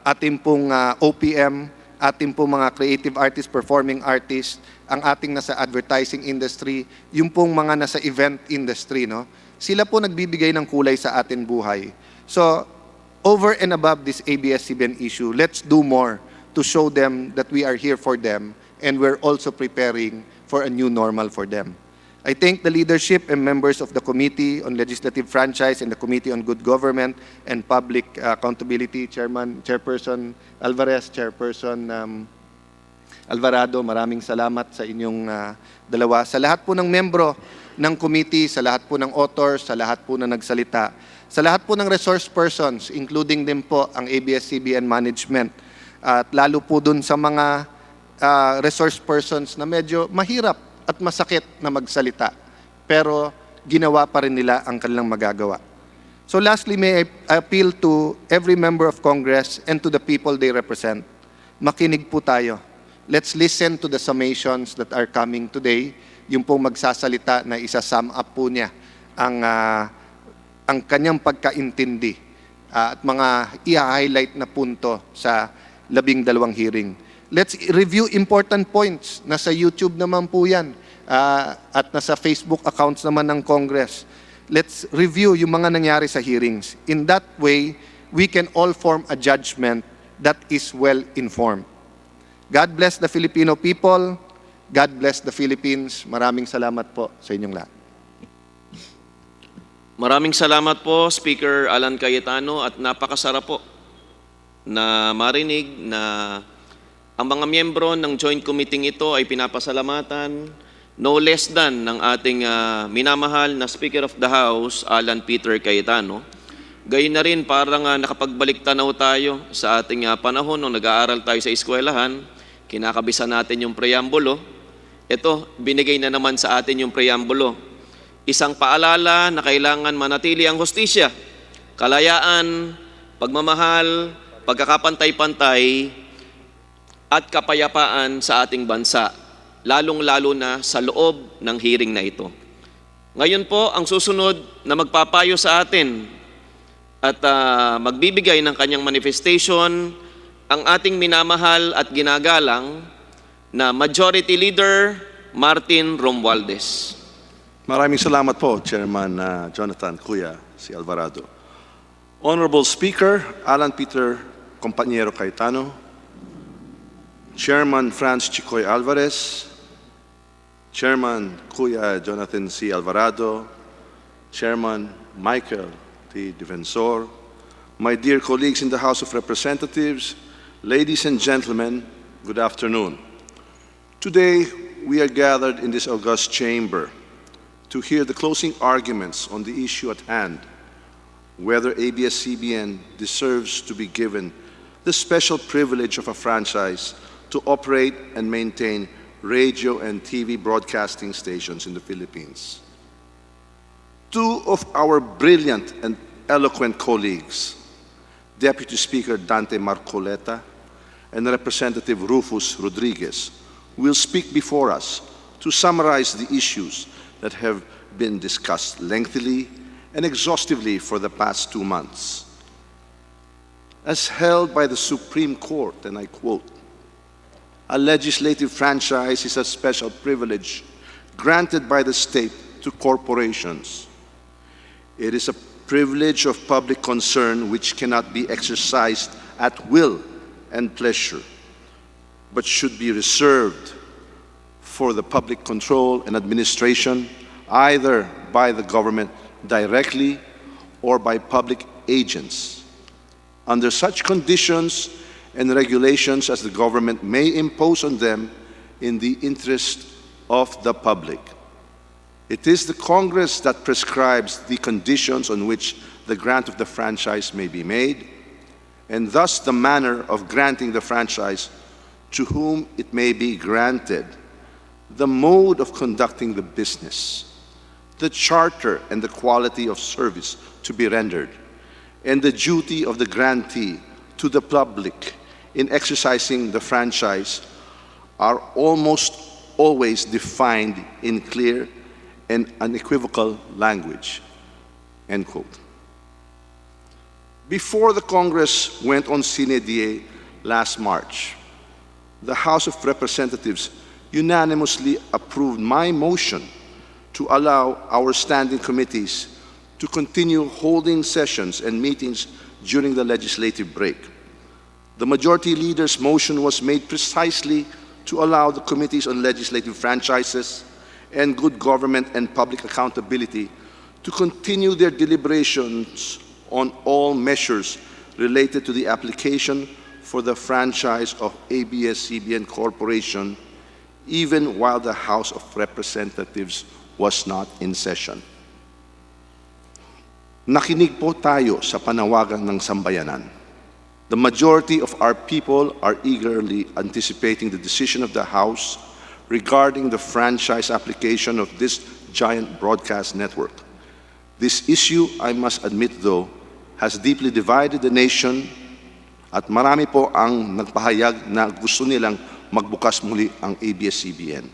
ating pong OPM, ating pong mga creative artists, performing artists, ang ating nasa advertising industry, yung pong mga nasa event industry, no? Sila po nagbibigay ng kulay sa ating buhay. So, over and above this ABS-CBN issue, let's do more to show them that we are here for them and we're also preparing for a new normal for them. I thank the leadership and members of the Committee on Legislative Franchise and the Committee on Good Government and Public Accountability, Chairperson Alvarez, Chairperson Alvarado, maraming salamat sa inyong dalawa. Sa lahat po ng membro ng committee, sa lahat po ng authors, sa lahat po na nagsalita, sa lahat po ng resource persons, including din po ang ABS-CBN management, at lalo po dun sa mga resource persons na medyo mahirap at masakit na magsalita, pero ginawa pa rin nila ang kanilang magagawa. So lastly, may I appeal to every member of Congress and to the people they represent. Makinig po tayo. Let's listen to the summations that are coming today. Yung pong magsasalita na isa-sum up po niya ang kanyang pagkaintindi at mga i-highlight na punto sa 12 hearing. Let's review important points. Nasa YouTube naman po yan. At nasa Facebook accounts naman ng Congress. Let's review yung mga nangyari sa hearings. In that way, we can all form a judgment that is well-informed. God bless the Filipino people. God bless the Philippines. Maraming salamat po sa inyong lahat. Maraming salamat po, Speaker Alan Cayetano, at napakasarap po na marinig na ang mga miyembro ng joint committee ito ay pinapasalamatan no less than ng ating minamahal na Speaker of the House, Alan Peter Cayetano. Gayon na rin parang nakapagbalik tanaw tayo sa ating panahon nung nag-aaral tayo sa eskwelahan, kinakabisa natin yung preambulo. Ito, binigay na naman sa atin yung preambulo. Isang paalala na kailangan manatili ang hustisya, kalayaan, pagmamahal, pagkakapantay-pantay, at kapayapaan sa ating bansa, lalong-lalo na sa loob ng hearing na ito. Ngayon po, ang susunod na magpapayo sa atin at magbibigay ng kanyang manifestation, ang ating minamahal at ginagalang na Majority Leader Martin Romualdez. Maraming salamat po, Chairman Jonathan Kuya C. Alvarado. Honorable Speaker Alan Peter Compañero Cayetano, Chairman Franz Chicoy Alvarez, Chairman Kuya Jonathan C. Alvarado, Chairman Michael T. Defensor, my dear colleagues in the House of Representatives, ladies and gentlemen, good afternoon. Today, we are gathered in this august chamber to hear the closing arguments on the issue at hand, whether ABS-CBN deserves to be given the special privilege of a franchise to operate and maintain radio and TV broadcasting stations in the Philippines. Two of our brilliant and eloquent colleagues, Deputy Speaker Dante Marcoleta and Representative Rufus Rodriguez, will speak before us to summarize the issues that have been discussed lengthily and exhaustively for the past 2 months. As held by the Supreme Court, and I quote, "A legislative franchise is a special privilege granted by the state to corporations. It is a privilege of public concern which cannot be exercised at will and pleasure, but should be reserved for the public control and administration, either by the government directly or by public agents, under such conditions and regulations as the government may impose on them in the interest of the public. It is the Congress that prescribes the conditions on which the grant of the franchise may be made, and thus the manner of granting the franchise, to whom it may be granted, the mode of conducting the business, the charter and the quality of service to be rendered, and the duty of the grantee to the public in exercising the franchise are almost always defined in clear and unequivocal language. End quote. Before the Congress went on sine die last March, the House of Representatives unanimously approved my motion to allow our standing committees to continue holding sessions and meetings during the legislative break. The Majority Leader's motion was made precisely to allow the Committees on Legislative Franchises and Good Government and Public Accountability to continue their deliberations on all measures related to the application for the franchise of ABS-CBN Corporation, even while the House of Representatives was not in session. Nakinig po tayo sa panawagan ng sambayanan. The majority of our people are eagerly anticipating the decision of the House regarding the franchise application of this giant broadcast network. This issue, I must admit though, has deeply divided the nation at marami po ang nagpahayag na gusto nilang magbukas muli ang ABS-CBN.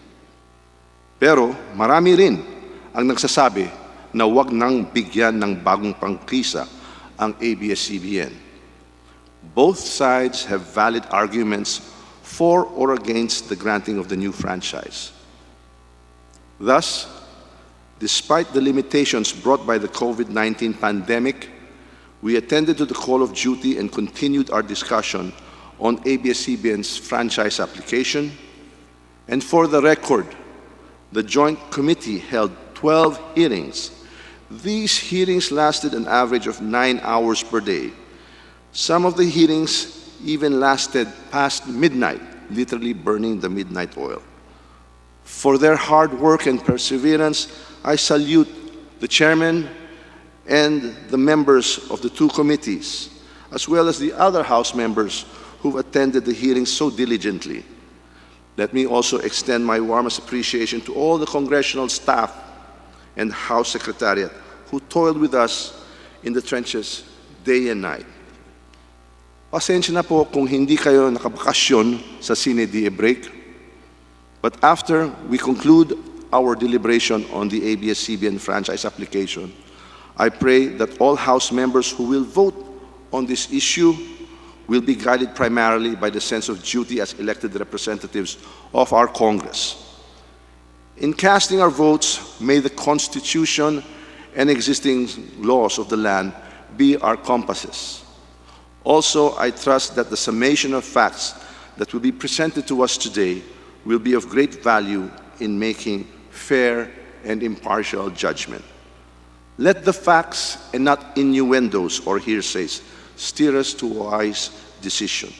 Pero marami rin ang nagsasabi na huwag nang bigyan ng bagong prangkisa ang ABS-CBN. Both sides have valid arguments for or against the granting of the new franchise. Thus, despite the limitations brought by the COVID-19 pandemic, we attended to the call of duty and continued our discussion on ABS-CBN's franchise application. And for the record, the Joint Committee held 12 hearings. These hearings lasted an average of 9 hours per day. Some of the hearings even lasted past midnight, literally burning the midnight oil. For their hard work and perseverance, I salute the chairman and the members of the two committees, as well as the other House members who've attended the hearings so diligently. Let me also extend my warmest appreciation to all the congressional staff and House Secretariat who toiled with us in the trenches day and night. Pasensya na po kung hindi kayo nakabakasyon sa sine die break, but after we conclude our deliberation on the ABS-CBN franchise application, I pray that all House members who will vote on this issue will be guided primarily by the sense of duty as elected representatives of our Congress. In casting our votes, may the Constitution and existing laws of the land be our compasses. Also, I trust that the summation of facts that will be presented to us today will be of great value in making fair and impartial judgment. Let the facts and not innuendos or hearsays steer us to a wise decision.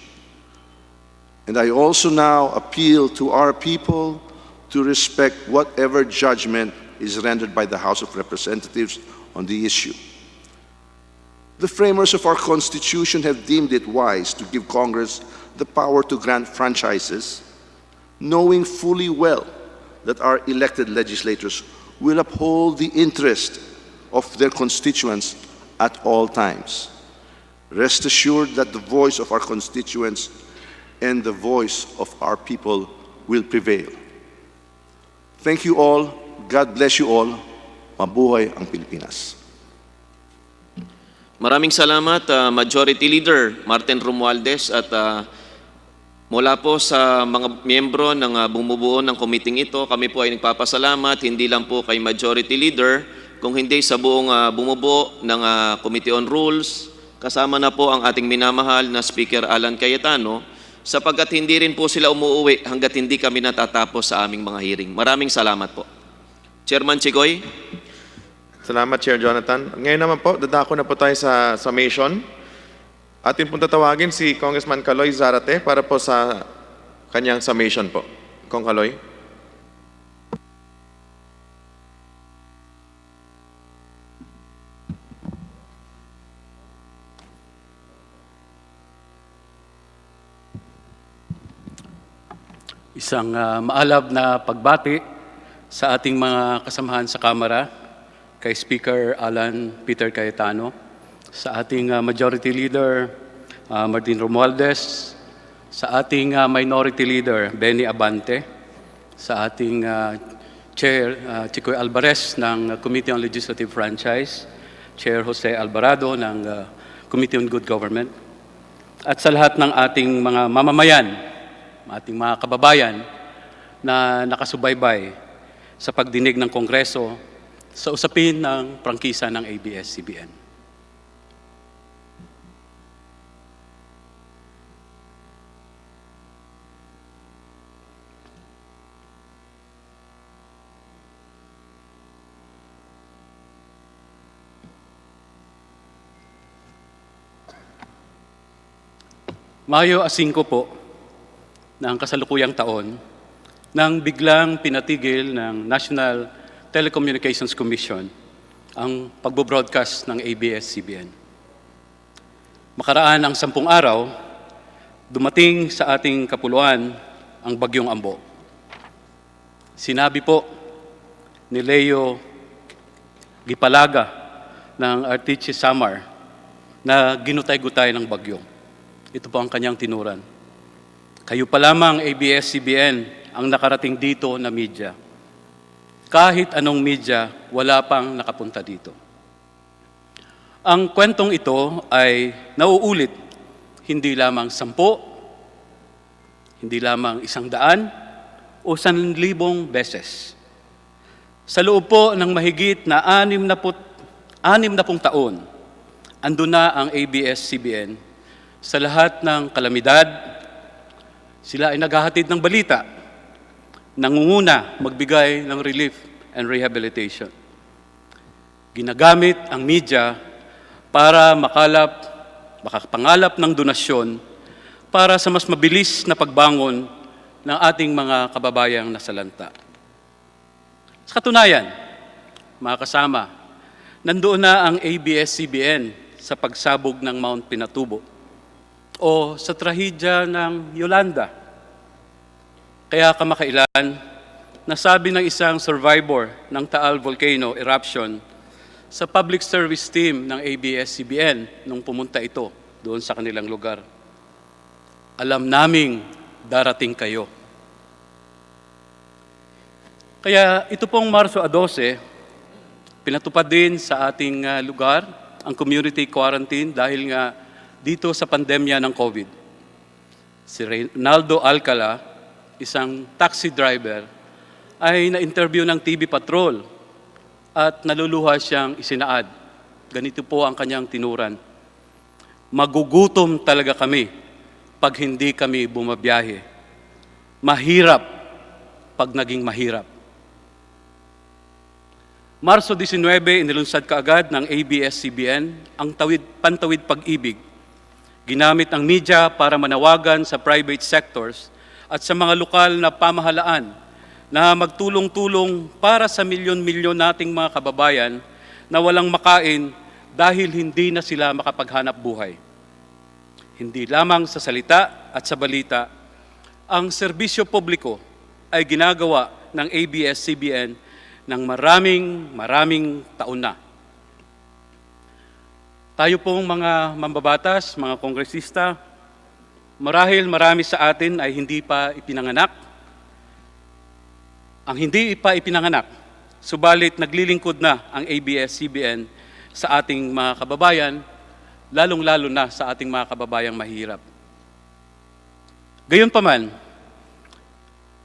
And I also now appeal to our people to respect whatever judgment is rendered by the House of Representatives on the issue. The framers of our Constitution have deemed it wise to give Congress the power to grant franchises, knowing fully well that our elected legislators will uphold the interest of their constituents at all times. Rest assured that the voice of our constituents and the voice of our people will prevail. Thank you all. God bless you all. Mabuhay ang Pilipinas. Maraming salamat, Majority Leader Martin Romualdez, at mula po sa mga miyembro ng bumubuo ng committee ito, kami po ay nagpapasalamat hindi lang po kay Majority Leader, kung hindi sa buong bumubuo ng Committee on Rules, kasama na po ang ating minamahal na Speaker Alan Cayetano, sapagkat hindi rin po sila umuuwi hanggat hindi kami natatapos sa aming mga hearing. Maraming salamat po. Chairman Chigoy. Salamat, Chair Jonathan. Ngayon naman po, dadako na po tayo sa summation. Atin pong tatawagin si Congressman Caloy Zarate para po sa kanyang summation po. Kong Caloy. Isang maalab na pagbati sa ating mga kasamahan sa Kamara, kay Speaker Alan Peter Cayetano, sa ating Majority Leader Martin Romualdez, sa ating Minority Leader Benny Abante, sa ating Chair Chicoy Alvarez ng Committee on Legislative Franchise, Chair Jose Alvarado ng Committee on Good Government, at sa lahat ng ating mga mamamayan, ating mga kababayan na nakasubaybay sa pagdinig ng Kongreso sa usapin ng prangkisa ng ABS-CBN. Mayo 5 po ng kasalukuyang taon nang biglang pinatigil ng National Telecommunications Commission ang pagbo-broadcast ng ABS-CBN. Makaraan ang 10 araw, dumating sa ating kapuluan ang Bagyong Ambo. Sinabi po ni Leo Gipalaga ng Artiche Samar na ginutay-gutay ng bagyo. Ito po ang kanyang tinuran. Kayo pa lamang ABS-CBN ang nakarating dito na media. Kahit anong media, wala pang nakapunta dito. Ang kwentong ito ay nauulit hindi lamang 10, hindi lamang 100 o 1,000 beses. Sa loob po ng mahigit na 60 taon, andun na ang ABS-CBN sa lahat ng kalamidad. Sila ay naghahatid ng balita, nangunguna magbigay ng relief and rehabilitation. Ginagamit ang media para makapangalap ng donasyon para sa mas mabilis na pagbangon ng ating mga kababayang nasalanta. Sa katunayan, mga kasama, nandoon na ang ABS-CBN sa pagsabog ng Mount Pinatubo o sa trahedya ng Yolanda. Kaya kamakailan, nasabi ng isang survivor ng Taal Volcano eruption sa public service team ng ABS-CBN nung pumunta ito doon sa kanilang lugar, alam naming darating kayo. Kaya ito pong Marso 12, pinatupad din sa ating lugar ang community quarantine dahil nga dito sa pandemya ng COVID. Si Reynaldo Alcala, isang taxi driver, ay na-interview ng TV Patrol at naluluha siyang isinaad. Ganito po ang kanyang tinuran. Magugutom talaga kami pag hindi kami bumabiyahe. Mahirap pag naging mahirap. Marso 19, inilunsad kaagad ng ABS-CBN ang Pantawid Pag-ibig. Ginamit ang media para manawagan sa private sectors at sa mga lokal na pamahalaan na magtulong-tulong para sa milyon-milyon nating mga kababayan na walang makain dahil hindi na sila makapaghanap buhay. Hindi lamang sa salita at sa balita, ang serbisyo publiko ay ginagawa ng ABS-CBN ng maraming taon na. Tayo pong mga mambabatas, mga kongresista, marahil marami sa atin ay hindi pa ipinanganak. Ang hindi pa ipinanganak, subalit naglilingkod na ang ABS-CBN sa ating mga kababayan, lalong-lalo na sa ating mga kababayang mahirap. Gayunpaman,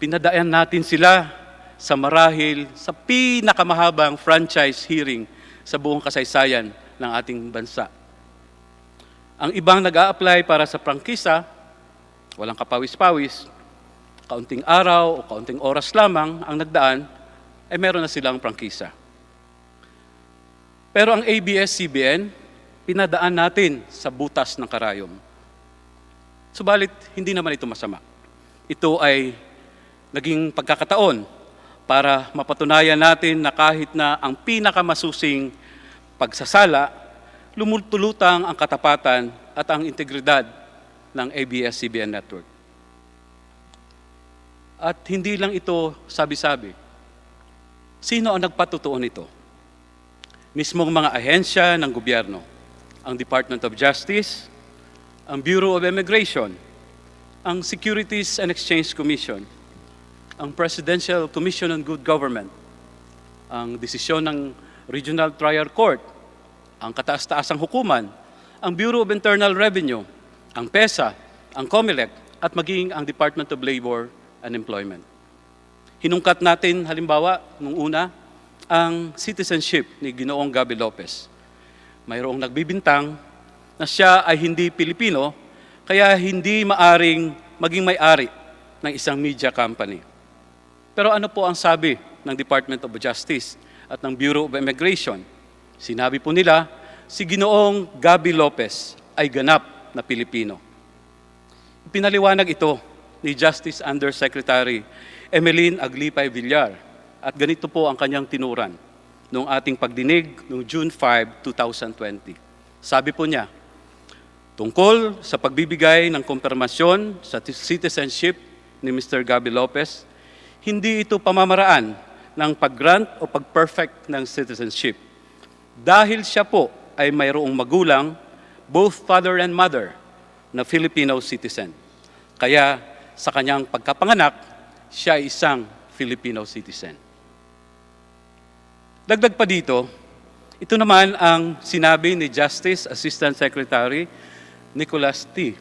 pinadaan natin sila sa marahil sa pinakamahabang franchise hearing sa buong kasaysayan ng ating bansa. Ang ibang nag-a-apply para sa prangkisa, walang kapawis-pawis, kaunting araw o kaunting oras lamang ang nagdaan, ay meron na silang prangkisa. Pero ang ABS-CBN, pinadaan natin sa butas ng karayom. Subalit, hindi naman ito masama. Ito ay naging pagkakataon para mapatunayan natin na kahit na ang pinakamasusing pagsasala, lumulutang ang katapatan at ang integridad ng ABS-CBN network. At hindi lang ito sabi-sabi. Sino ang nagpatutuon nito? Mismong mga ahensya ng gobyerno, ang Department of Justice, ang Bureau of Immigration, ang Securities and Exchange Commission, ang Presidential Commission on Good Government, ang desisyon ng Regional Trial Court, ang kataas-taasang hukuman, ang Bureau of Internal Revenue, ang PESA, ang COMELEC, at maging ang Department of Labor and Employment. Hinungkat natin halimbawa nung una ang citizenship ni Ginoong Gabby Lopez. Mayroong nagbibintang na siya ay hindi Pilipino kaya hindi maaring maging may-ari ng isang media company. Pero ano po ang sabi ng Department of Justice at ng Bureau of Immigration? Sinabi po nila, si Ginoong Gabby Lopez ay ganap na Pilipino. Pinaliwanag ito ni Justice Undersecretary Emeline Aglipay Villar at ganito po ang kanyang tinuran noong ating pagdinig noong June 5, 2020. Sabi po niya, tungkol sa pagbibigay ng kumpirmasyon sa citizenship ni Mr. Gabby Lopez, hindi ito pamamaraan ng pag-grant o pag-perfect ng citizenship. Dahil siya po ay mayroong magulang, both father and mother, na Filipino citizen. Kaya sa kanyang pagkapanganak, siya ay isang Filipino citizen. Dagdag pa dito, ito naman ang sinabi ni Justice Assistant Secretary Nicholas T.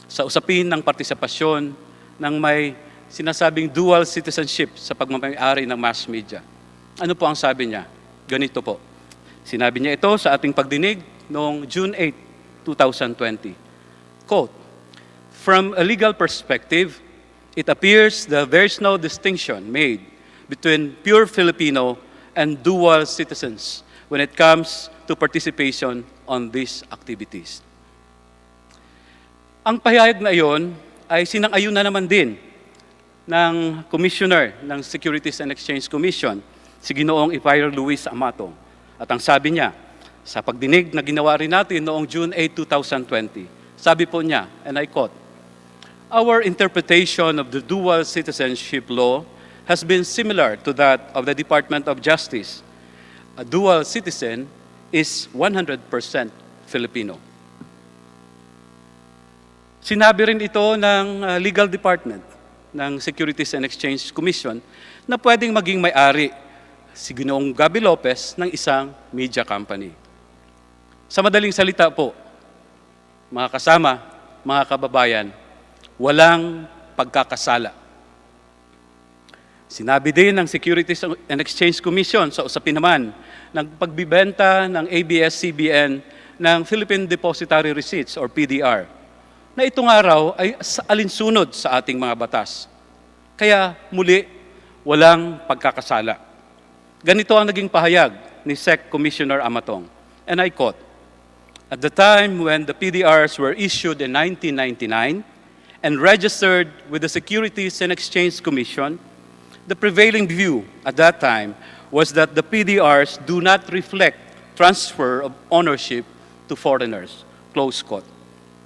sa usapin ng partisipasyon ng may sinasabing dual citizenship sa pagmamayari ng mass media. Ano po ang sabi niya? Ganito po. Sinabi niya ito sa ating pagdinig noong June 8, 2020. Quote, "From a legal perspective, it appears that there is no distinction made between pure Filipino and dual citizens when it comes to participation on these activities." Ang pahayag na iyon ay sinang-ayon na naman din ng Commissioner ng Securities and Exchange Commission, si Ginoong Ivair Luis Amato. At ang sabi niya, sa pagdinig na ginawa rin natin noong June 8, 2020, sabi po niya, and I quote, "Our interpretation of the dual citizenship law has been similar to that of the Department of Justice. A dual citizen is 100% Filipino." Sinabi rin ito ng Legal Department ng Securities and Exchange Commission na pwedeng maging may-ari si Ginoong Gabby Lopez ng isang media company. Sa madaling salita po, mga kasama, mga kababayan, walang pagkakasala. Sinabi din ng Securities and Exchange Commission sa usapin naman ng pagbibenta ng abs-cbn ng Philippine Depository Receipts or PDR na itong araw ay alinsunod sa ating mga batas. Kaya muli, walang pagkakasala. Ganito ang naging pahayag ni SEC Commissioner Amatong, and I quote, "At the time when the PDRs were issued in 1999 and registered with the Securities and Exchange Commission, the prevailing view at that time was that the PDRs do not reflect transfer of ownership to foreigners." Close quote.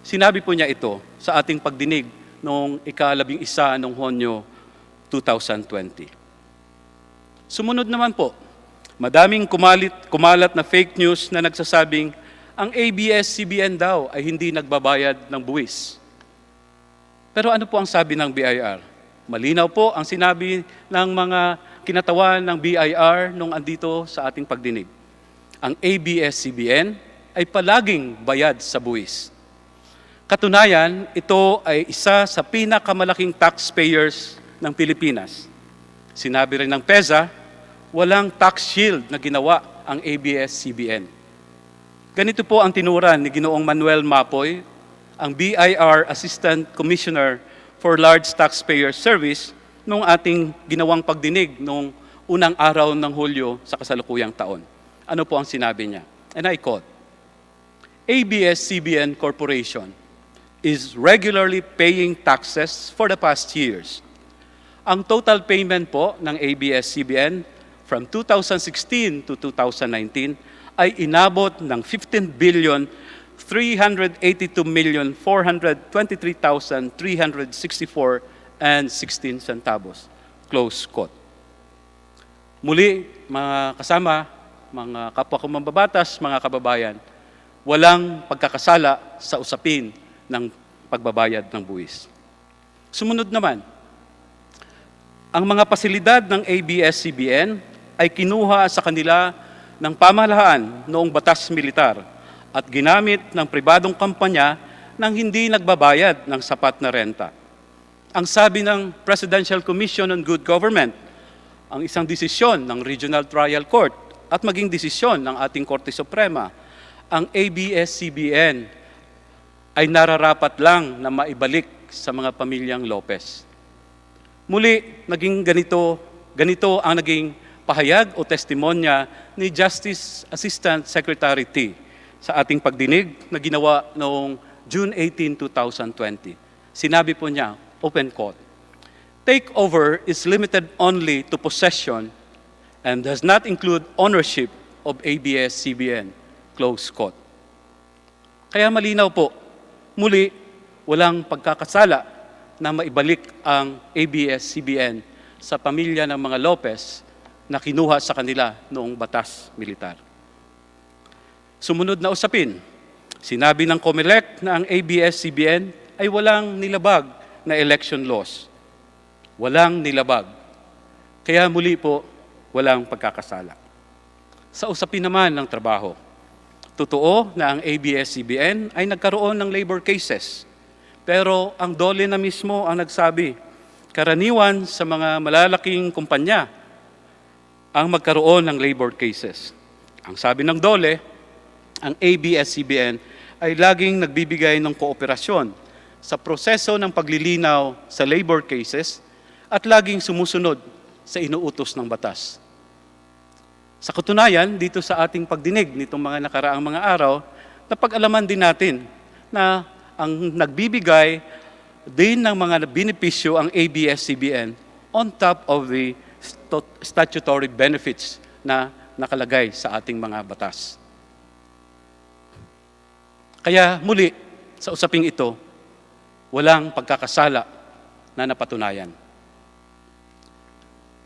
Sinabi po niya ito sa ating pagdinig noong ika-11 ng Hunyo 2020. Sumunod naman po, madaming kumalat na fake news na nagsasabing ang abs-cbn daw ay hindi nagbabayad ng buwis. Pero ano po ang sabi ng BIR? Malinaw po ang sinabi ng mga kinatawan ng BIR nung andito sa ating pagdinig. Ang abs-cbn ay palaging bayad sa buwis. Katunayan, ito ay isa sa pinakamalaking taxpayers ng Pilipinas. Sinabi rin ng PESA, walang tax shield na ginawa ang abs-cbn. Ganito po ang tinuran ni Ginoong Manuel Mapoy, ang BIR Assistant Commissioner for Large Taxpayer Service, nung ating ginawang pagdinig nung unang araw ng Hulyo sa kasalukuyang taon. Ano po ang sinabi niya? And I quote, "abs-cbn Corporation is regularly paying taxes for the past years. Ang total payment po ng abs-cbn from 2016 to 2019 ay inabot ng 15,382,423,364 centavos. Close quote. Muli, mga kasama, mga kapwa ko mambabatas, mga kababayan, walang pagkakasala sa usapin ng pagbabayad ng buwis. Sumunod naman, ang mga pasilidad ng abs-cbn ay kinuha sa kanila ng pamahalaan noong batas militar at ginamit ng pribadong kampanya nang hindi nagbabayad ng sapat na renta. Ang sabi ng Presidential Commission on Good Government, ang isang desisyon ng Regional Trial Court at maging desisyon ng ating Korte Suprema, ang abs-cbn ay nararapat lang na maibalik sa mga pamilyang Lopez. Muli, naging ganito ang naging pahayag o testimonya ni Justice Assistant Secretary T sa ating pagdinig na ginawa noong June 18, 2020. Sinabi po niya, open quote, "Takeover is limited only to possession and does not include ownership of abs-cbn." Close quote. Kaya malinaw po, muli, walang pagkakasala na maibalik ang abs-cbn sa pamilya ng mga Lopez na kinuha sa kanila noong batas militar. Sumunod na usapin, sinabi ng COMELEC na ang abs-cbn ay walang nilabag na election laws. Walang nilabag. Kaya muli po, walang pagkakasala. Sa usapin naman ng trabaho, totoo na ang abs-cbn ay nagkaroon ng labor cases. Pero ang DOLE na mismo ang nagsabi, karaniwan sa mga malalaking kumpanya ang magkaroon ng labor cases. Ang sabi ng DOLE, ang abs-cbn ay laging nagbibigay ng kooperasyon sa proseso ng paglilinaw sa labor cases at laging sumusunod sa inuutos ng batas. Sa katunayan, dito sa ating pagdinig nitong mga nakaraang mga araw, napag-alaman din natin na ang nagbibigay din ng mga benepisyo ang abs-cbn on top of the statutory benefits na nakalagay sa ating mga batas. Kaya muli, sa usaping ito, walang pagkakasala na napatunayan.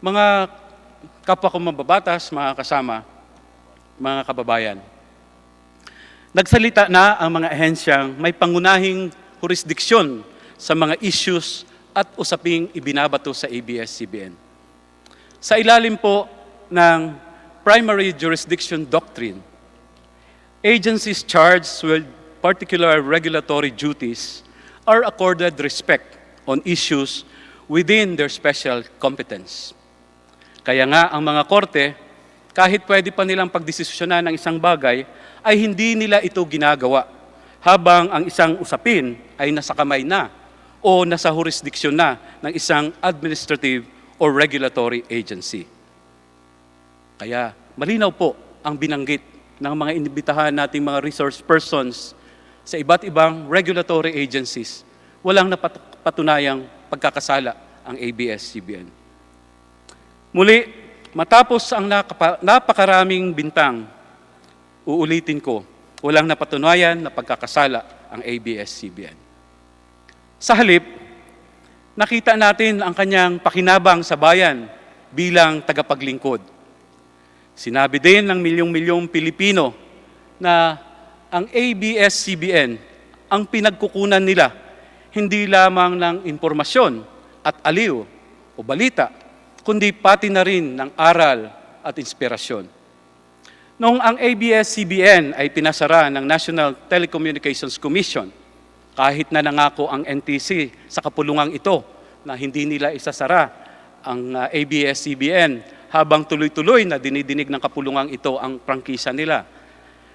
Mga kapwa ko mababatas, mga kasama, mga kababayan, nagsalita na ang mga ahensyang may pangunahing jurisdiksyon sa mga issues at usaping ibinabato sa abs-cbn. Sa ilalim po ng Primary Jurisdiction Doctrine, agencies charged with particular regulatory duties are accorded respect on issues within their special competence. Kaya nga ang mga korte, kahit pwede pa nilang pagdesisyonan ng isang bagay, ay hindi nila ito ginagawa habang ang isang usapin ay nasa kamay na o nasa jurisdiksyon na ng isang administrative or regulatory agency. Kaya malinaw po ang binanggit ng mga inibitahan nating mga resource persons sa iba't ibang regulatory agencies. Walang napatunayang pagkakasala ang abs-cbn. Muli, matapos ang napakaraming bintang, uulitin ko, walang napatunayan na pagkakasala ang abs-cbn. Sa halip, nakita natin ang kanyang pakinabang sa bayan bilang tagapaglingkod. Sinabi din ng milyong-milyong Pilipino na ang abs-cbn ang pinagkukunan nila hindi lamang ng impormasyon at aliw o balita, kundi pati na rin ng aral at inspirasyon. Noong ang abs-cbn ay pinasara ng National Telecommunications Commission, kahit na nangako ang NTC sa kapulungang ito na hindi nila isasara ang abs-cbn habang tuloy-tuloy na dinidinig ng kapulungang ito ang prangkisa nila.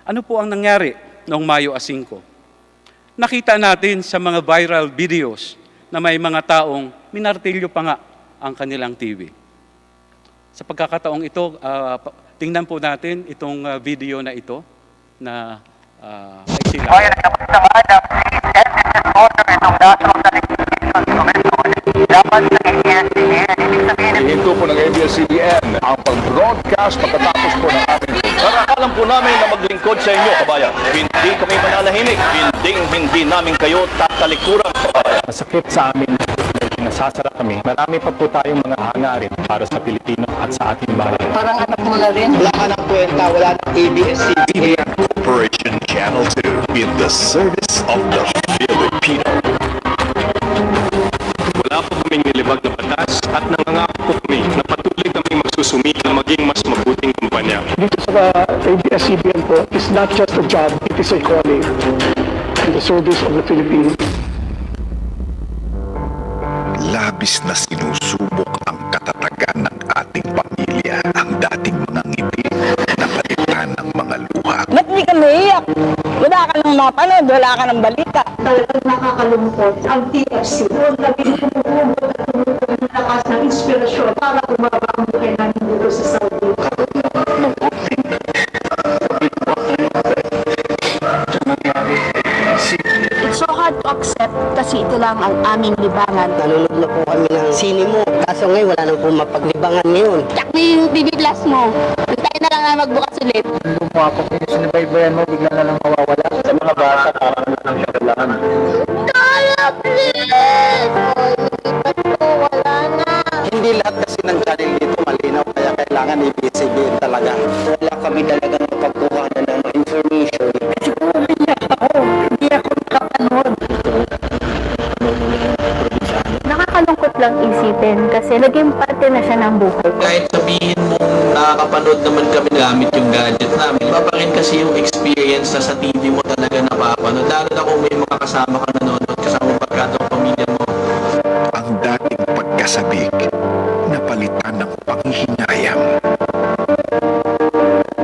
Ano po ang nangyari noong Mayo 5? Nakita natin sa mga viral videos na may mga taong minartilyo pa nga ang kanilang TV. Sa pagkakataong ito, tingnan po natin itong video na ito na ay sila. Hihinto po ng abs-cbn ang pag-broadcast pagkatapos po ng ating program. Alam po namin na maglingkod sa inyo, kabayan. Hindi kami mananahimik. Hindi namin kayo tatalikuran, kabayan. Masakit sa amin dahil nasasara kami. Marami pa po tayong mga hangarin para sa Pilipino at sa ating bayan. Parang anak mo na rin. Wala ka ng kwenta, wala ng abs-cbn. Operation Channel 2 in the service of the Filipino. Wala po kaming nilibag na batas at nangangako po kami na patuloy kaming magsusumikap na maging mas mabuti ating kumpanya. Dito sa ABS-CBN po, it's not just a job, it is a calling in the service of the Philippines. Labis na sinusubok ang katatagan ng ating pamilya. Ang dating mga ngiti na palitan ng mga luha. Ba't di ka naiyak? Wala ka nang mapanood, wala ka nang balita. Talagang nakakalungkot ang TFC. Doon kami pumupulot at tumutulong ng lakas ng inspirasyon para umaba ang buhay namin dito sa Saudi. It's so hard to accept kasi ito lang ang aming libangan. Nanonood na po kami ng sine mo. Kaso ngayon, wala nang po mapaglibangan ngayon. Check mo yung TV Plus mo. Tayo na lang na magbukas ulit. Bumapok yung sinibaybayan mo, bigla na lang mawawala. Sa mga bata, parang lang siya kailangan. Kaya, please! Wala na. Hindi lahat kasi ng channel dito malinaw, kaya kailangan ABS-CBN talaga. Wala kami talagang pagkuha na ng information. Kasi kung umiyak ako, hindi ako nakapanood. Nakakalungkot lang isipin kasi naging parte na siya ng buhay. Kahit sabihin mong nakakapanood naman kami gamit yung gadget namin, iba pa rin kasi yung experience na sa TV mo talaga napapanood. Lalo na kung may mga kasama ka nanonood, kasama barkada o pamilya mo. Ang dating pagkasabik, napalitan ng panghihinayang.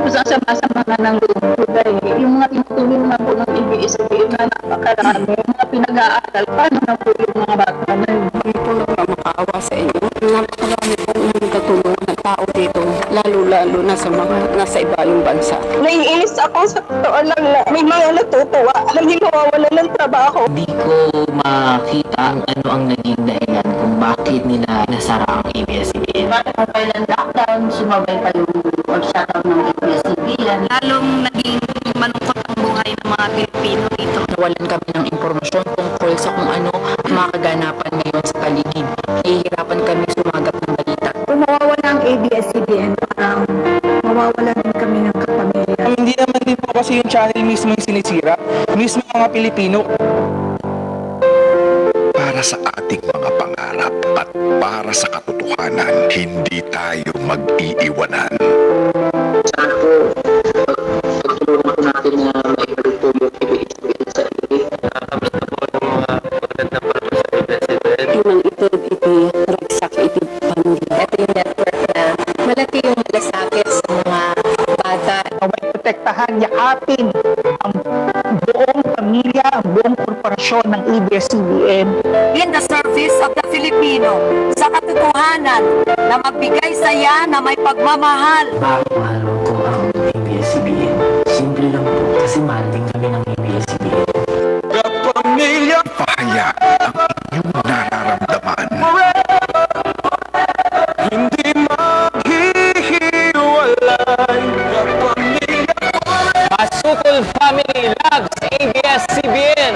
Masasama-sama na ng loob dahil yung mga tinutulong na po ng ABS-CBN na napakarami, yung mga pinag-aaral, paano na po yung mga bata na yun? Kami po lang makaawa sa inyo. Napakarami po ng katulungan ng tao dito, lalo-lalo na sa mga nasa ibang bansa. Naiinis ako sa totoo lang na may mga natutuwa na hindi mawawala ng trabaho. Hindi ko makita ano ang naging dahilan kung bakit nila nasara ang ABS-CBN. Bakit mobile ang lockdown, sumabay pa yung shutdown ng ABS-CBN. Lalong naging malungkot ang buhay ng mga Pilipino dito. Nawalan kami ng impormasyon tungkol sa kung ano makaganapan ngayon sa paligid. Nahihirapan kami sumagap ng balita. Kung mawawala ang ABS-CBN, parang mawawala din kami ng kapamilya. Hindi naman din po kasi yung channel mismo yung sinisira, mismo mga Pilipino. Para sa ating mga pangarap at para sa katotohanan, hindi tayo mag-iiwanan. Sana po, pagtulungan natin na maibalik po yung ABS-CBN sa ilit. Nakakabit na po yung mga magandang purpose sa ABS-CBN. Yung ito, ragsak, ito pamilya. Ito yung network na malaki yung malasakit sa mga bata. May protektahan, yakapin ang buong pamilya, ang buong korporasyon ng ABS-CBN. In the service of the Filipino, sa katotohanan na magbigay saya na may pagmamahal. Bakit mahal mo po ang ABS-CBN? Simple lang po kasi mahal din kami ng ABS-CBN. Kapamilya! Pahayag ang inyong nararamdaman. Hindi maghihiwalay. Kapamilya! Masukol Family loves ABS-CBN.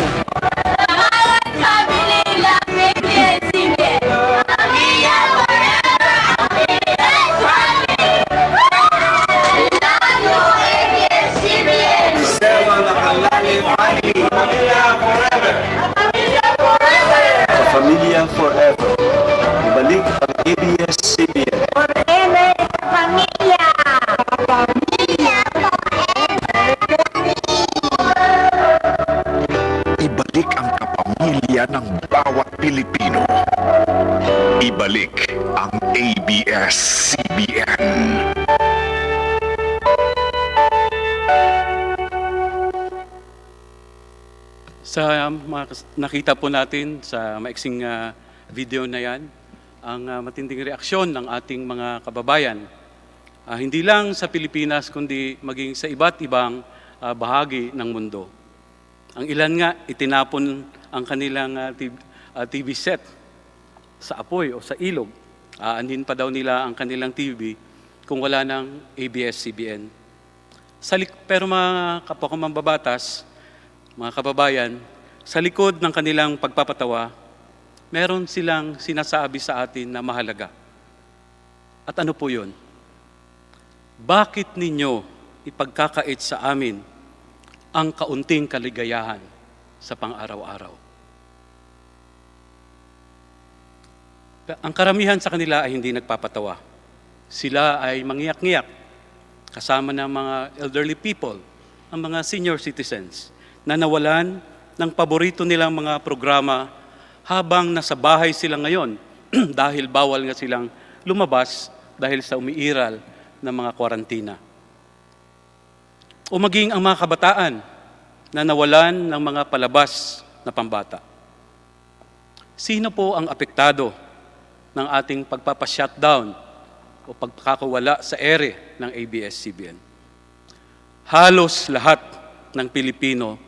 Pamilya forever. Ibalik ang ABS-CBN. Forever, pamilya! Pamilya Ibalik ang kapamilya ng bawat Pilipino. Ibalik ang ABS-CBN. Sa nakita po natin sa maiksing video na yan, ang matinding reaksyon ng ating mga kababayan. Hindi lang sa Pilipinas, kundi maging sa iba't ibang bahagi ng mundo. Ang ilan nga, itinapon ang kanilang TV set sa apoy o sa ilog. Aanhin pa daw nila ang kanilang TV kung wala ng ABS-CBN. Pero mga kapwa kong mambabatas, mga kababayan, sa likod ng kanilang pagpapatawa, meron silang sinasabi sa atin na mahalaga. At ano po yun? Bakit ninyo ipagkakait sa amin ang kaunting kaligayahan sa pang-araw-araw? Ang karamihan sa kanila ay hindi nagpapatawa. Sila ay mangiyak-ngiyak kasama ng mga elderly people, ang mga senior citizens, na nawalan ng paborito nilang mga programa habang nasa bahay sila ngayon dahil bawal nga silang lumabas dahil sa umiiral ng mga kwarantina. O maging ang mga kabataan na nawalan ng mga palabas na pambata. Sino po ang apektado ng ating pagpapa-shutdown o pagkakawala sa ere ng ABS-CBN? Halos lahat ng Pilipino,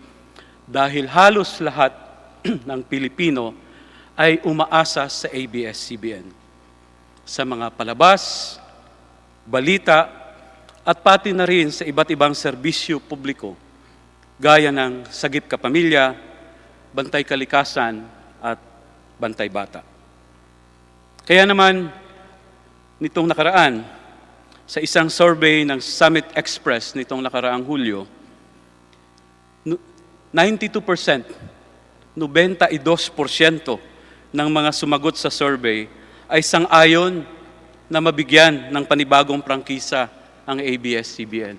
dahil halos lahat ng Pilipino ay umaasa sa ABS-CBN. Sa mga palabas, balita, at pati na rin sa iba't ibang serbisyo publiko, gaya ng Sagip Kapamilya, Bantay Kalikasan, at Bantay Bata. Kaya naman, nitong nakaraan, sa isang survey ng Summit Express nitong nakaraang Hulyo, 92%, 92% ng mga sumagot sa survey ay sang-ayon na mabigyan ng panibagong prangkisa ang ABS-CBN.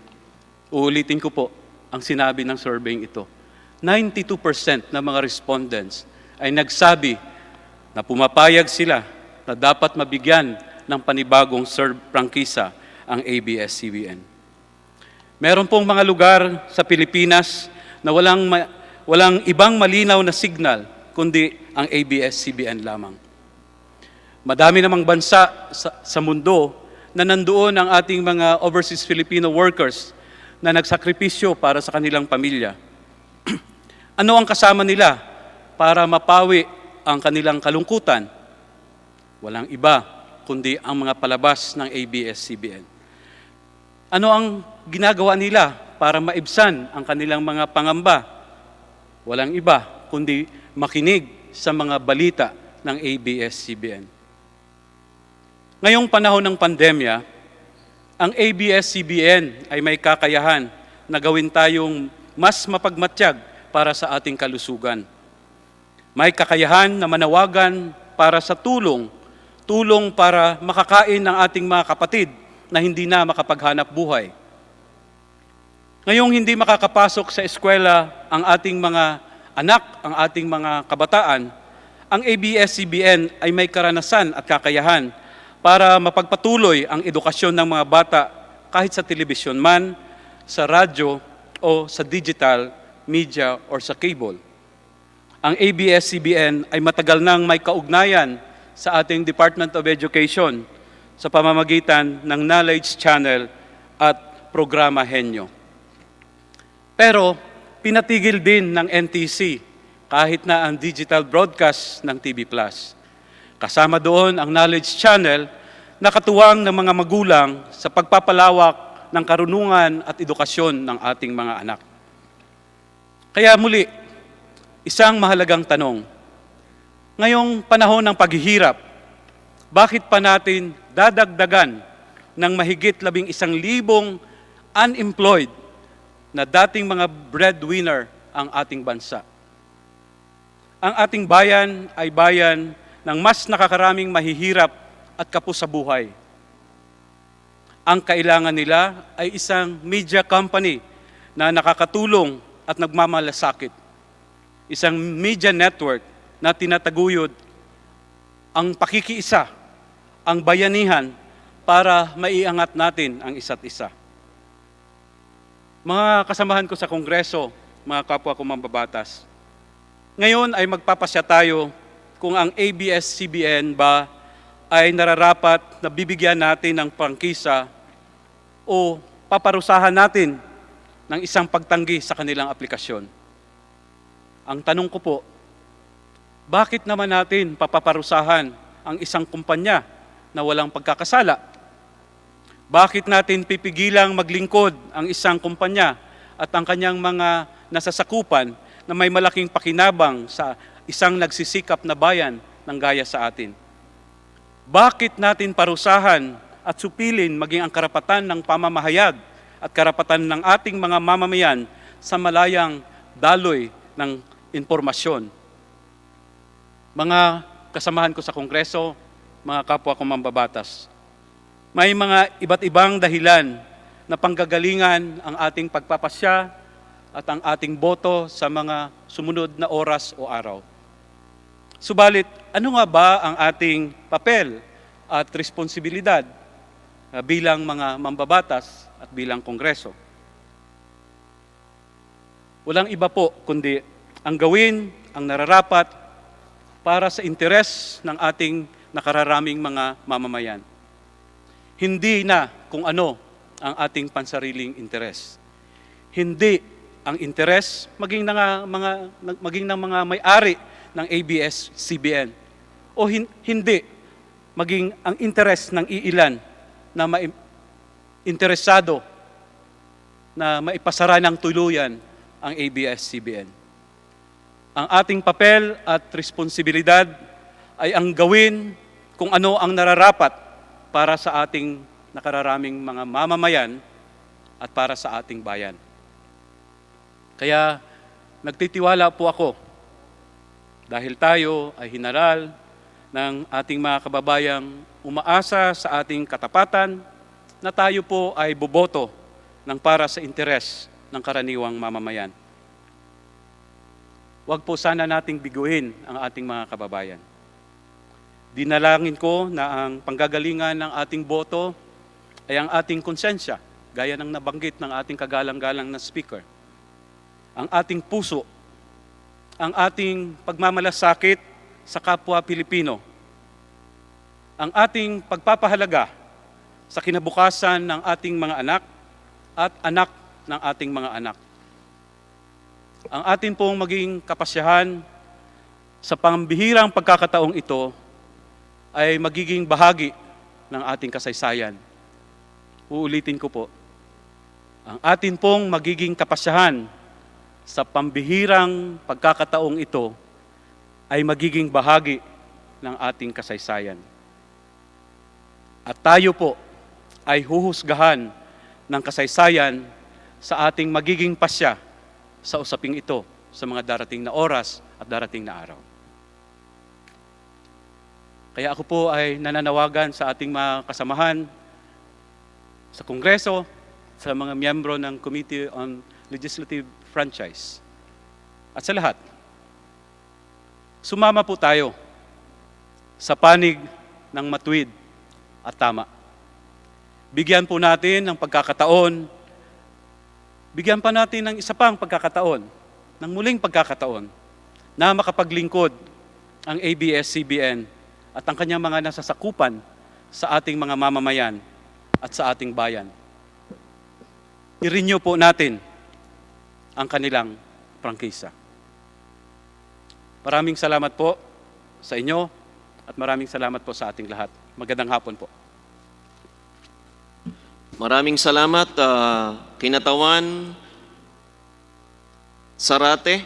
Uulitin ko po ang sinabi ng surveying ito. 92% ng mga respondents ay nagsabi na pumapayag sila na dapat mabigyan ng panibagong prangkisa ang ABS-CBN. Meron pong mga lugar sa Pilipinas na walang ibang malinaw na signal kundi ang ABS-CBN lamang. Madami namang bansa sa mundo na nandoon ang ating mga overseas Filipino workers na nagsakripisyo para sa kanilang pamilya. Ano ang kasama nila para mapawi ang kanilang kalungkutan? Walang iba kundi ang mga palabas ng ABS-CBN. Ano ang ginagawa nila para maibsan ang kanilang mga pangamba? Walang iba kundi makinig sa mga balita ng ABS-CBN. Ngayong panahon ng pandemya, ang ABS-CBN ay may kakayahan na gawin tayong mas mapagmatyag para sa ating kalusugan. May kakayahan na manawagan para sa tulong para makakain ng ating mga kapatid na hindi na makapaghanap buhay. Ngayong hindi makakapasok sa eskwela ang ating mga anak, ang ating mga kabataan, ang ABS-CBN ay may karanasan at kakayahan para mapagpatuloy ang edukasyon ng mga bata kahit sa telebisyon man, sa radyo o sa digital media or sa cable. Ang ABS-CBN ay matagal nang may kaugnayan sa ating Department of Education sa pamamagitan ng Knowledge Channel at Programa Henyo. Pero pinatigil din ng NTC kahit na ang digital broadcast ng TV+. Kasama doon ang Knowledge Channel na katuwang ng mga magulang sa pagpapalawak ng karunungan at edukasyon ng ating mga anak. Kaya muli, isang mahalagang tanong. Ngayong panahon ng paghihirap, bakit pa natin dadagdagan ng mahigit 11,000 unemployed na dating mga breadwinner ang ating bansa? Ang ating bayan ay bayan ng mas nakakaraming mahihirap at kapos sa buhay. Ang kailangan nila ay isang media company na nakakatulong at nagmamalasakit. Isang media network na tinataguyod ang pakikiisa, ang bayanihan para maiangat natin ang isa't isa. Mga kasamahan ko sa Kongreso, mga kapwa ko mambabatas, ngayon ay magpapasya tayo kung ang ABS-CBN ba ay nararapat na bibigyan natin ng prangkisa o paparusahan natin ng isang pagtanggi sa kanilang aplikasyon. Ang tanong ko po, bakit naman natin papaparusahan ang isang kumpanya na walang pagkakasala? Bakit natin pipigilang maglingkod ang isang kumpanya at ang kanyang mga nasasakupan na may malaking pakinabang sa isang nagsisikap na bayan ng gaya sa atin? Bakit natin parusahan at supilin maging ang karapatan ng pamamahayag at karapatan ng ating mga mamamayan sa malayang daloy ng impormasyon? Mga kasamahan ko sa Kongreso, mga kapwa ko mambabatas, may mga iba't ibang dahilan na panggagalingan ang ating pagpapasya at ang ating boto sa mga sumunod na oras o araw. Subalit, ano nga ba ang ating papel at responsibilidad bilang mga mambabatas at bilang Kongreso? Walang iba po kundi ang gawin ang nararapat para sa interes ng ating nakararaming mga mamamayan. Hindi na kung ano ang ating pansariling interes. Hindi ang interes maging ng mga may-ari ng ABS-CBN o hindi maging ang interes ng iilan na interesado na maipasara ng tuluyan ang ABS-CBN. Ang ating papel at responsibilidad ay ang gawin kung ano ang nararapat para sa ating nakararaming mga mamamayan at para sa ating bayan. Kaya nagtitiwala po ako dahil tayo ay hinaral ng ating mga kababayang umaasa sa ating katapatan na tayo po ay boboto ng para sa interes ng karaniwang mamamayan. Huwag po sana nating biguin ang ating mga kababayan. Dinalangin ko na ang panggagalingan ng ating boto ay ang ating konsensya, gaya ng nabanggit ng ating kagalang-galang na speaker. Ang ating puso, ang ating pagmamalasakit sa kapwa Pilipino, ang ating pagpapahalaga sa kinabukasan ng ating mga anak at anak ng ating mga anak. Ang atin pong maging kapasyahan sa pambihirang pagkakataong ito ay magiging bahagi ng ating kasaysayan. Uulitin ko po, ang atin pong magiging kapasyahan sa pambihirang pagkakataong ito ay magiging bahagi ng ating kasaysayan. At tayo po ay huhusgahan ng kasaysayan sa ating magiging pasya sa usaping ito sa mga darating na oras at darating na araw. Kaya ako po ay nananawagan sa ating mga kasamahan sa Kongreso, sa mga miyembro ng Committee on Legislative Franchise, at sa lahat. Sumama po tayo sa panig ng matuwid at tama. Bigyan po natin ng pagkakataon, bigyan pa natin ng isa pang pagkakataon, ng muling pagkakataon, na makapaglingkod ang ABS-CBN at ang kanyang mga nasasakupan sa ating mga mamamayan at sa ating bayan. I-renew po natin ang kanilang prangkisa. Maraming salamat po sa inyo at maraming salamat po sa ating lahat. Magandang hapon po. Maraming salamat, Kinatawan Sarate,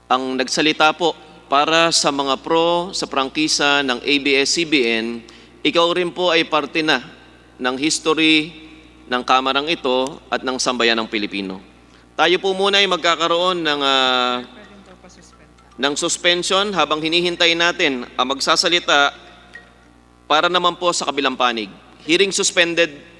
ang nagsalita po para sa mga pro sa prangkisa ng ABS-CBN. Ikaw rin po ay parte na ng history ng kamarang ito at ng sambayan ng Pilipino. Tayo po muna ay magkakaroon ng suspension habang hinihintay natin ang magsasalita para naman po sa kabilang panig. Hearing suspended.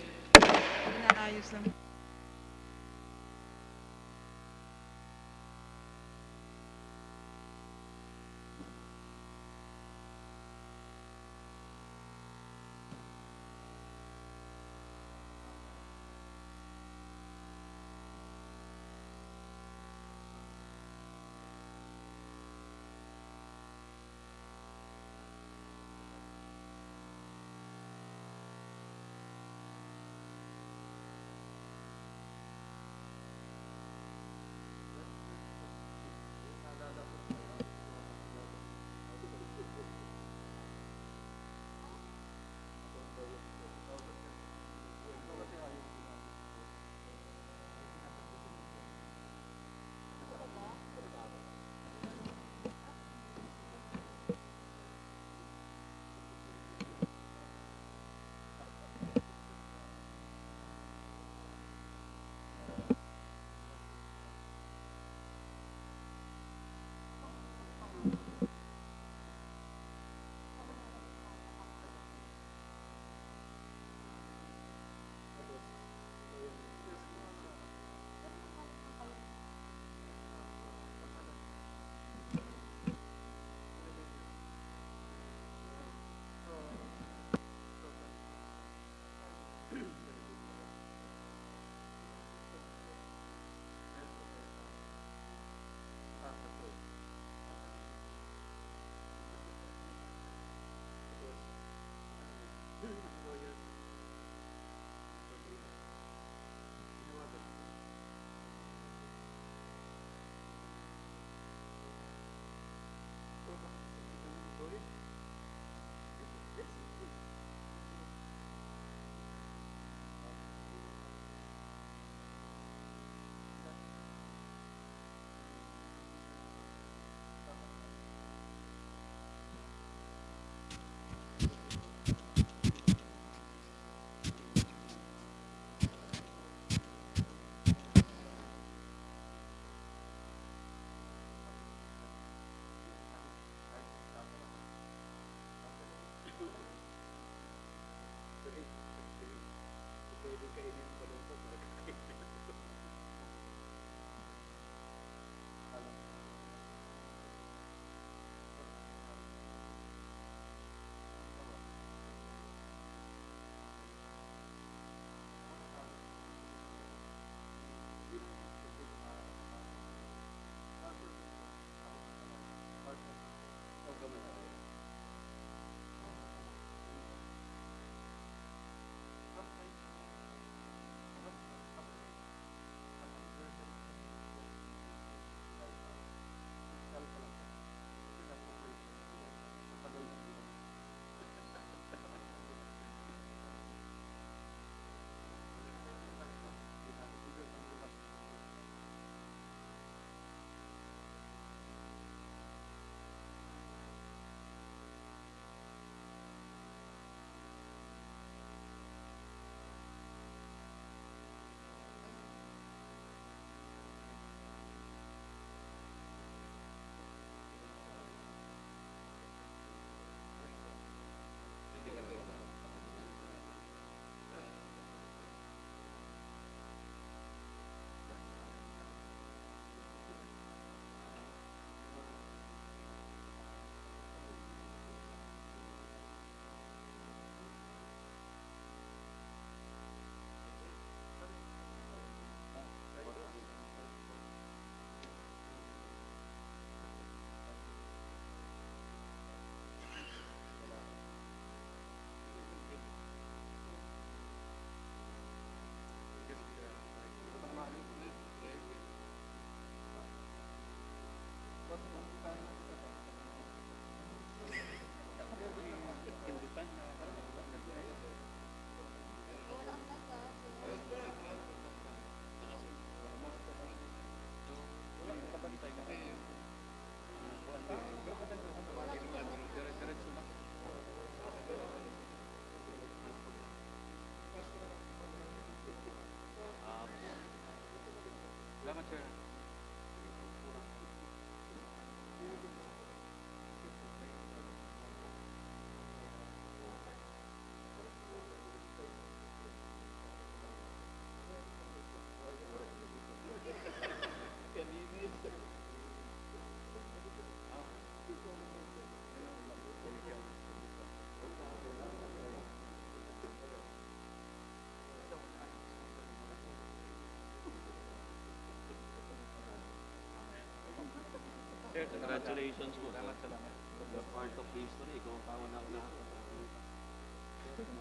Congratulations po. Salamat. The part of history, ikaw ang kauna-una.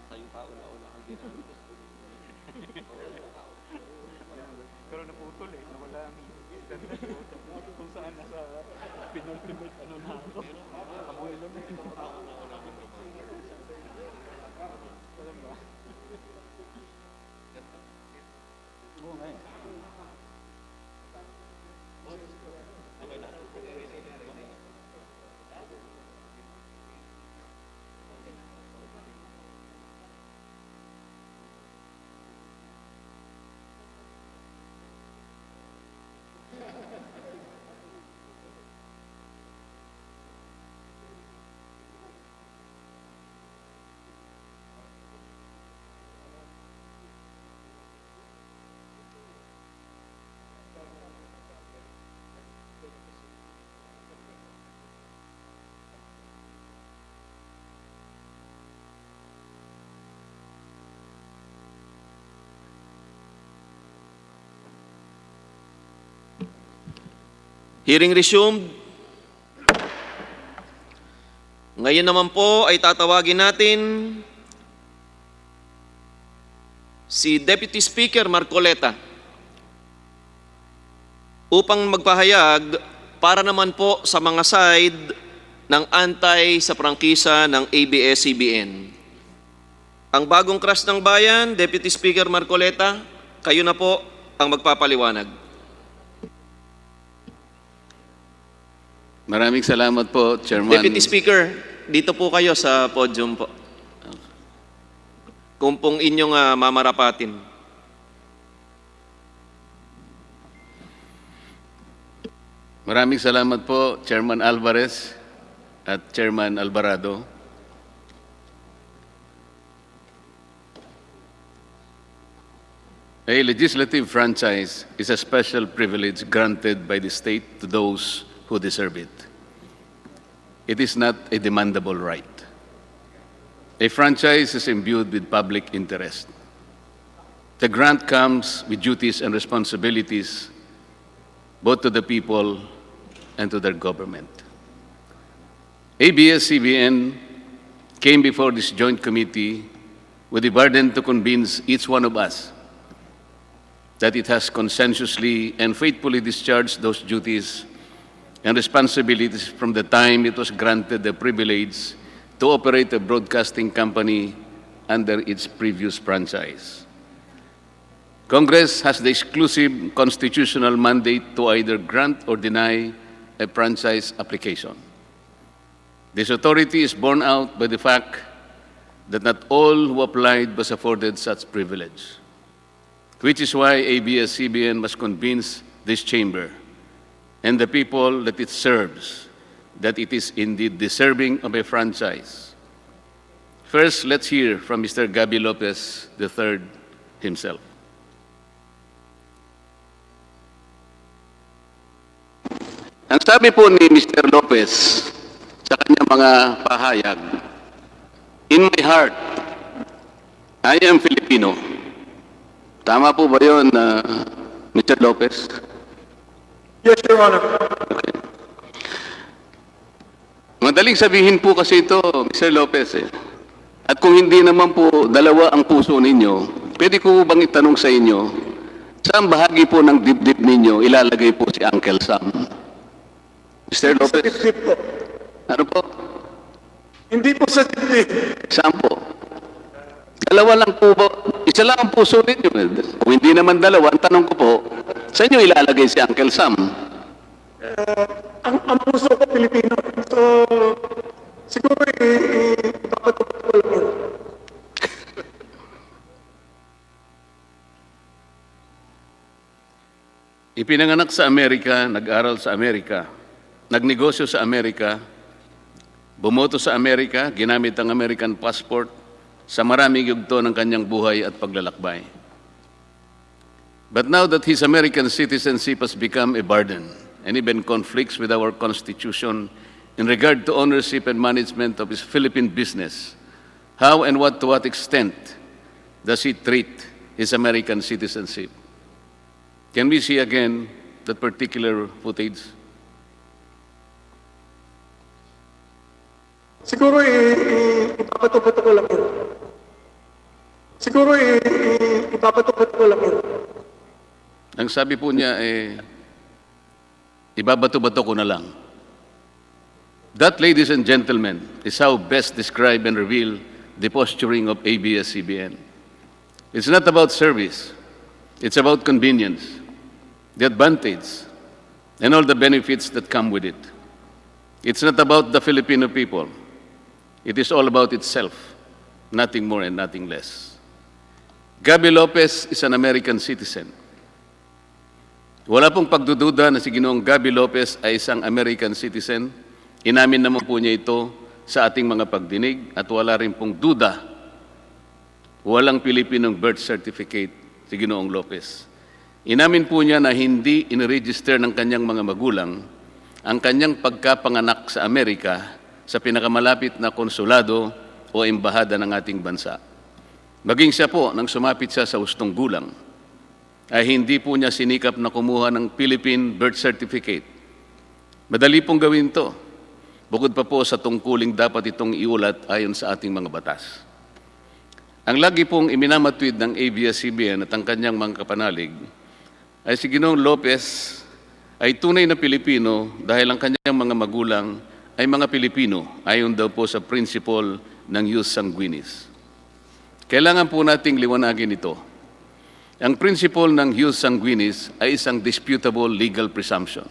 Sa'yo kauna-una kang ginagawa. Pero naputol eh, nawala ang kung saan nasa pinultimate ano na ako. Abuelo na ito. Alam ba? Oo nga eh. Hearing resumed. Ngayon naman po ay tatawagin natin si Deputy Speaker Marcoleta upang magpahayag para naman po sa mga side ng antay sa prangkisa ng ABS-CBN. Ang bagong crush ng bayan, Deputy Speaker Marcoleta, kayo na po ang magpapaliwanag. Maraming salamat po, Chairman. Deputy Speaker, dito po kayo sa podium po. Kung pong inyong mamarapatin. Maraming salamat po, Chairman Alvarez at Chairman Alvarado. A legislative franchise is a special privilege granted by the state to those who deserve it. It is not a demandable right. A franchise is imbued with public interest. The grant comes with duties and responsibilities both to the people and to their government. ABS-CBN came before this joint committee with the burden to convince each one of us that it has consensuously and faithfully discharged those duties and responsibilities from the time it was granted the privilege to operate a broadcasting company under its previous franchise. Congress has the exclusive constitutional mandate to either grant or deny a franchise application. This authority is borne out by the fact that not all who applied was afforded such privilege, which is why ABS-CBN must convince this chamber and the people that it serves that it is indeed deserving of a franchise. First, let's hear from Mr. Gaby Lopez III himself. Ang sabi po ni Mr. Lopez sa kanyang mga pahayag, "In my heart, I am Filipino." Tama po ba yun, Mr. Lopez? Yes, Your Honor. Okay. Madaling sabihin po kasi ito, Mr. Lopez. At kung hindi naman po dalawa ang puso ninyo, pwede ko bang itanong sa inyo, saan bahagi po ng dibdib ninyo ilalagay po si Uncle Sam? Mr. Lopez? Sa dibdib po. Ano po? Hindi po sa dibdib. Saan po? Dalawa lang po ba? Isa lang ang puso ninyo. Kung hindi naman dalawa, ang tanong ko po, saan nyo ilalagay si Uncle Sam? Ang puso ko Pilipino. So, siguro ipapatupad ko lang yun. Ipinanganak sa Amerika, nag-aral sa Amerika, nagnegosyo sa Amerika, bumoto sa Amerika, ginamit ang American passport sa maraming yugto ng kanyang buhay at paglalakbay. But now that his American citizenship has become a burden and even conflicts with our Constitution in regard to ownership and management of his Philippine business, how and to what extent does he treat his American citizenship? Can we see again that particular footage? Siguro ipapato-pato ko lang yun. Siguro ipapato-pato ko lang yun. Ang sabi po niya, ibabato-bato ko na lang. That, ladies and gentlemen, is how best describe and reveal the posturing of ABS-CBN. It's not about service. It's about convenience, the advantage, and all the benefits that come with it. It's not about the Filipino people. It is all about itself, nothing more and nothing less. Gabby Lopez is an American citizen. Wala pong pagdududa na si Ginoong Gabby Lopez ay isang American citizen. Inamin naman po niya ito sa ating mga pagdinig at wala rin pong duda. Walang Pilipinong birth certificate si Ginoong Lopez. Inamin po niya na hindi iniregister ng kanyang mga magulang ang kanyang pagkapanganak sa Amerika sa pinakamalapit na konsulado o embahada ng ating bansa. Maging siya po, nang sumapit siya sa hustong gulang, ay hindi po niya sinikap na kumuha ng Philippine birth certificate. Madali pong gawin to. Bukod pa po sa tungkuling dapat itong iulat ayon sa ating mga batas. Ang lagi pong iminamatwid ng ABS-CBN at ang kanyang mga kapanalig ay si Ginoong Lopez ay tunay na Pilipino dahil ang kanyang mga magulang ay mga Pilipino ayon daw po sa principle ng jus sanguinis. Kailangan po nating liwanagin ito. Ang principle ng jus sanguinis ay isang disputable legal presumption.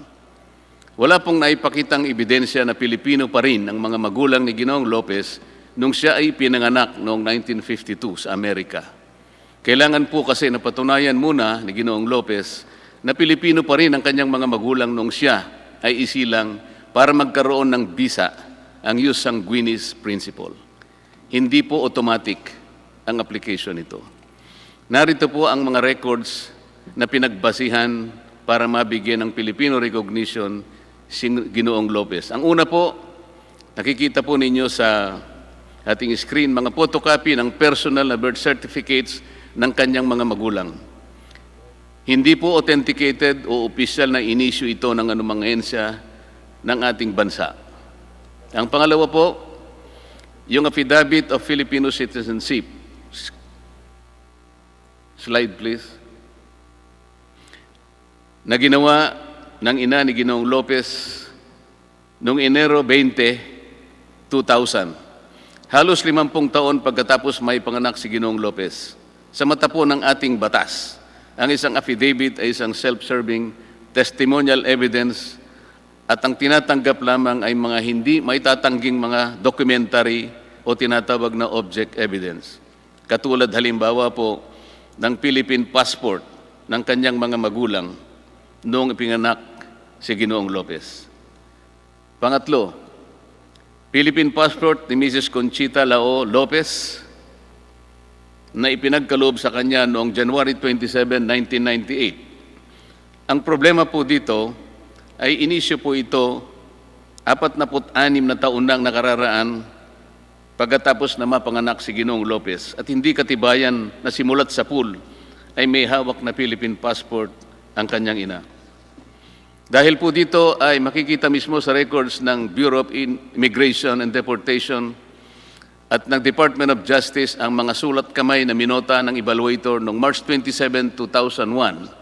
Wala pong naipakitang ebidensya na Pilipino pa rin ang mga magulang ni Ginoong Lopez nung siya ay pinanganak noong 1952 sa Amerika. Kailangan po kasi napatunayan muna ni Ginoong Lopez na Pilipino pa rin ang kanyang mga magulang nung siya ay isilang para magkaroon ng visa, ang jus sanguinis principle. Hindi po automatic ang application nito. Narito po ang mga records na pinagbasihan para mabigyan ng Filipino recognition si Ginoong Lopez. Ang una po, nakikita po ninyo sa ating screen, mga photocopy ng personal na birth certificates ng kanyang mga magulang. Hindi po authenticated o official na in-issue ito ng anumang ahensya ng ating bansa. Ang pangalawa po, yung affidavit of Filipino citizenship. Slide please. Na ginawa ng ina ni Ginoong Lopez noong Enero 20, 2000. Halos 50 taon pagkatapos may panganak si Ginoong Lopez. Sa mata po ng ating batas, ang isang affidavit ay isang self-serving testimonial evidence at ang tinatanggap lamang ay mga hindi maitatangging mga documentary o tinatawag na object evidence. Katulad halimbawa po ng Philippine passport ng kanyang mga magulang noong ipinganak si Ginoong Lopez. Pangatlo, Philippine passport ni Mrs. Conchita Lao Lopez na ipinagkaloob sa kanya noong January 27, 1998. Ang problema po dito ay inisyu po ito 46 na taon nang nakararaan pagkatapos na mapanganak si Ginoong Lopez at hindi katibayan na simulat sa pool ay may hawak na Philippine passport ang kanyang ina. Dahil po dito ay makikita mismo sa records ng Bureau of Immigration and Deportation at ng Department of Justice ang mga sulat kamay na minota ng evaluator noong March 27, 2001.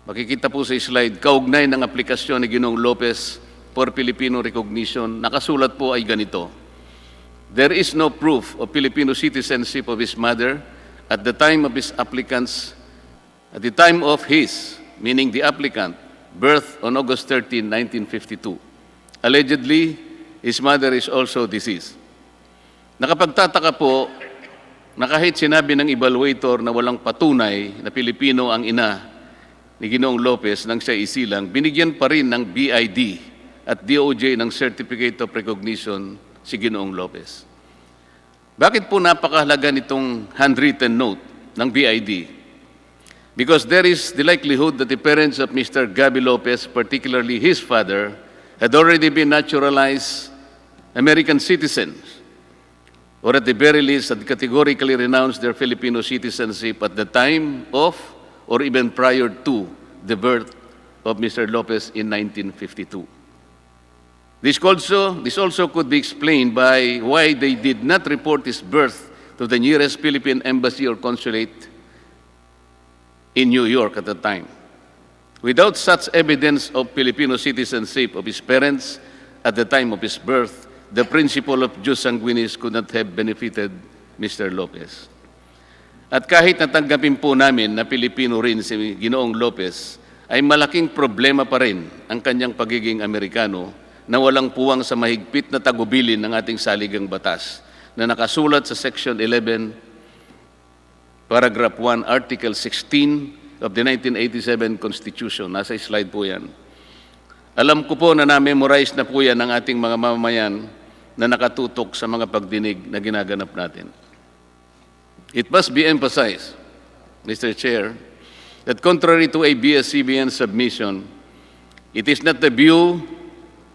Makikita po sa slide, kaugnay ng aplikasyon ni Ginoong Lopez for Filipino recognition, nakasulat po ay ganito. There is no proof of Filipino citizenship of his mother at the time of his applicants, at the time of his, meaning the applicant, birth on August 13, 1952. Allegedly, his mother is also deceased. Nakapagtataka po na kahit sinabi ng evaluator na walang patunay na Pilipino ang ina ni Ginoong Lopez nang siya isilang, binigyan pa rin ng BID at DOJ ng Certificate of Recognition si Ginoong Lopez. Bakit po napakahalaga nitong handwritten note ng BID? Because there is the likelihood that the parents of Mr. Gabby Lopez, particularly his father, had already been naturalized American citizens, or at the very least had categorically renounced their Filipino citizenship at the time of or even prior to the birth of Mr. Lopez in 1952. This also could be explained by why they did not report his birth to the nearest Philippine embassy or consulate in New York at the time. Without such evidence of Filipino citizenship of his parents at the time of his birth, the principle of jus sanguinis could not have benefited Mr. Lopez. At kahit natanggapin po namin na Pilipino rin si Ginoong Lopez, ay malaking problema pa rin ang kanyang pagiging Amerikano na walang puwang sa mahigpit na tagubilin ng ating saligang batas na nakasulat sa Section 11, Paragraph 1, Article 16 of the 1987 Constitution. Nasa slide po yan. Alam ko po na na-memorize na po yan ng ating mga mamamayan na nakatutok sa mga pagdinig na ginaganap natin. It must be emphasized, Mr. Chair, that contrary to ABS-CBN submission, it is not the view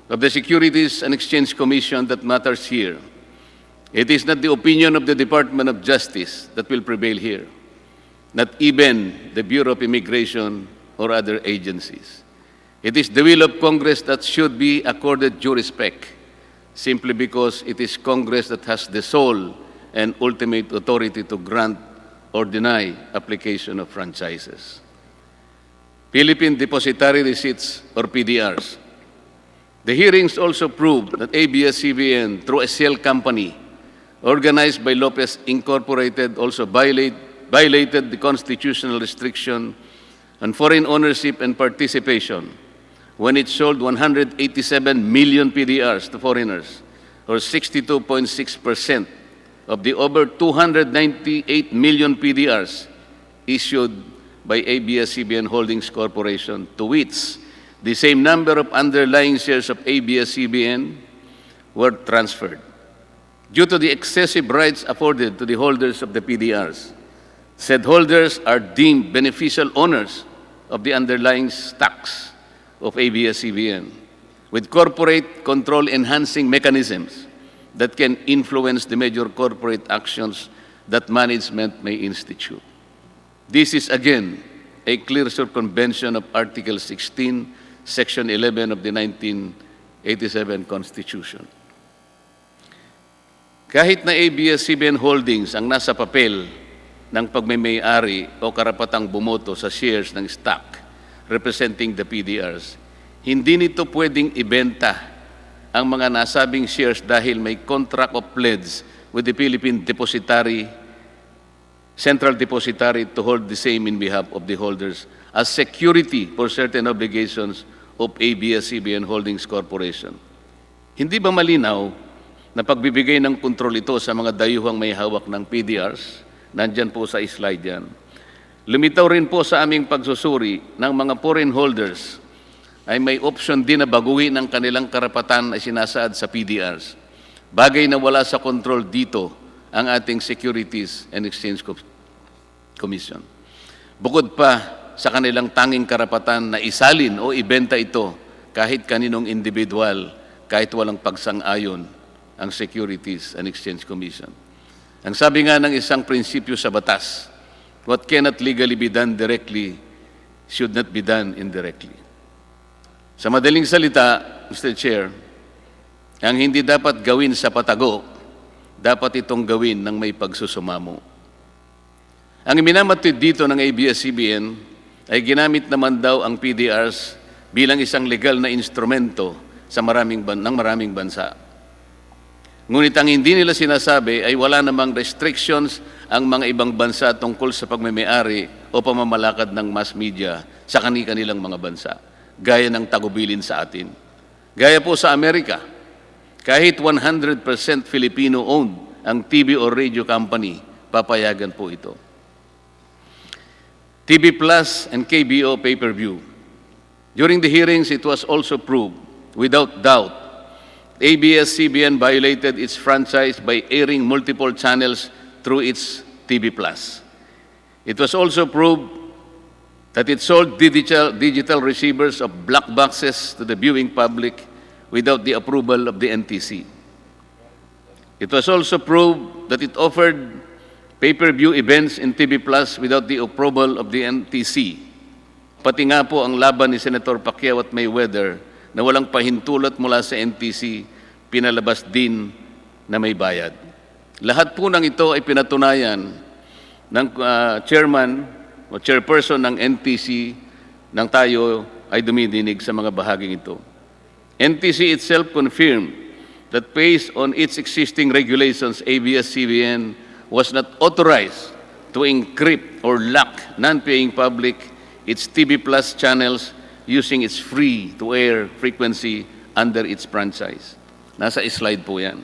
of the Securities and Exchange Commission that matters here. It is not the opinion of the Department of Justice that will prevail here, not even the Bureau of Immigration or other agencies. It is the will of Congress that should be accorded due respect, simply because it is Congress that has the sole and ultimate authority to grant or deny application of franchises. Philippine Depositary Receipts or PDRs. The hearings also proved that ABS-CBN, through a shell company organized by Lopez Incorporated, also violated the constitutional restriction on foreign ownership and participation when it sold 187 million PDRs to foreigners, or 62.6% of the over 298 million PDRs issued by ABS-CBN Holdings Corporation, to which the same number of underlying shares of ABS-CBN were transferred. Due to the excessive rights afforded to the holders of the PDRs, said holders are deemed beneficial owners of the underlying stocks of ABS-CBN, with corporate control-enhancing mechanisms that can influence the major corporate actions that management may institute. This is, again, a clear circumvention of Article 16, Section 11 of the 1987 Constitution. Kahit na ABS-CBN Holdings ang nasa papel ng pagmamay-ari o karapatang bumoto sa shares ng stock representing the PDRs, hindi nito pwedeng ibenta ang mga nasabing shares dahil may contract of pledge with the Philippine Central Depository to hold the same in behalf of the holders as security for certain obligations of ABS-CBN Holdings Corporation. Hindi ba malinaw na pagbibigay ng kontrol ito sa mga dayuhang may hawak ng PDRs? Nandyan po sa slide yan. Lumitaw rin po sa aming pagsusuri ng mga foreign holders ay may option din na baguhin ang kanilang karapatan na sinasaad sa PDRs. Bagay na wala sa kontrol dito ang ating Securities and Exchange Commission. Bukod pa sa kanilang tanging karapatan na isalin o ibenta ito kahit kaninong individual, kahit walang pagsang-ayon ang Securities and Exchange Commission. Ang sabi nga ng isang prinsipyo sa batas, what cannot legally be done directly should not be done indirectly. Sa madaling salita, Mr. Chair, ang hindi dapat gawin sa patago, dapat itong gawin ng may pagsusumamo. Ang minamatid dito ng ABS-CBN ay ginamit naman daw ang PDRs bilang isang legal na instrumento sa maraming bansa. Ngunit ang hindi nila sinasabi ay wala namang restrictions ang mga ibang bansa tungkol sa pagmamay-ari o pamamalakad ng mass media sa kanilang mga bansa, gaya ng tagubilin sa atin. Gaya po sa Amerika, kahit 100% Filipino-owned ang TV or radio company, papayagan po ito. TV Plus and KBO pay-per-view. During the hearings, it was also proved, without doubt, ABS-CBN violated its franchise by airing multiple channels through its TV Plus. It was also proved that it sold digital receivers of black boxes to the viewing public without the approval of the NTC. It was also proved that it offered pay-per-view events in TV Plus without the approval of the NTC. Pati nga po ang laban ni Senator Pacquiao at Mayweather na walang pahintulot mula sa NTC, pinalabas din na may bayad. Lahat po ng ito ay pinatunayan ng chairman o chairperson ng NTC nang tayo ay dumidinig sa mga bahaging ito. NTC itself confirmed that based on its existing regulations, ABS-CBN was not authorized to encrypt or lock non-paying public its TV Plus channels using its free-to-air frequency under its franchise. Nasa slide po yan.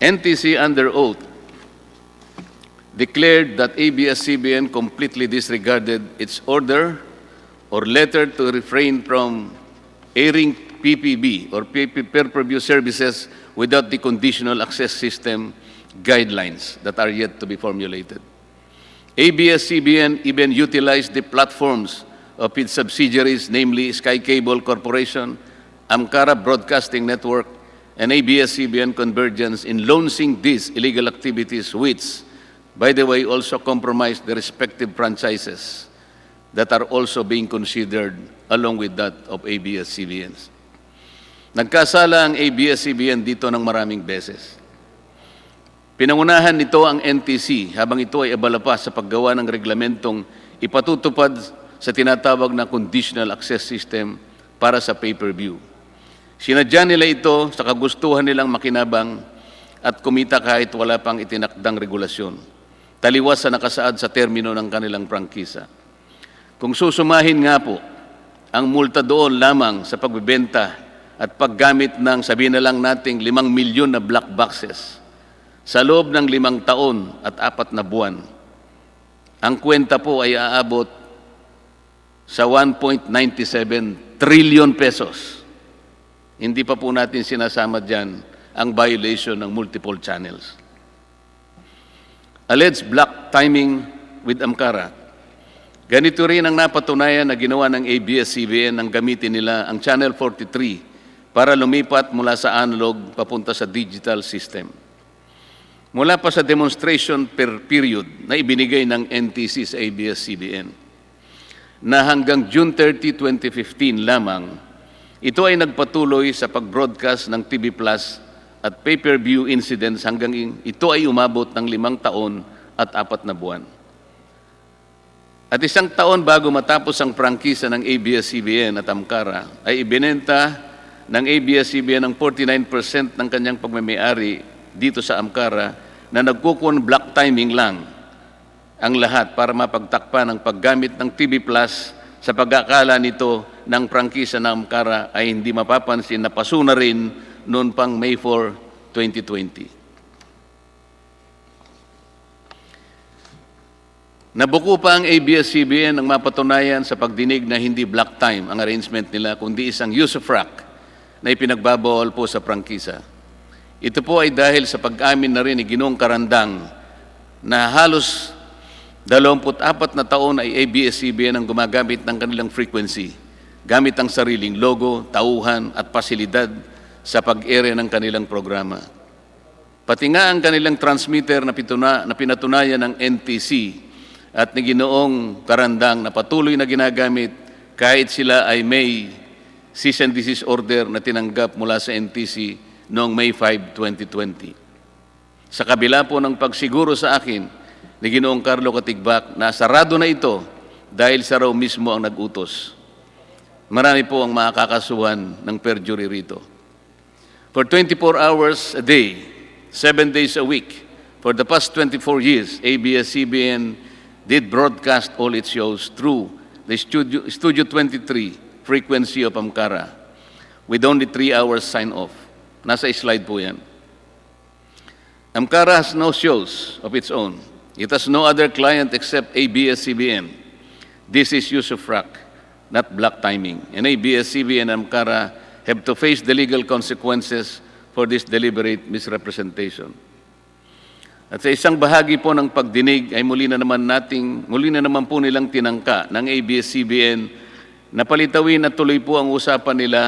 NTC under oath declared that ABS-CBN completely disregarded its order or letter to refrain from airing PPB or pay-per-view services without the conditional access system guidelines that are yet to be formulated. ABS-CBN even utilized the platforms of its subsidiaries, namely Sky Cable Corporation, Amcara Broadcasting Network, and ABS-CBN Convergence in launching these illegal activities which, by the way, also compromised the respective franchises that are also being considered along with that of ABS-CBN. Nagkasala ang ABS-CBN dito ng maraming beses. Pinangunahan nito ang NTC habang ito ay abala pa sa paggawa ng reglamentong ipatutupad sa tinatawag na conditional access system para sa pay-per-view. Sinadya nila ito sa kagustuhan nilang makinabang at kumita kahit wala pang itinakdang regulasyon, taliwas sa nakasaad sa termino ng kanilang prangkisa. Kung susumahin nga po ang multa doon lamang sa pagbebenta at paggamit ng, sabihin na lang nating 5 milyon na black boxes sa loob ng 5 taon at 4 na buwan, ang kwenta po ay aabot sa 1.97 trillion pesos. Hindi pa po natin sinasama dyan ang violation ng multiple channels. Alleged black timing with Amcara. Ganito rin ang napatunayan na ginawa ng ABS-CBN nang gamitin nila ang Channel 43 para lumipat mula sa analog papunta sa digital system. Mula pa sa demonstration period na ibinigay ng NTC sa ABS-CBN, na hanggang June 30, 2015 lamang, ito ay nagpatuloy sa pag-broadcast ng TV Plus at pay-per-view incidents hanggang ito ay umabot ng 5 taon at 4 na buwan. At 1 taon bago matapos ang prangkisa ng ABS-CBN at Amcara, ay ibinenta ng ABS-CBN ang 49% ng kanyang pagmamayari dito sa Amcara na nagkukun black timing lang ang lahat para mapagtakpan ang paggamit ng TV Plus sa pag-akala nito ng prangkisa ng Amcara ay hindi mapapansin na paso na rin noon pang May 4, 2020. Nabuko pa ang ABS-CBN nang mapatunayan sa pagdinig na hindi black time ang arrangement nila, kundi isang usufruct na ipinagbabawal po sa prangkisa. Ito po ay dahil sa pag-amin na rin ni Ginoong Karandang na halos 24 na taon ay ABS-CBN ang gumagamit ng kanilang frequency, gamit ang sariling logo, tauhan at pasilidad sa pag-ere ng kanilang programa. Pati nga ang kanilang transmitter na pinatunayan ng NTC at ni Ginoong Karandang na patuloy na ginagamit kahit sila ay may cease and desist order na tinanggap mula sa NTC noong May 5, 2020. Sa kabila po ng pagsiguro sa akin ni Ginoong Carlo Katigbak na sarado na ito dahil sa raw mismo ang nag-utos. Marami po ang makakasuhan ng perjury rito. For 24 hours a day, 7 days a week, for the past 24 years, ABS-CBN did broadcast all its shows through the Studio 23 frequency of Amcara with only 3 hours sign-off. Nasa slide po yan. Amcara has no shows of its own. It has no other client except ABS-CBN. This is usufruct, not black timing. And ABS-CBN and Amcara have to face the legal consequences for this deliberate misrepresentation. At sa isang bahagi po ng pagdinig ay muli na naman po nilang tinangka ng ABS-CBN na palitawin na tuloy po ang usapan nila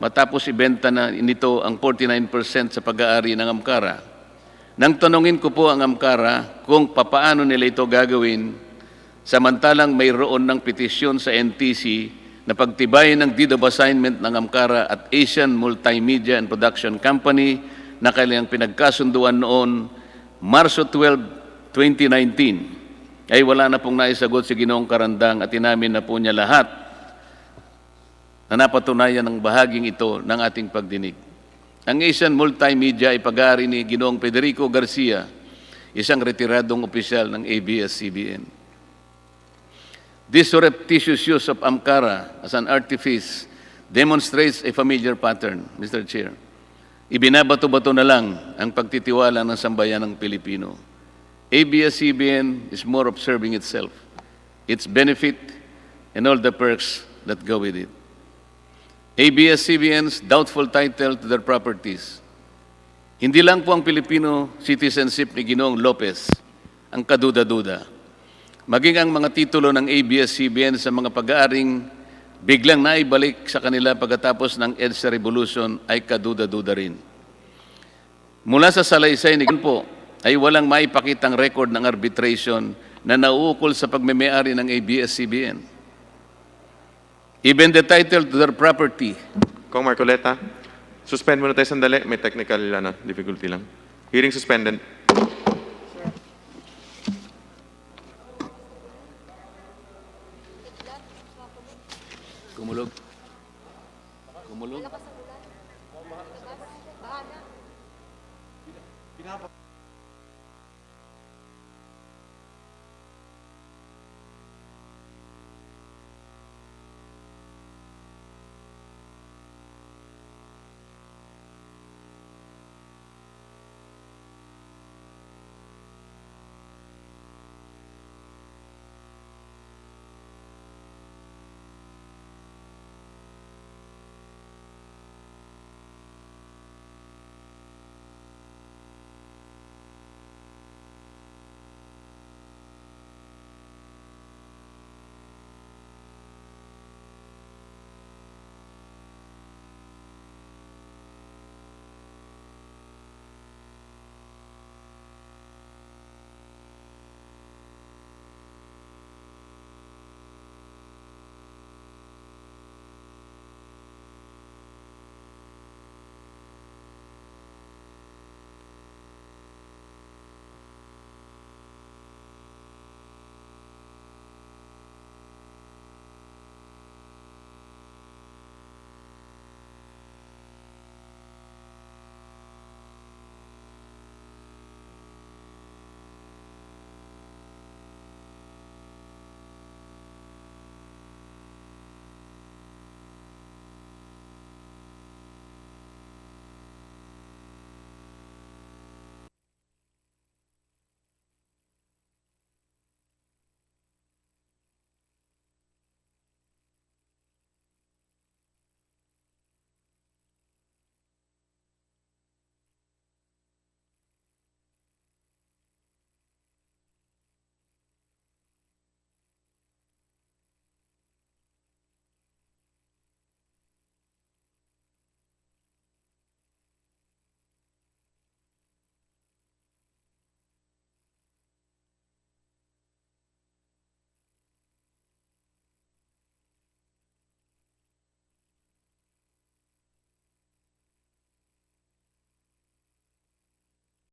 matapos ibenta na nito ang 49% sa pag-aari ng Amcara. Nang tanungin ko po ang Amcara kung papaano nila ito gagawin, Samantalang mayroon ng petisyon sa NTC na pagtibayin ng deed of assignment ng Amkara at Asian Multimedia and Production Company na kanilang pinagkasunduan noon Marso 12, 2019 ay wala na pong naisagot si Ginoong Karandang at inamin na po niya lahat na napatunayan ng bahaging ito ng ating pagdinig. Ang Asian Multimedia ay pag-aari ni Ginoong Federico Garcia, isang retiradong opisyal ng ABS-CBN. This surreptitious use of Amkara as an artifice demonstrates a familiar pattern, Mr. Chair. Ibinabato-bato na lang ang pagtitiwala ng sambayanang Pilipino. ABS-CBN is more of serving itself, its benefit, and all the perks that go with it. ABS-CBN's doubtful title to their properties. Hindi lang po ang Filipino citizenship ni Ginoong Lopez ang kaduda-duda. Maging ang mga titulo ng ABS-CBN sa mga pag-aaring biglang naibalik sa kanila pagkatapos ng EDSA Revolution ay kaduda-duda rin. Mula sa salaysay ni po ay walang maipakitang record ng arbitration na nauukol sa pagmemayari ng ABS-CBN. Even the title to their property. Kong Marcoleta, suspend muna tayo sandali. May technical difficulty lang. Hearing suspended.